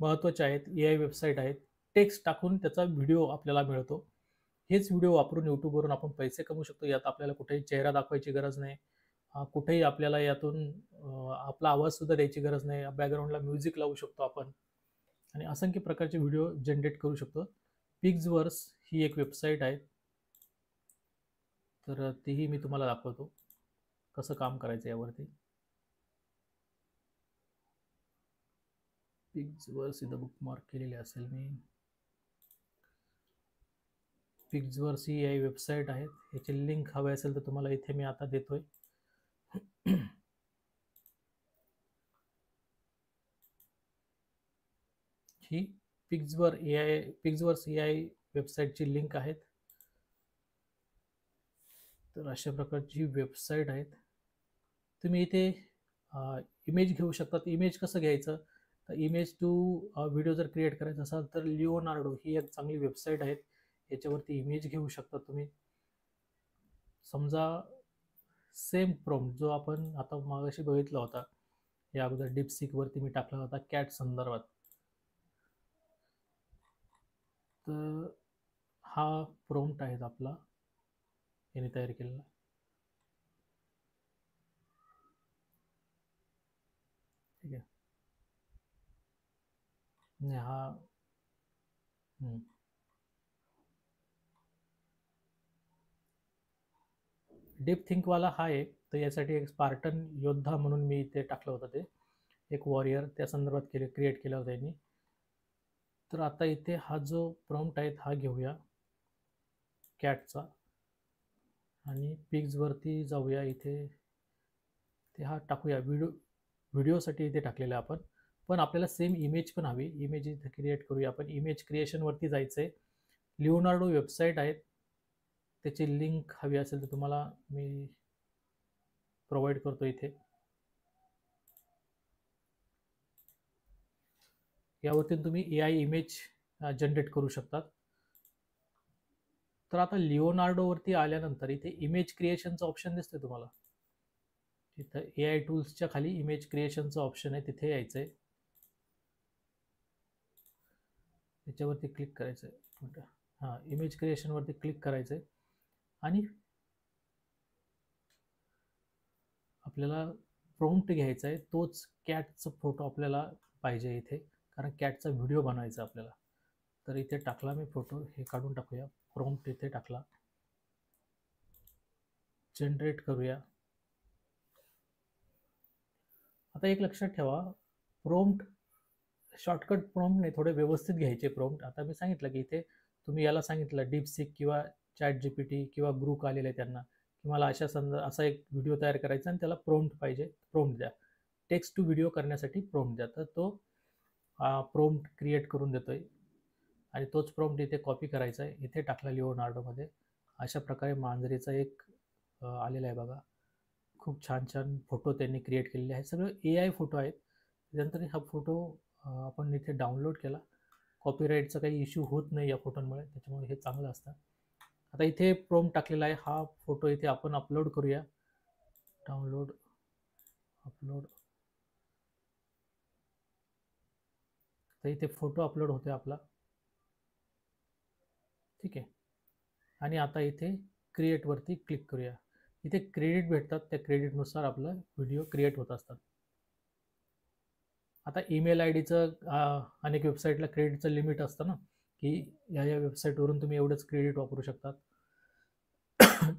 महत्त्वाच्या आहेत. AI वेबसाईट आहेत. टेक्स्ट टाकून त्याचा व्हिडिओ आपल्याला मिळतो. हेच व्हिडिओ वापरून यूट्यूबवरून आपण पैसे कमवू शकतो. यात आपल्याला कुठेही चेहरा दाखवायची गरज नाही. कुठेही आपल्याला यातून आपला आवाजसुद्धा द्यायची गरज नाही. बॅकग्राऊंडला म्युझिक लावू शकतो आपण आणि असंख्य प्रकारचे व्हिडिओ जनरेट करू शकतो. पिक्सवर्स ही एक वेबसाईट आहे. तर तीही मी तुम्हाला दाखवतो कसं काम करायचं यावरती. पिक्सवर्स इथं बुकमार्क केलेले असेल मी. पिक्सवर्स ही AI वेबसाईट आहे. याची लिंक हवी असेल तर तुम्हाला इथे मी आता देतोय. ही पिक्सवर्स AI वेबसाईटची लिंक आहेत. तर अशा प्रकारची वेबसाईट आहेत. तुम्ही इथे इमेज घेऊ शकता. इमेज कसं घ्यायचं, तर इमेज टू व्हिडिओ जर क्रिएट करायचा असाल तर लिओनार्डो ही एक चांगली वेबसाईट आहे. याच्यावरती इमेज घेऊ शकता तुम्ही. समजा सेम प्रॉम्प्ट जो आपण आता मागाशी बघितला होता, या अगोदर डीपसीकवरती मी टाकला होता कॅट संदर्भात. तर हा प्रॉम्प्ट आहे आपला, याने तयार केलेला. ठीक आहे. आणि हा डीप थिंकवाला हा आहे. तर यासाठी एक स्पार्टन योद्धा म्हणून मी इथे टाकलं होतं, ते एक वॉरियर त्या संदर्भात क्रिएट केला होता यांनी. तर आता इथे हा जो प्रॉम्प्ट आहे हा घेऊया कॅटचा आणि पिग्सवरती जाऊया. इथे ते हा टाकूया. व्हिडिओसाठी इथे टाकलेला आपण, पण आपल्याला सेम इमेज पण हवी. इमेज इथे क्रिएट करूया आपण. इमेज क्रिएशनवरती जायचं आहे. लिओनार्डो वेबसाईट आहेत, त्याची लिंक हवी असेल तर तुम्हाला मी प्रोव्हाइड करतो इथे. यावरती तुम्ही AI इमेज जनरेट करू शकतात. तर आता लिओनार्डोवरती आल्यानंतर इथे इमेज क्रिएशनचं ऑप्शन दिसतंय तुम्हाला. इथं AI टूल्सच्या खाली इमेज क्रिएशनचं ऑप्शन आहे, तिथे यायचं आहे. त्याच्यावरती क्लिक करायचं आहे. हां, इमेज क्रिएशनवरती क्लिक करायचं आहे आणि आपल्याला प्रॉम्प्ट घ्यायचा आहे. तोच कॅटचा फोटो आपल्याला पाहिजे इथे, कारण कॅटचा व्हिडिओ बनवायचा आपल्याला. तर इथे टाकला मी फोटो, हे काढून टाकूया. प्रॉम्प्ट इथे टाकला, जनरेट करूया. आता एक लक्षात ठेवा, प्रॉम्प्ट शॉर्टकट प्रॉम्प्ट नाही, थोडे व्यवस्थित घ्यायचे प्रॉम्प्ट. आता मी सांगितलं की इथे तुम्ही याला सांगितलं डीपसीक किंवा ChatGPT किंवा ग्रुप आलेले त्यांना की मला असा एक व्हिडिओ तयार करायचा आणि त्याला प्रॉम्प्ट पाहिजे, प्रॉम्प्ट द्या. टेक्स्ट टू व्हिडिओ करण्यासाठी प्रॉम्प्ट द्या. तर तो प्रॉम्प्ट क्रिएट करून देतोय आणि तोच प्रॉम्प्ट इथे कॉपी करायचा आहे. इथे टाकला लिओनार्डोमध्ये. अशा प्रकारे मांजरीचा एक आलेला आहे बघा. खूप छान छान फोटो त्यांनी क्रिएट केलेले आहेत. सगळं AI फोटो आहेत. त्यानंतर हा फोटो आपण इथे डाउनलोड केला. कॉपीराईटचा काही इश्यू होत नाही या फोटोंमुळे, त्याच्यामुळे हे चांगलं असतं. आता इथे प्रॉम्प्ट टाकलेला आहे. हा फोटो इथे आपण अपलोड करूया. Download, upload. तर इथे फोटो अपलोड होतोय आपला. ठीक आहे. आणि आता इथे क्रिएटवरती क्लिक करूया. इथे क्रेडिट भेटतात, त्या क्रेडिटनुसार आपलं व्हिडिओ क्रिएट होत असतात. आता ईमेल आय डीचं अनेक वेबसाईटला क्रेडिटचं लिमिट असतं ना, की या वेबसाईटवरून तुम्ही एवढंच क्रेडिट वापरू शकतात.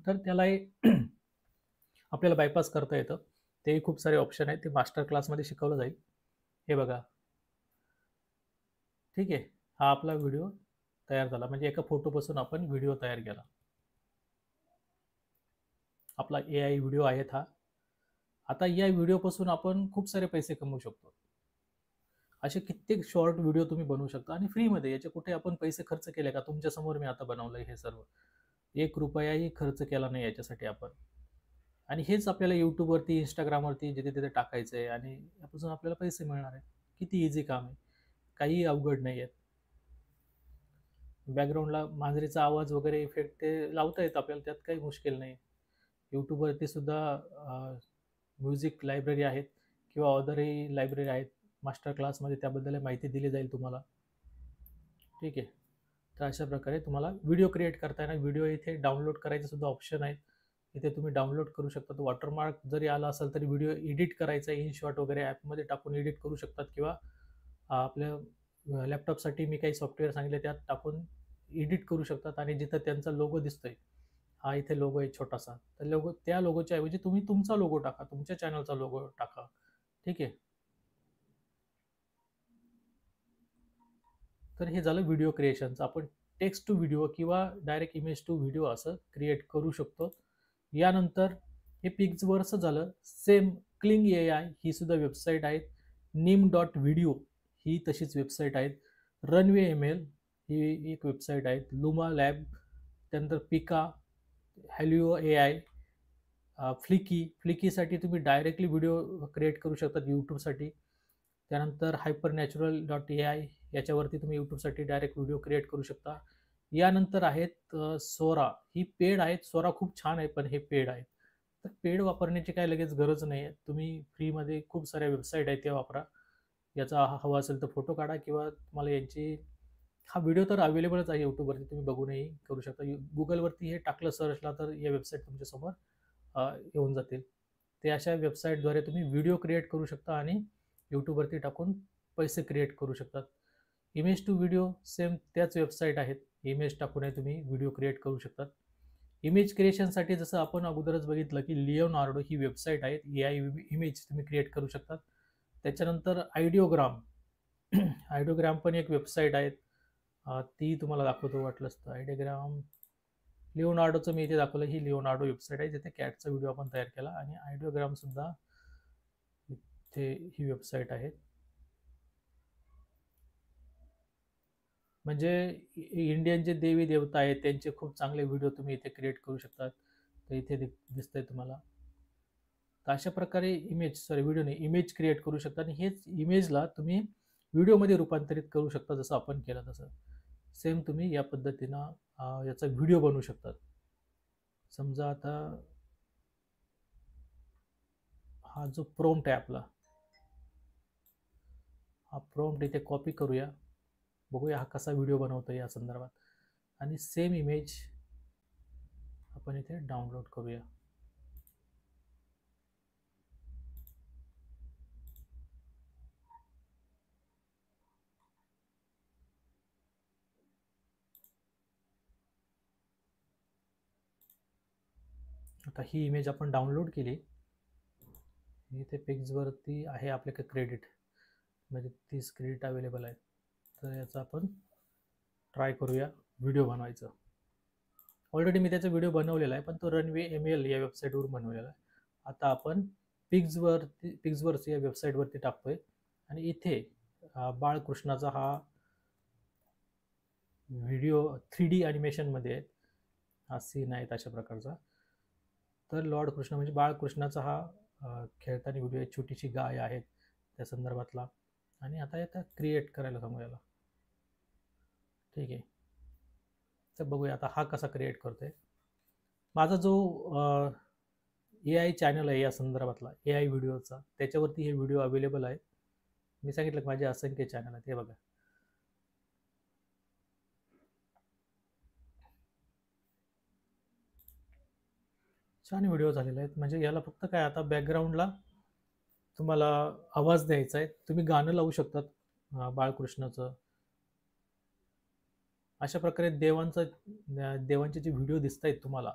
तर त्यालाही आपल्याला बायपास करता येतं. तेही खूप सारे ऑप्शन आहेत, ते मास्टर क्लासमध्ये शिकवलं जाईल. हे बघा, ठीक आहे. हा आपला व्हिडिओ तयार झाला, म्हणजे एका फोटोपासून आपण व्हिडिओ तयार केला. आपला AI व्हिडिओ आहेत हा. आता या व्हिडिओपासून आपण खूप सारे पैसे कमवू शकतो. असे कित्येक शॉर्ट व्हिडिओ तुम्ही बनवू शकता आणि फ्रीमध्ये. याचे कुठे आपण पैसे खर्च केले का? तुमच्यासमोर मी आता बनवलंय हे सर्व. ₹1 खर्च केला नाही याच्यासाठी आपण. आणि हेच आपल्याला YouTubeवरती, Instagramवरती जिथे-तिथे टाकायचं आहे आणि यापासून आपल्याला पैसे मिळणार आहेत. किती ईझी काम आहे. काहीही अवघड नाही आहे. बॅकग्राऊंडला मांजरीचा आवाज वगैरे इफेक्ट ते लावता येतं आपल्याला, त्यात काही मुश्किल नाही. YouTubeवरती सुद्धा म्युझिक लायब्ररी आहेत किंवा अदरही लायब्ररी आहेत. मास्टर क्लासमध्ये त्याबद्दल माहिती दिली जाईल तुम्हाला. ठीक आहे. तर अशा प्रकारे तुम्हाला व्हिडिओ क्रिएट करता येणार. व्हिडिओ इथे डाउनलोड करायचे सुद्धा ऑप्शन आहेत. इथे तुम्ही डाउनलोड करू शकता. तो वॉटरमार्क जरी आला असेल तरी व्हिडिओ एडिट करायचा InShot वगैरे ॲपमध्ये टाकून एडिट करू शकतात किंवा आपल्या लॅपटॉपसाठी मी काही सॉफ्टवेअर सांगितले त्यात टाकून एडिट करू शकतात आणि जिथं त्यांचा लोगो दिसतोय, हा इथे लोगो आहे छोटासा, तर त्या लोगोच्या ऐवजी तुम्ही तुमचा लोगो टाका, तुमच्या चॅनलचा लोगो टाका. ठीक आहे. तर हे झालं व्हिडिओ क्रिएशनचं. आपण टेक्स्ट टू व्हिडिओ किंवा डायरेक्ट इमेज टू व्हिडिओ असं क्रिएट करू शकतो. यानंतर हे पिक्सवर्क्स झालं. सेम क्लिंग AI ही सुद्धा वेबसाईट आहे. nim.video ही तशीच वेबसाईट आहे. रनवे ML ही एक वेबसाईट आहे. लुमा लॅब, त्यानंतर पिका, हॅलिओ AI, फ्लिकीसाठी तुम्ही डायरेक्टली व्हिडिओ क्रिएट करू शकता यूट्यूबसाठी. त्यानंतर hypernatural.ai याच्यावरती तुम्ही यूट्यूबसाठी डायरेक्ट व्हिडिओ क्रिएट करू शकता. यानंतर आहेत सोरा, ही पेड आहेत. सोरा खूप छान आहे, पण हे पेड आहेत. तर पेड वापरण्याची काय लगेच गरज नाही आहे. तुम्ही फ्रीमध्ये खूप साऱ्या वेबसाईट आहेत त्या वापरा. याचा हवा असेल तर फोटो काढा किंवा तुम्हाला यांची हा व्हिडिओ तर अवेलेबलच आहे यूट्यूबवरती, तुम्ही बघूनही करू शकता. गुगलवरती हे टाकलं सर्चला तर या वेबसाईट तुमच्यासमोर येऊन जातील. ते अशा वेबसाईटद्वारे तुम्ही व्हिडिओ क्रिएट करू शकता आणि यूट्यूबवरती टाकून पैसे क्रिएट करू शकतात. इमेज टू व्हिडिओ सेम त्याच वेबसाईट आहेत. इमेज टाकूनही तुम्ही व्हिडिओ क्रिएट करू शकतात. इमेज क्रिएशनसाठी जसं आपण अगोदरच बघितलं की लिओनार्डो ही वेबसाईट आहे. AI इमेज तुम्ही क्रिएट करू शकतात. त्याच्यानंतर आयडिओग्राम आयडिओग्राम पण एक वेबसाईट आहे. ती तुम्हाला दाखवतो वाटलंच तर. आयडिओग्राम लिओनार्डोचं मी इथे दाखवलं. ही लिओनार्डो वेबसाईट आहे जिथे कॅटचा व्हिडिओ आपण तयार केला आणि आयडिओग्राम सुद्धा इथे ही वेबसाईट आहे. म्हणजे इंडियन जे देवी देवता आहेत त्यांचे खूप चांगले व्हिडिओ तुम्ही इथे क्रिएट करू शकतात. तर इथे दिसतंय तुम्हाला. तर अशा प्रकारे व्हिडिओ नाही, इमेज क्रिएट करू शकता आणि हेच इमेजला तुम्ही व्हिडिओमध्ये रूपांतरित करू शकता, जसं आपण केलं तसं. सेम तुम्ही या पद्धतीनं याचा व्हिडिओ बनवू शकतात. समजा आता हा जो प्रॉम्प्ट आहे आपला, हा प्रॉम्प्ट इथे कॉपी करूया. बघूया हा कसा व्हिडिओ बनवतो या संदर्भात. आणि सेम इमेज आपण इथे डाउनलोड करूया. आता ही इमेज आपण डाउनलोड केली. इथे पिक्सवरती आहे आपल्याकडे क्रेडिट, म्हणजे 30 क्रेडिट अवेलेबल आहे. तर याचा आपण ट्राय करूया व्हिडिओ बनवायचं. ऑलरेडी मी त्याचा व्हिडिओ बनवलेला आहे, पण तो रनवे ML या वेबसाईटवरून बनवलेला आहे. आता आपण पिक्सवर्क्स या वेबसाईटवरती टाकतोय आणि इथे बाळकृष्णाचा हा व्हिडिओ 3D ॲनिमेशनमध्ये आहे. हा सीन आहे अशा प्रकारचा. तर लॉर्ड कृष्ण म्हणजे बाळकृष्णाचा हा खेळताना व्हिडिओ आहे. छोटीशी गाय आहे त्या संदर्भातला. आणि आता याचा क्रिएट करायला सांगू याला. ठीक आहे. तर बघूया आता हा कसा क्रिएट करतोय. माझा जो AI चॅनल आहे या संदर्भातला, AI व्हिडिओचा, त्याच्यावरती हे व्हिडिओ अवेलेबल आहे. मी सांगितलं की माझे असंख्य चॅनल आहेत. हे बघा. छान व्हिडिओ झालेले आहेत. म्हणजे याला फक्त काय आता बॅकग्राऊंडला तुम्हाला आवाज द्यायचा आहे. तुम्ही गाणं लावू शकतात बाळकृष्णाचं. अशा प्रकारे देवांचे जे व्हिडिओ दिसत आहेत तुम्हाला,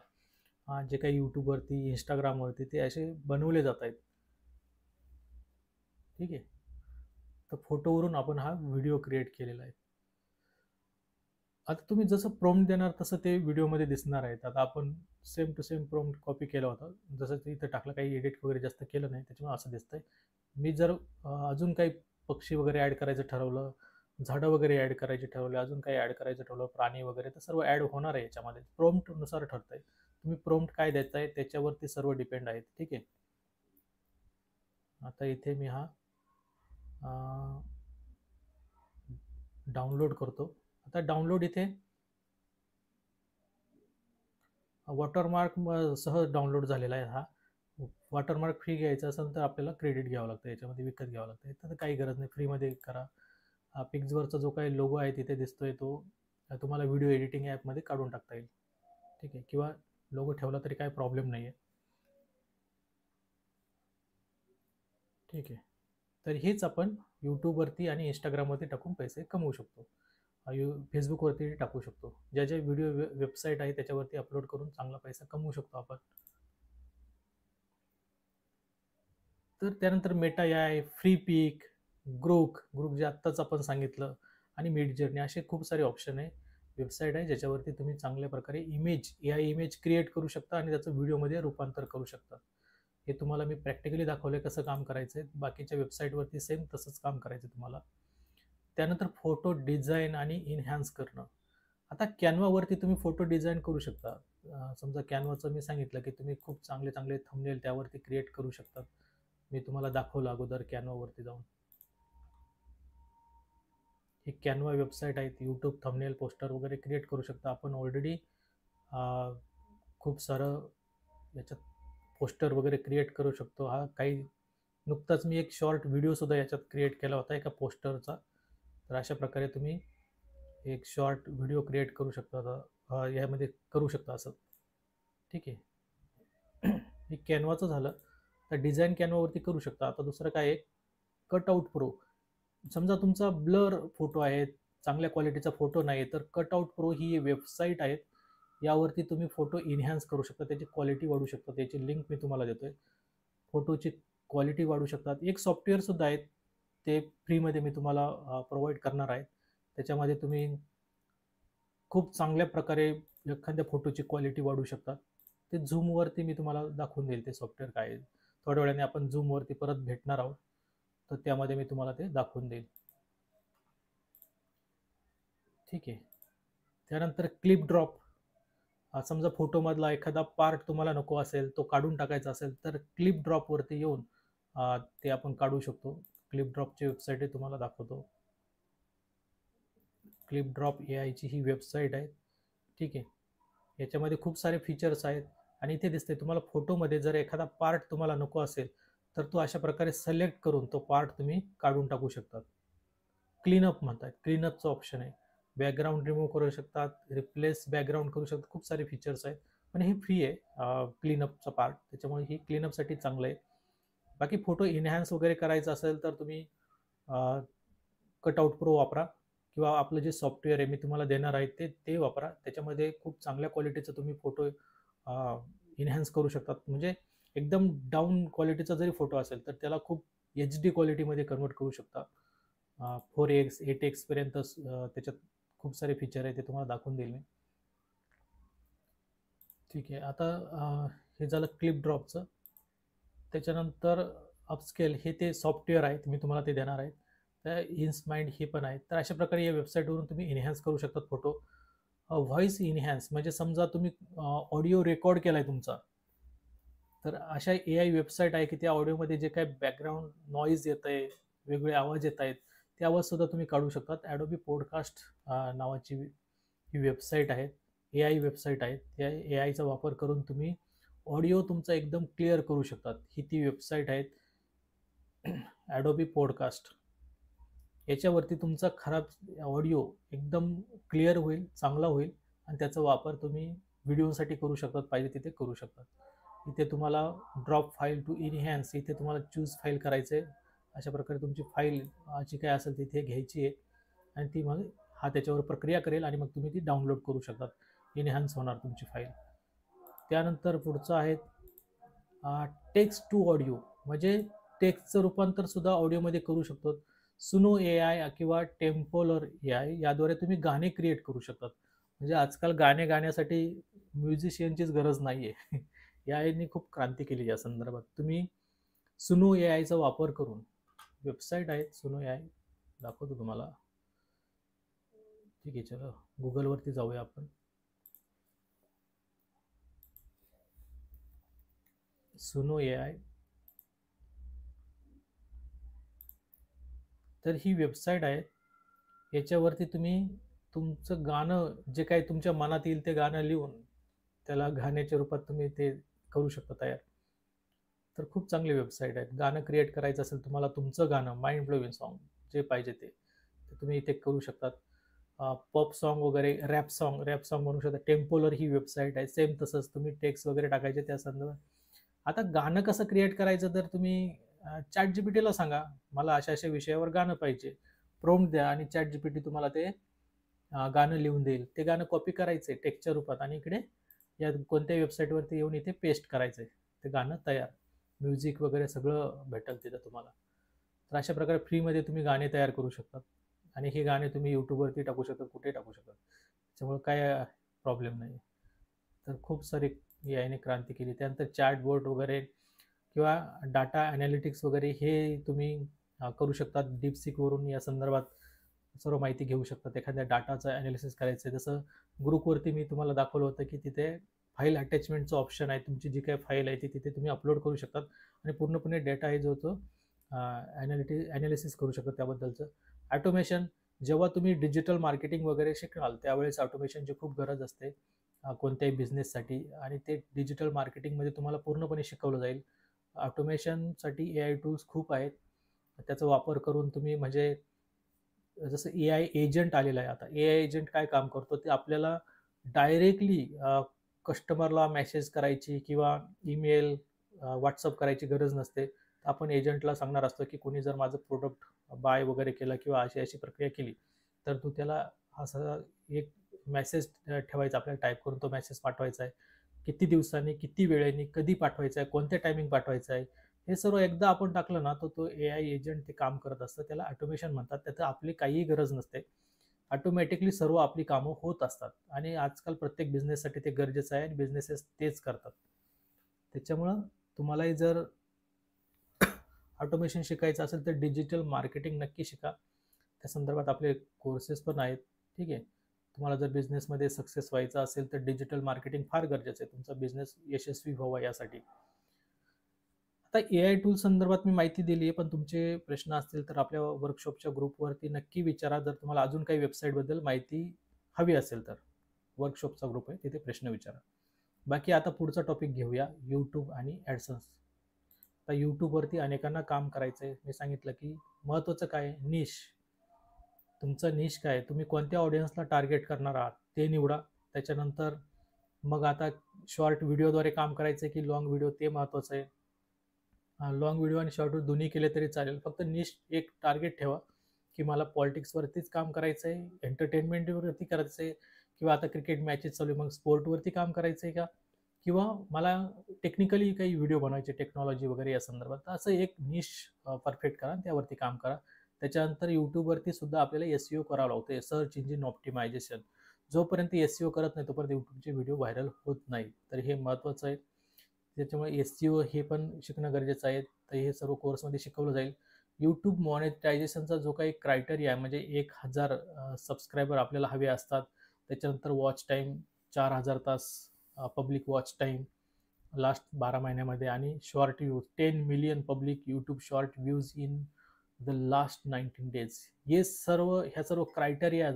जे काही यूट्यूबवरती, इंस्टाग्रामवरती ते असे बनवले जात आहेत. ठीक आहे. तर फोटोवरून आपण हा व्हिडिओ क्रिएट केलेला आहे. आता तुम्ही जसं प्रॉम्प्ट देणार तसं ते व्हिडिओमध्ये दिसणार आहेत. आता आपण same to same prompt copy केला होता. जसं ते इथं टाकलं, काही एडिट वगैरे जास्त केलं नाही, त्याच्यामुळे असं दिसतंय. मी जर अजून काही पक्षी वगैरे ॲड करायचं ठरवलं, झाडं वगैरे ॲड करायचे ठरवले, अजून काही ॲड करायचं ठरवलं, प्राणी वगैरे, तर सर्व ॲड होणार आहे याच्यामध्ये. प्रॉम्प्टनुसार ठरतंय. तुम्ही प्रॉम्प्ट काय देताय त्याच्यावरती सर्व डिपेंड आहेत. ठीक आहे. आता इथे मी हा डाउनलोड करतो. आता डाउनलोड इथे वॉटरमार्क सह डाउनलोड झालेला आहे हा. वॉटरमार्क फ्री घ्यायचा असेल तर आपल्याला क्रेडिट घ्यावं लागतं, याच्यामध्ये विकत घ्यावं लागतं. तर काही गरज नाही, फ्रीमध्ये करा. पिक्सवरचा जो काही लोगो आहे तिथे दिसतोय तो तुम्हाला व्हिडिओ एडिटिंग ॲपमध्ये काढून टाकता येईल. ठीक आहे. किंवा लोगो ठेवला तरी काही प्रॉब्लेम नाही आहे. ठीक आहे. तर हेच आपण यूट्यूबवरती आणि इंस्टाग्रामवरती टाकून पैसे कमवू शकतो. फेसबुकवरती टाकू शकतो. ज्या ज्या व्हिडिओ वेबसाईट आहे त्याच्यावरती अपलोड करून चांगला पैसा कमवू शकतो आपण. तर त्यानंतर मेटा आहे, फ्री पिक, ग्रुक जे आत्ताच आपण सांगितलं, आणि मिड जर्नी, असे खूप सारे ऑप्शन आहे. वेबसाईट आहे ज्याच्यावरती तुम्ही चांगल्या प्रकारे एआय इमेज क्रिएट करू शकता आणि त्याचं व्हिडिओमध्ये रूपांतर करू शकता. हे तुम्हाला मी प्रॅक्टिकली दाखवलंय कसं काम करायचं आहे. बाकीच्या वेबसाईटवरती सेम तसंच काम करायचं तुम्हाला. त्यानंतर फोटो डिझाईन आणि इन्हॅन्स करणं. आता कॅनवावरती तुम्ही फोटो डिझाईन करू शकता. समजा कॅनवाचं मी सांगितलं की तुम्ही खूप चांगले चांगले थंबनेल त्यावरती क्रिएट करू शकता. मी तुम्हाला दाखवलं अगोदर कॅनवावरती जाऊन. ही कॅनवा वेबसाईट आहे. यूट्यूब थंबनेल, पोस्टर वगैरे क्रिएट करू शकता आपण. ऑलरेडी खूप सारं याच्यात पोस्टर वगैरे क्रिएट करू शकतो. नुकताच मी एक शॉर्ट व्हिडिओसुद्धा याच्यात क्रिएट केला होता एका पोस्टरचा. तर अशा प्रकारे तुम्ही एक शॉर्ट व्हिडिओ क्रिएट करू शकता, यामध्ये करू शकता असं. ठीक आहे. हे कॅनवाचं झालं. तर डिझाईन कॅनवावरती करू शकता. आता दुसरं काय आहे, कटआउट प्रो. समजा तुमचा ब्लर फोटो आहे, चांगल्या क्वालिटीचा फोटो नाही, तर कटआउट प्रो ही वेबसाईट आहे. यावरती तुम्ही फोटो इन्हॅन्स करू शकता, त्याची क्वालिटी वाढू शकता. त्याची लिंक मी तुम्हाला देतोय. फोटोची क्वालिटी वाढू शकतात. एक सॉफ्टवेअरसुद्धा आहे, ते फ्रीमध्ये मी तुम्हाला प्रोव्हाइड करणार आहे. त्याच्यामध्ये तुम्ही खूप चांगल्या प्रकारे एखाद्या फोटोची क्वालिटी वाढवू शकतात. ते झूमवरती मी तुम्हाला दाखवून देईल ते सॉफ्टवेअर काय आहे. थोड्या वेळाने आपण झूमवरती परत भेटणार आहोत, तर त्यामध्ये मी तुम्हाला ते दाखवून देईल. ठीक आहे. त्यानंतर क्लिप ड्रॉप. समजा फोटोमधला एखादा पार्ट तुम्हाला नको असेल, तो काढून टाकायचा असेल, तर क्लिप ड्रॉपवरती येऊन ते आपण काढू शकतो. क्लिप ड्रॉपची वेबसाईट आहे, तुम्हाला दाखवतो. क्लिप ड्रॉप एआयची ही वेबसाईट आहे. ठीक आहे. याच्यामध्ये खूप सारे फीचर्स आहेत आणि इथे दिसते तुम्हाला फोटोमध्ये जर एखादा पार्ट तुम्हाला नको असेल, तर तो अशा प्रकारे सिलेक्ट करून तो पार्ट तुम्ही काढून टाकू शकतात. क्लीनअप म्हणतात, क्लीनअपचं ऑप्शन आहे. बॅकग्राऊंड रिमूव्ह करू शकतात, रिप्लेस बॅकग्राऊंड करू शकतात. खूप सारे फीचर्स आहेत, पण हे फ्री आहे क्लीनअपचा पार्ट, त्याच्यामुळे ही क्लीनअपसाठी चांगलं आहे. बाकी फोटो इन्हॅन्स वगैरे करायचं असेल तर तुम्ही कटआउट प्रो वापरा, किंवा आपलं जे सॉफ्टवेअर आहे मी तुम्हाला देणार आहे ते वापरा. त्याच्यामध्ये खूप चांगल्या क्वालिटीचा तुम्ही फोटो इन्हॅन्स करू शकतात. म्हणजे एकदम डाऊन क्वालिटीचा जरी फोटो असेल तर त्याला खूप HD क्वालिटीमध्ये कन्वर्ट करू शकता. 4x 8x पर्यंत त्याच्यात खूप सारे फीचर आहे, ते तुम्हाला दाखवून देईल मी. ठीक आहे. आता हे झालं क्लिप ड्रॉपचं. त्याच्यानंतर अपस्केल हे ते सॉफ्टवेअर आहेत, मी तुम्हाला ते देणार आहे. तर इन्समाइंड हे पण आहे. तर अशा प्रकारे या वेबसाईटवरून तुम्ही इन्हॅन्स करू शकता फोटो. व्हॉइस इन्हॅन्स म्हणजे समजा तुम्ही ऑडिओ रेकॉर्ड केला आहे तुमचा, तर अशा AI वेबसाईट आहे की त्या ऑडिओमध्ये जे काही बॅकग्राऊंड नॉईज येत आहे, वेगवेगळे आवाज येत आहेत, ते आवाजसुद्धा तुम्ही काढू शकतात. ॲडोबी पॉडकास्ट नावाची ही वेबसाईट आहे, AI वेबसाईट आहे. त्या AIचा वापर करून तुम्ही ऑडिओ तुमचा एकदम क्लिअर करू शकतात. ही ती वेबसाईट आहे, ॲडोबी पॉडकास्ट. याच्यावरती तुमचा खराब ऑडिओ एकदम क्लिअर होईल, चांगला होईल, आणि त्याचा वापर तुम्ही व्हिडिओसाठी करू शकतात, पाहिजे तिथे करू शकतात. इथे तुम्हाला ड्रॉप फाईल टू इनहॅन्स, इथे तुम्हाला चूज फाईल करायचं आहे. अशा प्रकारे तुमची फाईल जी काय असेल तिथे घ्यायची आहे आणि ती मग हा त्याच्यावर प्रक्रिया करेल आणि मग तुम्ही ती डाउनलोड करू शकतात. इनहॅन्स होणार तुमची फाईल. त्यानंतर पुढचं आहे टेक्स्ट टू ऑडिओ, म्हणजे टेक्स्टचं रूपांतर सुद्धा ऑडिओमध्ये करू शकतो. सुनो ए आय किंवा टेम्पोलर ए आय याद्वारे तुम्ही गाणे क्रिएट करू शकतात. म्हणजे आजकाल गाणे गाण्यासाठी म्युझिशियनचीच गरज नाही आहे. ए आयने खूप क्रांती केली या संदर्भात. तुम्ही सुनो ए आयचा वापर करून वेबसाईट आहेत सुनो ए आय, दाखवतो तुम्हाला. ठीक आहे, चलो गुगलवरती जाऊया आपण. सुनो ए आय, तर ही वेबसाईट आहे. याच्यावरती तुम्ही तुमचं गाणं जे काही तुमच्या मनात येईल ते गाणं लिहून त्याला गाण्याच्या रूपात तुम्ही ते करू शकता तयार. तर खूप चांगली वेबसाईट आहे. गाणं क्रिएट करायचं असेल तुम्हाला, तुमचं गाणं माइंड ब्लोविंग सॉन्ग जे पाहिजे ते तुम्ही इथे करू शकतात. पॉप सॉन्ग वगैरे, रॅप सॉन्ग बनवू शकता. टेम्पोलर ही वेबसाईट आहे. सेम तसंच तुम्ही टेक्स्ट वगैरे टाकायचे त्या संदर्भात. आता गाणं कसं क्रिएट करायचं, तर तुम्ही चॅट जीपीटीला सांगा मला अशा अशा विषयावर गाणं पाहिजे, प्रॉम्प्ट द्या आणि चॅट जीपीटी तुम्हाला ते गाणं लिहून देईल. ते गाणं कॉपी करायचंय टेक्स्टच्या रूपात आणि इकडे या कोणत्याही वेबसाईटवरती येऊन इथे पेस्ट करायचंय. ते गाणं तयार, म्युझिक वगैरे सगळं भेटेल तिथं तुम्हाला. तर अशा प्रकारे फ्रीमध्ये तुम्ही गाणे तयार करू शकता आणि हे गाणे तुम्ही यूट्यूबवरती टाकू शकता, कुठे टाकू शकता. त्याच्यामुळे काय प्रॉब्लेम नाही. तर खूप सारी याने क्रांती केली. त्यानंतर चॅटबोट वगैरे किंवा डाटा ॲनालिटिक्स वगैरे हे तुम्ही करू शकता. डीपसीकवरून या संदर्भात सर्व माहिती घेऊ शकतात. एखाद्या डाटाचं ॲनालिसिस करायचं आहे, जसं ग्रुपवरती मी तुम्हाला दाखवलं होतं की तिथे फाईल अटॅचमेंटचं ऑप्शन आहे. तुमची जी काही फाईल आहे ती तिथे तुम्ही अपलोड करू शकतात आणि पूर्णपणे डेटा आहे जो तो ॲनालिसिस करू शकतात त्याबद्दलचं. ऑटोमेशन, जेव्हा तुम्ही डिजिटल मार्केटिंग वगैरे शिकाल त्यावेळेस ऑटोमेशनची खूप गरज असते कोणत्याही बिझनेससाठी, आणि ते डिजिटल मार्केटिंगमध्ये तुम्हाला पूर्णपणे शिकवलं जाईल. ऑटोमेशनसाठी ए आय टूल्स खूप आहेत. त्याचा वापर करून तुम्ही म्हणजे जसं ए आय एजंट आलेलं आहे आता. ए आय एजंट काय काम करतो, ते आपल्याला डायरेक्टली कस्टमरला मेसेज करायची किंवा ईमेल, व्हॉट्सअप करायची गरज नसते. आपण एजंटला सांगणार असतो की कोणी जर माझं प्रोडक्ट बाय वगैरे केलं किंवा अशी अशी प्रक्रिया केली, तर तू त्याला असा एक मेसेज ठेवायचा, आपल्याला टाईप करून तो मेसेज पाठवायचा आहे. किती दिवसांनी, किती वेळेने, कधी पाठवायचा आहे, कोणत्या टायमिंग पाठवायचं आहे, हे सर्व एकदा आपण टाकलं ना, तर तो ए आय एजंट ते काम करत असतं. त्याला ऑटोमेशन म्हणतात. त्याचं आपली काहीही गरज नसते. ऑटोमॅटिकली सर्व आपली कामं होत असतात आणि आजकाल प्रत्येक बिझनेससाठी ते गरजेचं आहे आणि बिझनेसेस तेच करतात. त्याच्यामुळं तुम्हालाही जर ऑटोमेशन शिकायचं असेल तर डिजिटल मार्केटिंग नक्की शिका. त्या संदर्भात आपले कोर्सेस पण आहेत. ठीक आहे. तुम्हाला जर बिझनेसमध्ये सक्सेस व्हायचं असेल तर डिजिटल मार्केटिंग फार गरजेचं आहे, तुमचा बिझनेस यशस्वी व्हावा यासाठी. आता ए आय टूल संदर्भात मी माहिती दिली आहे, पण तुमचे प्रश्न असतील तर आपल्या वर्कशॉपच्या ग्रुपवरती नक्की विचारा. जर तुम्हाला अजून काही वेबसाईटबद्दल माहिती हवी असेल तर वर्कशॉपचा ग्रुप आहे तिथे प्रश्न विचारा. बाकी आता पुढचा टॉपिक घेऊया, यूट्यूब आणि ॲडसन्स. आता यूट्यूबवरती अनेकांना काम करायचं आहे. मी सांगितलं की महत्त्वाचं काय आहे, निश. तुमचं निश काय आहे, तुम्ही कोणत्या ऑडियन्सला टार्गेट करणार आहात ते निवडा. त्याच्यानंतर मग आता शॉर्ट व्हिडिओद्वारे काम करायचं आहे की लॉंग व्हिडिओ, ते महत्त्वाचं आहे. लॉंग व्हिडिओ आणि शॉर्ट व्हिडिओ दोन्ही केले तरी चालेल. फक्त निश एक टार्गेट ठेवा की मला पॉलिटिक्सवरतीच काम करायचं आहे, एंटरटेनमेंटवरती करायचं आहे, किंवा आता क्रिकेट मॅचेस चालू आहे मग स्पोर्टवरती काम करायचं आहे का, किंवा मला टेक्निकली काही व्हिडिओ बनवायचे टेक्नॉलॉजी वगैरे या संदर्भात. तर असं एक निश परफेक्ट करा, त्यावरती काम करा. त्याच्यानंतर यूट्यूबवरती सुद्धा आपल्याला एस करावं लागतं, सर्च इंजिन ऑप्टिमायझेशन. जोपर्यंत एस करत नाही तोपर्यंत यूट्यूबचे व्हिडिओ व्हायरल होत नाही. तर हे महत्त्वाचं आहे. त्याच्यामुळे एस हे पण शिकणं गरजेचं आहे. तर हे सर्व कोर्समध्ये शिकवलं जाईल. यूट्यूब मॉनेटायझेशनचा जो काही क्रायटेरिया आहे, म्हणजे 1000 सबस्क्रायबर आपल्याला हवे असतात. त्याच्यानंतर वॉच टाईम 4000 तास पब्लिक वॉच टाईम लास्ट 12 महिन्यामध्ये, आणि short views 10 million public YouTube short views in the last 19 days. ह्या सर्व क्रायटेरिया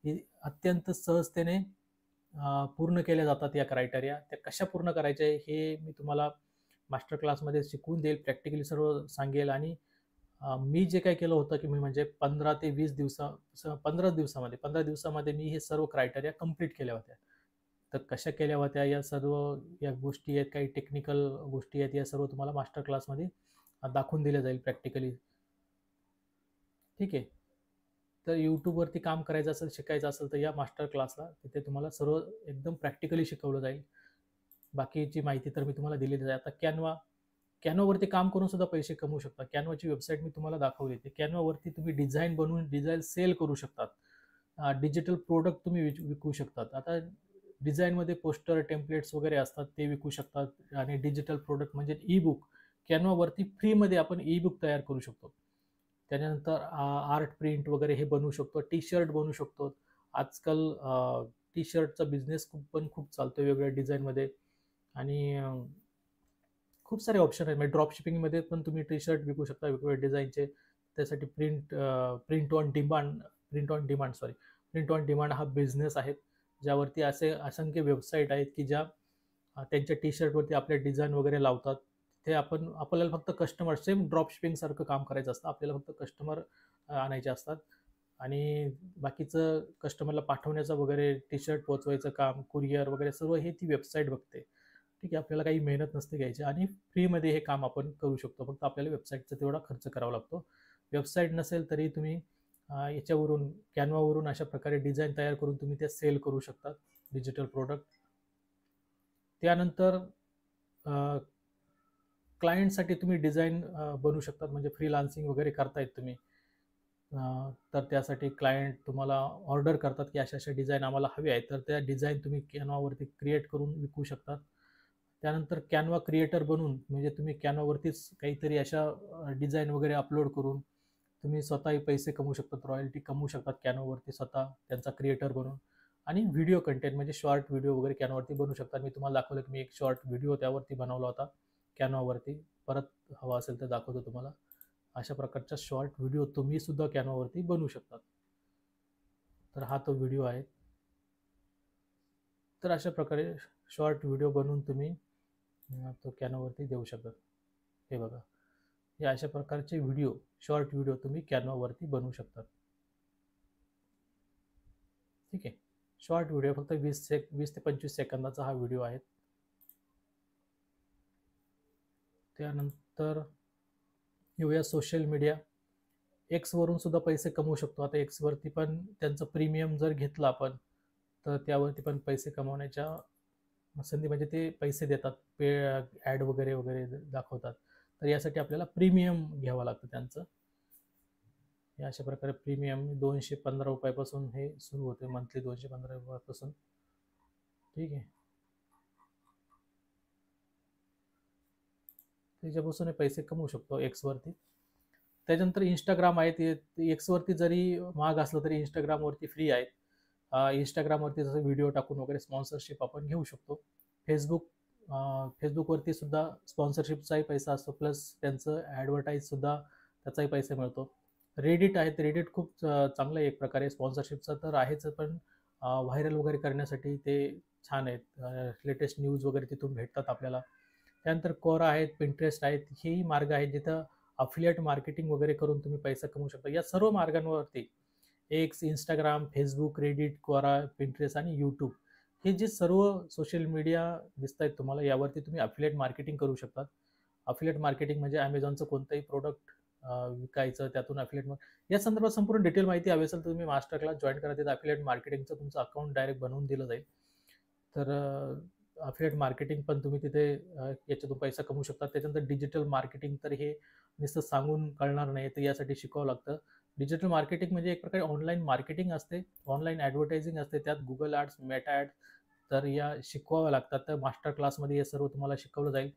हे अत्यंत सहजतेने पूर्ण केल्या जातात. या क्रायटेरिया त्या कशा पूर्ण करायच्या हे मी तुम्हाला मास्टर क्लासमध्ये शिकवून देईल, प्रॅक्टिकली सर्व सांगेल. आणि मी जे काय केलं होतं की मी म्हणजे 15 ते 20 दिवसामध्ये मी हे सर्व क्रायटेरिया कंप्लीट केल्या होत्या. तर कशा केल्या होत्या या सर्व या गोष्टी आहेत, काही टेक्निकल गोष्टी आहेत, या सर्व तुम्हाला मास्टर क्लासमध्ये दाखवून दिल्या जाईल प्रॅक्टिकली. ठीक आहे. तर यूट्यूबवरती काम करायचं असेल, शिकायचं असेल, तर या मास्टर क्लासला तिथे तुम्हाला सर्व एकदम प्रॅक्टिकली शिकवलं जाईल. बाकीची माहिती तर मी तुम्हाला दिलेलीच आहे. आता कॅनवावरती काम करून सुद्धा पैसे कमवू शकता. कॅनवाची वेबसाईट मी तुम्हाला दाखवली. ते कॅनवावरती तुम्ही डिझाईन बनवून डिझाईन सेल करू शकतात. डिजिटल प्रोडक्ट तुम्ही विकू शकतात. आता डिझाईनमध्ये पोस्टर, टेम्पलेट्स वगैरे असतात, ते विकू शकतात. आणि डिजिटल प्रोडक्ट म्हणजे ई बुक, कॅनवावरती फ्रीमध्ये आपण ई बुक तयार करू शकतो. त्याच्यानंतर आर्ट प्रिंट वगैरे हे बनवू शकतो. टी शर्ट बनवू शकतो. आजकाल टी शर्टचा बिझनेस खूप चालतोय वेगवेगळ्या डिझाईनमध्ये. आणि खूप सारे ऑप्शन आहेत. म्हणजे ड्रॉप शिपिंगमध्ये पण तुम्ही टी शर्ट विकू शकता वेगवेगळ्या डिझाईनचे. त्यासाठी प्रिंट ऑन डिमांड हा बिझनेस आहे, ज्यावरती असे असंख्य वेबसाईट आहेत की ज्या त्यांच्या टी शर्टवरती आपले डिझाईन वगैरे लावतात. ते आपल्याला फक्त कस्टमर, सेम ड्रॉप शिपिंगसारखं काम करायचं असतं. आपल्याला फक्त कस्टमर आणायचे असतात आणि बाकीचं कस्टमरला पाठवण्याचं वगैरे, टी शर्ट पोहोचवायचं काम, कुरिअर वगैरे सर्व हे ती वेबसाईट बघते. ठीक आहे. आपल्याला काही मेहनत नसते घ्यायची आणि फ्रीमध्ये हे काम आपण करू शकतो. फक्त आपल्याला वेबसाईटचा तेवढा खर्च करावा लागतो. वेबसाईट नसेल तरी तुम्ही याच्यावरून, कॅनवावरून अशा प्रकारे डिझाईन तयार करून तुम्ही ते सेल करू शकता, डिजिटल प्रोडक्ट. त्यानंतर क्लायंटसाठी तुम्ही डिझाईन बनवू शकतात, म्हणजे फ्रीलान्सिंग वगैरे करतायत तुम्ही. तर त्यासाठी क्लायंट तुम्हाला ऑर्डर करतात की अशा अशा डिझाईन आम्हाला हवी आहे, तर त्या डिझाईन तुम्ही कॅनवावरती क्रिएट करून विकू शकतात. त्यानंतर कॅनवा क्रिएटर बनून, म्हणजे तुम्ही कॅनवावरतीच काहीतरी अशा डिझाईन वगैरे अपलोड करून तुम्ही स्वतःही पैसे कमवू शकतात, रॉयल्टी कमवू शकतात कॅनवावरती स्वतः त्यांचा क्रिएटर बनून. आणि व्हिडिओ कंटेंट म्हणजे शॉर्ट व्हिडिओ वगैरे कॅनवावरती बनवू शकतात. मी तुम्हाला दाखवलं की मी एक शॉर्ट व्हिडिओ त्यावरती बनवला होता कॅनवावरती. परत हवा असेल तर दाखवतो तुम्हाला. अशा प्रकारचा शॉर्ट व्हिडिओ तुम्ही सुद्धा कॅनवावरती बनवू शकतात. तर हा तो व्हिडिओ आहे. तर अशा प्रकारे शॉर्ट व्हिडिओ बनवून तुम्ही तो कॅनवावरती देऊ शकतात. हे बघा, हे अशा प्रकारचे व्हिडिओ, शॉर्ट व्हिडिओ तुम्ही कॅनवावरती बनवू शकतात. ठीक आहे. शॉर्ट व्हिडिओ फक्त 20 ते 25 सेकंदाचा हा व्हिडिओ आहे. त्यानंतर येऊया सोशल मीडिया. एक्सवरून सुद्धा पैसे कमवू शकतो. आता एक्सवरती पण त्यांचं प्रीमियम जर घेतलं आपण, तर त्यावरती पण पैसे कमवण्याच्या संधी, म्हणजे ते पैसे देतात, ॲड वगैरे वगैरे दाखवतात. तर यासाठी आपल्याला प्रीमियम घ्यावं लागतं त्यांचं. हे अशा प्रकारे प्रीमियम ₹215 हे सुरू होते, मंथली ₹215. ठीक आहे. त्याच्यापासून हे पैसे कमवू शकतो एक्सवरती. त्याच्यानंतर इंस्टाग्राम आहे. ते एक्सवरती जरी महाग असलं तरी इंस्टाग्रामवरती फ्री आहेत. इंस्टाग्रामवरती जसं व्हिडिओ टाकून वगैरे स्पॉन्सरशिप आपण घेऊ शकतो. फेसबुकवरती सुद्धा स्पॉन्सरशिपचाही पैसा असतो, प्लस त्यांचं ॲडव्हर्टाईजसुद्धा त्याचाही पैसा मिळतो. रेडिट आहेत. रेडिट खूप चांगलं आहे एक प्रकारे. स्पॉन्सरशिपचं तर आहेच, पण व्हायरल वगैरे करण्यासाठी ते छान आहेत. लेटेस्ट न्यूज वगैरे तिथून भेटतात आपल्याला. त्यानंतर Quora आहेत, Pinterest आहेत. हेही मार्ग आहेत जिथं अफिलिएट मार्केटिंग वगैरे करून तुम्ही पैसा कमवू शकता. या सर्व मार्गांवरती X, Instagram, Facebook, Reddit, Quora, Pinterest आणि YouTube, हे जे सर्व सोशल मीडिया दिसतायत तुम्हाला, यावरती तुम्ही अफिलिएट मार्केटिंग करू शकतात. अफिलिएट मार्केटिंग म्हणजे Amazonचं कोणतंही प्रोडक्ट विकायचं, त्यातून अफिलिएट, या संदर्भात संपूर्ण डिटेल माहिती हवी असेल तर तुम्ही मास्टर क्लास जॉईन करा. तिथं अफिलिएट मार्केटिंगचं तुमचं अकाउंट डायरेक्ट बनवून दिलं जाईल. तर अफिलिएट मार्केटिंग पण तुम्ही तिथे याच्यातून पैसा कमवू शकता. त्याच्यानंतर डिजिटल मार्केटिंग, तर हे नुसतं सांगून कळणार नाही, तर यासाठी शिकावं लागतं. डिजिटल मार्केटिंग म्हणजे एक प्रकारे ऑनलाईन मार्केटिंग असते, ऑनलाईन ॲडव्हर्टायझिंग असते, त्यात गुगल ॲड्स, मेटा ॲड्स, तर या शिकवाव्या लागतात. तर मास्टर क्लासमध्ये हे सर्व तुम्हाला शिकवलं जाईल.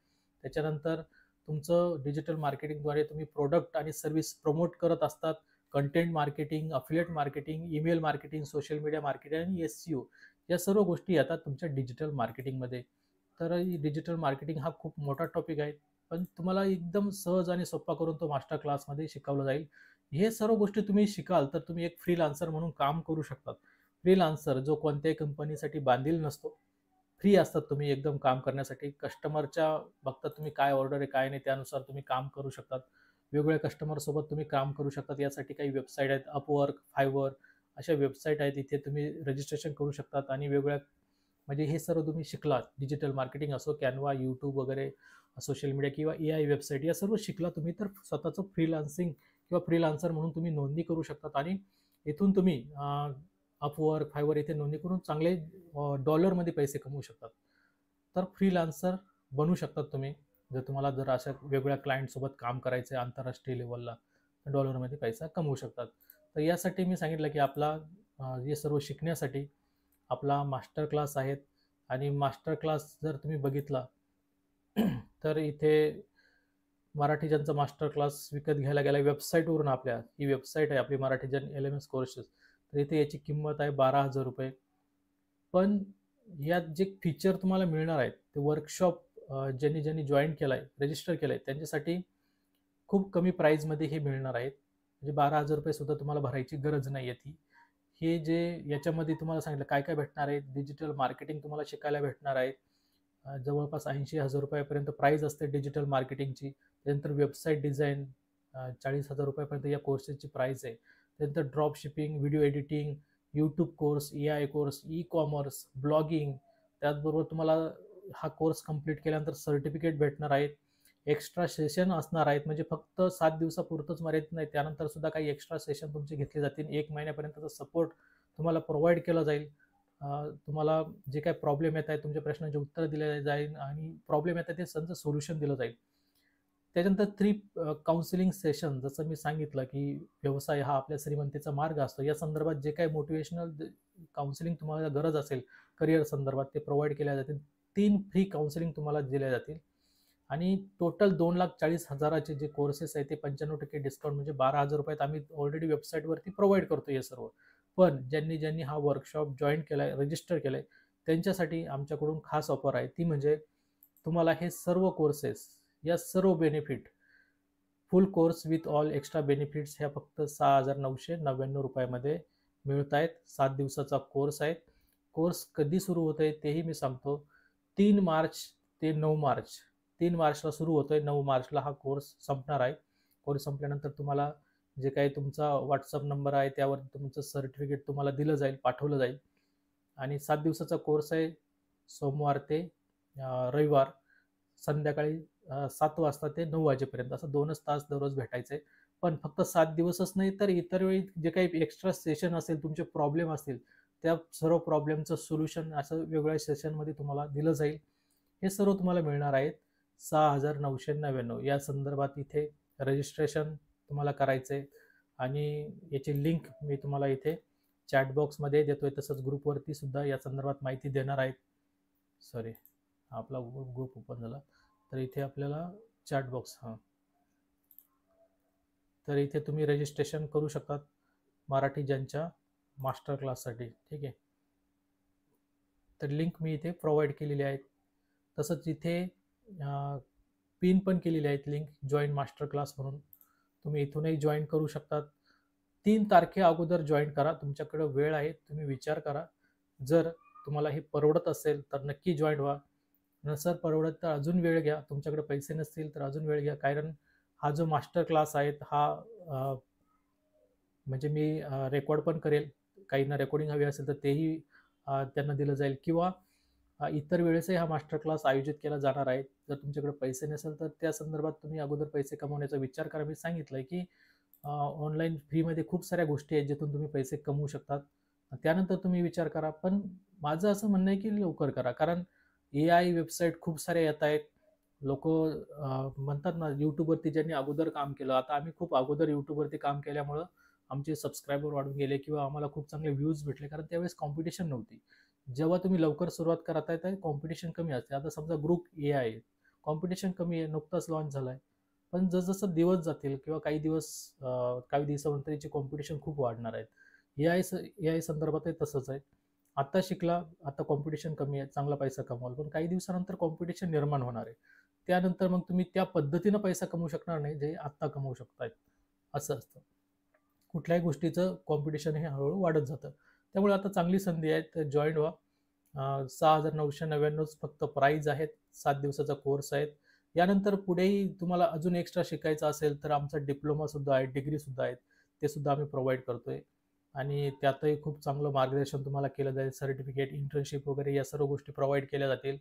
त्याच्यानंतर तुमचं डिजिटल मार्केटिंगद्वारे तुम्ही प्रोडक्ट आणि सर्व्हिस प्रमोट करत असतात. Content marketing, affiliate marketing, email marketing, social media marketing आणि SEO, या सर्व गोष्टी येतात तुमच्या डिजिटल मार्केटिंगमध्ये. तर डिजिटल मार्केटिंग हा खूप मोठा टॉपिक आहे, पण तुम्हाला एकदम सहज आणि सोपा करून तो मास्टर क्लासमध्ये शिकवला जाईल. हे सर्व गोष्टी तुम्ही शिकाल तर तुम्ही एक फ्रीलान्सर म्हणून काम करू शकतात. फ्रीलान्सर जो कोणत्याही कंपनीसाठी बांधील नसतो, फ्री असतात तुम्ही एकदम काम करण्यासाठी. कस्टमरच्या बघता तुम्ही काय ऑर्डर आहे काय नाही, त्यानुसार तुम्ही काम करू शकतात. वेगवेगळ्या कस्टमरसोबत तुम्ही काम करू शकतात. यासाठी काही वेबसाईट आहेत, अपवर्क, फायवर, अशा वेबसाईट आहेत. इथे तुम्ही रजिस्ट्रेशन करू शकतात आणि वेगवेगळ्या म्हणजे हे सर्व तुम्ही शिकलात, डिजिटल मार्केटिंग असो, कॅनवा, यूट्यूब वगैरे, सोशल मीडिया किंवा AI वेबसाईट, या सर्व शिकला तुम्ही, तर स्वतःचं फ्रीलान्सिंग किंवा फ्रीलान्सर म्हणून तुम्ही नोंदणी करू शकतात आणि इथून तुम्ही अपवर्क, फायवर इथे नोंदणी करून चांगले डॉलरमध्ये पैसे कमवू शकतात. तर फ्रीलान्सर बनू शकतात तुम्ही, जर तुम्हाला जर अशा वेगवेगळ्या क्लायंटसोबत काम करायचं आहे आंतरराष्ट्रीय लेवलला, डॉलरमध्ये पैसा कमवू शकतात. तर यासाठी मी सांगितलं की आपला हे सर्व शिकण्यासाठी आपला मास्टर क्लास आहेत. आणि मास्टर क्लास जर तुम्ही बघितला तर इथे मराठी जनचा मास्टर क्लास विकत घ्यायला गेला वेबसाईटवरून, आपल्या ही वेबसाईट आहे आपली मराठी जन LMS कोर्सेस, तर इथे याची किंमत आहे 12,000 रुपये. पण यात जे फीचर तुम्हाला मिळणार आहेत ते वर्कशॉप ज्यांनी ज्यांनी जॉईन केलं आहे, रजिस्टर केलं आहे, त्यांच्यासाठी खूप कमी प्राईजमध्ये हे मिळणार आहेत. म्हणजे 12,000 रुपये सुद्धा तुम्हाला भरायची गरज नाही आहे ती. हे जे याच्यामध्ये तुम्हाला सांगितलं काय काय भेटणार आहे, डिजिटल मार्केटिंग तुम्हाला शिकायला भेटणार आहे. जवळपास 80,000 रुपयापर्यंत प्राईज असते डिजिटल मार्केटिंगची. त्यानंतर वेबसाईट डिझाईन 40,000 रुपयापर्यंत या कोर्सेसची प्राईज आहे. त्यानंतर drop shipping, video editing, YouTube course, AI course, ecommerce, blogging. त्याचबरोबर तुम्हाला हा कोर्स कंप्लीट केल्यानंतर सर्टिफिकेट भेटणार आहेत. एक्स्ट्रा सेशन असणार आहेत, म्हणजे फक्त 7 दिवसापुरतंच मर्यादित नाही, त्यानंतर सुद्धा काही एक्स्ट्रा सेशन तुमचे घेतले जातील. 1 महिन्यापर्यंतचा सपोर्ट तुम्हाला प्रोव्हाइड केला जाईल. तुम्हाला जे काही प्रॉब्लेम येत आहेत, तुमच्या प्रश्नांची उत्तरं दिले जाईल आणि प्रॉब्लेम येतात ते त्यांचं सोल्युशन दिलं जाईल. त्याच्यानंतर 3 काउन्सिलिंग सेशन, जसं मी सांगितलं की व्यवसाय हा आपल्या श्रीमंतीचा मार्ग असतो, या संदर्भात जे काही मोटिवेशनल काउन्सिलिंग तुम्हाला गरज असेल करिअर संदर्भात, ते प्रोव्हाइड केल्या जातील. 3 फ्री काउन्सिलिंग तुम्हाला दिल्या जातील आणि टोटल 2,40,000चे जे कोर्सेस आहेत ते 95% डिस्काउंट, म्हणजे 12,000 रुपयात आम्ही ऑलरेडी वेबसाईटवरती प्रोव्हाइड करतो हे सर्व. पण ज्यांनी ज्यांनी हा वर्कशॉप जॉईन केलाय, रजिस्टर केलंय, त्यांच्यासाठी आमच्याकडून खास ऑफर आहे. ती म्हणजे तुम्हाला हे सर्व कोर्सेस, या सर्व benefit, full course with all extra benefits, ह्या फक्त 6,999 रुपयामध्ये मिळत आहेत. 7 दिवसाचा कोर्स आहे. कोर्स कधी सुरू होत आहे तेही मी सांगतो. 3 मार्च ते 9 मार्च, 3 मार्चला सुरू होतोय, 9 मार्चला हा कोर्स संपणार आहे. कोर्स संपल्यानंतर तुम्हाला जे काही तुमचा व्हॉट्सअप नंबर आहे त्यावर तुमचं सर्टिफिकेट तुम्हाला दिलं जाईल, पाठवलं जाईल. आणि 7 दिवसाचा कोर्स आहे, सोमवार ते रविवार संध्याकाळी 7 वाजता ते 9 वाजेपर्यंत, असं 2च तास दररोज भेटायचं आहे. पण फक्त 7 दिवसच नाही, तर इतर वेळी जे काही एक्स्ट्रा सेशन असेल, तुमचे प्रॉब्लेम असतील, त्या सर्व प्रॉब्लेमचं सोल्युशन असं वेगवेगळ्या सेशनमध्ये तुम्हाला दिलं जाईल. हे सर्व तुम्हाला मिळणार आहेत 6,999. या संदर्भात इथे रजिस्ट्रेशन तुम्हाला करायचं आहे आणि याची लिंक मी तुम्हाला इथे चॅट बॉक्समध्ये देतोय, तसंच ग्रुपवरती सुद्धा या संदर्भात माहिती देणार आहेत. सॉरी, आपला ग्रुप ओपन झाला, तर इथे आपल्याला चॅट बॉक्स, तर इथे तुम्ही रजिस्ट्रेशन करू शकतात मराठी ज्यांच्या मास्टर क्लाससाठी. ठीक आहे, तर लिंक मी इथे प्रोव्हाइड केलेली आहे. तसंच इथे पिन पण केलेली आहेत लिंक, जॉईन मास्टर क्लास म्हणून. तुम्ही इथूनही जॉईन करू शकतात. 3 तारखे अगोदर जॉईन करा, तुमच्याकडे वेळ आहे, तुम्ही विचार करा. जर तुम्हाला हे परवडत असेल तर नक्की जॉईन व्हा. नसेल परवडत तर अजून वेळ घ्या, तुमच्याकडे पैसे नसतील तर अजून वेळ घ्या. कारण हा जो मास्टर क्लास आहे हा म्हणजे मी रेकॉर्ड पण करेल, काहींना रेकॉर्डिंग हवी असेल तर तेही त्यांना दिलं जाईल, किंवा इतर वेळेसही हा मास्टर क्लास आयोजित केला जाणार आहे. जर तुमच्याकडे पैसे नसेल तर त्या संदर्भात तुम्ही अगोदर पैसे कमवण्याचा विचार करा. मी सांगितलंय की ऑनलाईन फ्रीमध्ये खूप साऱ्या गोष्टी आहेत जिथून तुम्ही पैसे कमवू शकतात. त्यानंतर तुम्ही विचार करा. पण माझं असं म्हणणं आहे की लवकर करा, कारण AI वेबसाईट खूप साऱ्या येत आहेत. लोकं म्हणतात ना, YouTubeवरती ज्यांनी अगोदर काम केलं, आता आम्ही खूप अगोदर YouTubeवरती काम केल्यामुळं आमचे सबस्क्रायबर वाढून गेले किंवा आम्हाला खूप चांगले व्ह्यूज भेटले, कारण त्यावेळेस कॉम्पिटिशन नव्हती. जेव्हा तुम्ही लवकर सुरुवात करताय तर कॉम्पिटिशन कमी असते. आता समजा ग्रुप AI आहे, कॉम्पिटिशन कमी आहे, नुकताच लॉन्च झालाय. पण जसजसं दिवस जातील किंवा काही दिवसानंतर याची कॉम्पिटिशन खूप वाढणार आहे. AI संदर्भातही तसंच आहे. आता शिकला, आता कॉम्पिटिशन कमी आहे, चांगला पैसा कमवाल. पण काही दिवसानंतर कॉम्पिटिशन निर्माण होणार आहे. त्यानंतर मग तुम्ही त्या पद्धतीनं पैसा कमवू शकणार नाही, जे आत्ता कमवू शकताय. असं असतं. कुठल्याही गोष्टीचं कॉम्पिटिशन हे हळूहळू वाढत जातं. त्यामुळे आता चांगली संधी आहे, तर जॉईन व्हा. 6,999च फक्त प्राईज आहेत. 7 दिवसाचा कोर्स आहे. यानंतर पुढेही तुम्हाला अजून एक्स्ट्रा शिकायचं असेल तर आमचा डिप्लोमासुद्धा आहे, डिग्रीसुद्धा आहेत. ते सुद्धा आम्ही प्रोव्हाइड करतोय. आणि त्यातही खूप चांगलं मार्गदर्शन तुम्हाला केलं जाईल. सर्टिफिकेट, इंटर्नशिप वगैरे या सर्व गोष्टी प्रोव्हाईड केल्या जातील.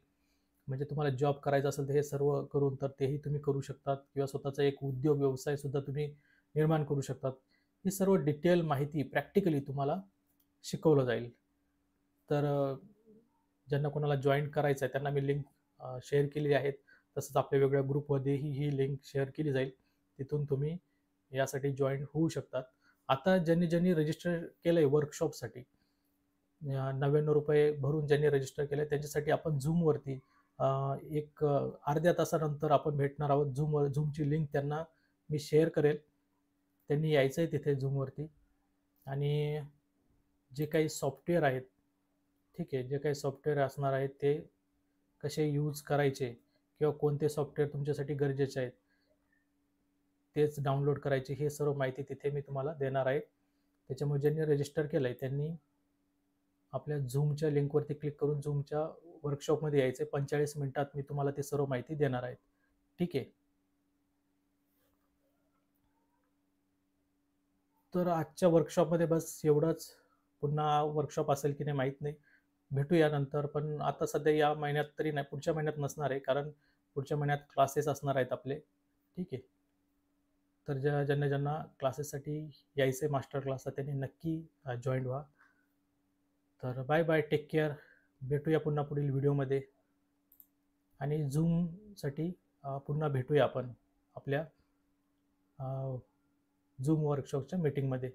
म्हणजे तुम्हाला जॉब करायचा असेल तर हे सर्व करून तर तेही तुम्ही करू शकतात किंवा स्वतःचा एक उद्योग व्यवसायसुद्धा तुम्ही निर्माण करू शकतात. ही सर्व डिटेल माहिती प्रॅक्टिकली तुम्हाला शिकवलं जाईल. तर ज्यांना कोणाला जॉईन करायचं आहे त्यांना मी लिंक शेअर केलेली आहेत. तसंच आपल्या वेगळ्या ग्रुपमध्येही ही लिंक शेअर केली जाईल. तिथून तुम्ही यासाठी जॉईन होऊ शकतात. आता ज्यांनी रजिस्टर केलं आहे वर्कशॉपसाठी, ₹99 भरून ज्यांनी रजिस्टर केलं आहे त्यांच्यासाठी आपण Zoomवरती एक अर्ध्या तासानंतर आपण भेटणार आहोत. Zoomची लिंक त्यांना मी शेअर करेल. त्यांनी यायचं आहे तिथे Zoomवरती आणि जे काही सॉफ्टवेअर आहेत, ठीक आहे, जे काही सॉफ्टवेअर असणार आहेत ते कसे यूज करायचे किंवा कोणते सॉफ्टवेअर तुमच्यासाठी गरजेचे आहेत तेच डाउनलोड करायचे, हे सर्व माहिती तिथे मी तुम्हाला देणार आहे. त्याच्यामुळे ज्यांनी रजिस्टर केलं आहे त्यांनी आपल्या Zoomच्या लिंकवरती क्लिक करून Zoomच्या वर्कशॉपमध्ये यायचं आहे. 45 मिनिटात मी तुम्हाला ती सर्व माहिती देणार आहे. ठीक आहे. तर आजच्या वर्कशॉपमध्ये बस एवढंच. पुन्हा वर्कशॉप असेल की नाही माहीत नाही. भेटूया नंतर. पण आता सध्या या महिन्यात तरी नाही, पुढच्या महिन्यात नसणार आहे. कारण पुढच्या महिन्यात क्लासेस असणार आहेत आपले. ठीक आहे. तर ज्यांना क्लासेससाठी यायचं आहे मास्टर क्लासला त्यांनी नक्की जॉईन व्हा. तर बाय बाय, टेक केअर. भेटूया पुन्हा पुढील व्हिडिओमध्ये आणि Zoomसाठी पुन्हा भेटूया आपण आपल्या Zoom वर्कशॉपच्या मीटिंगमध्ये.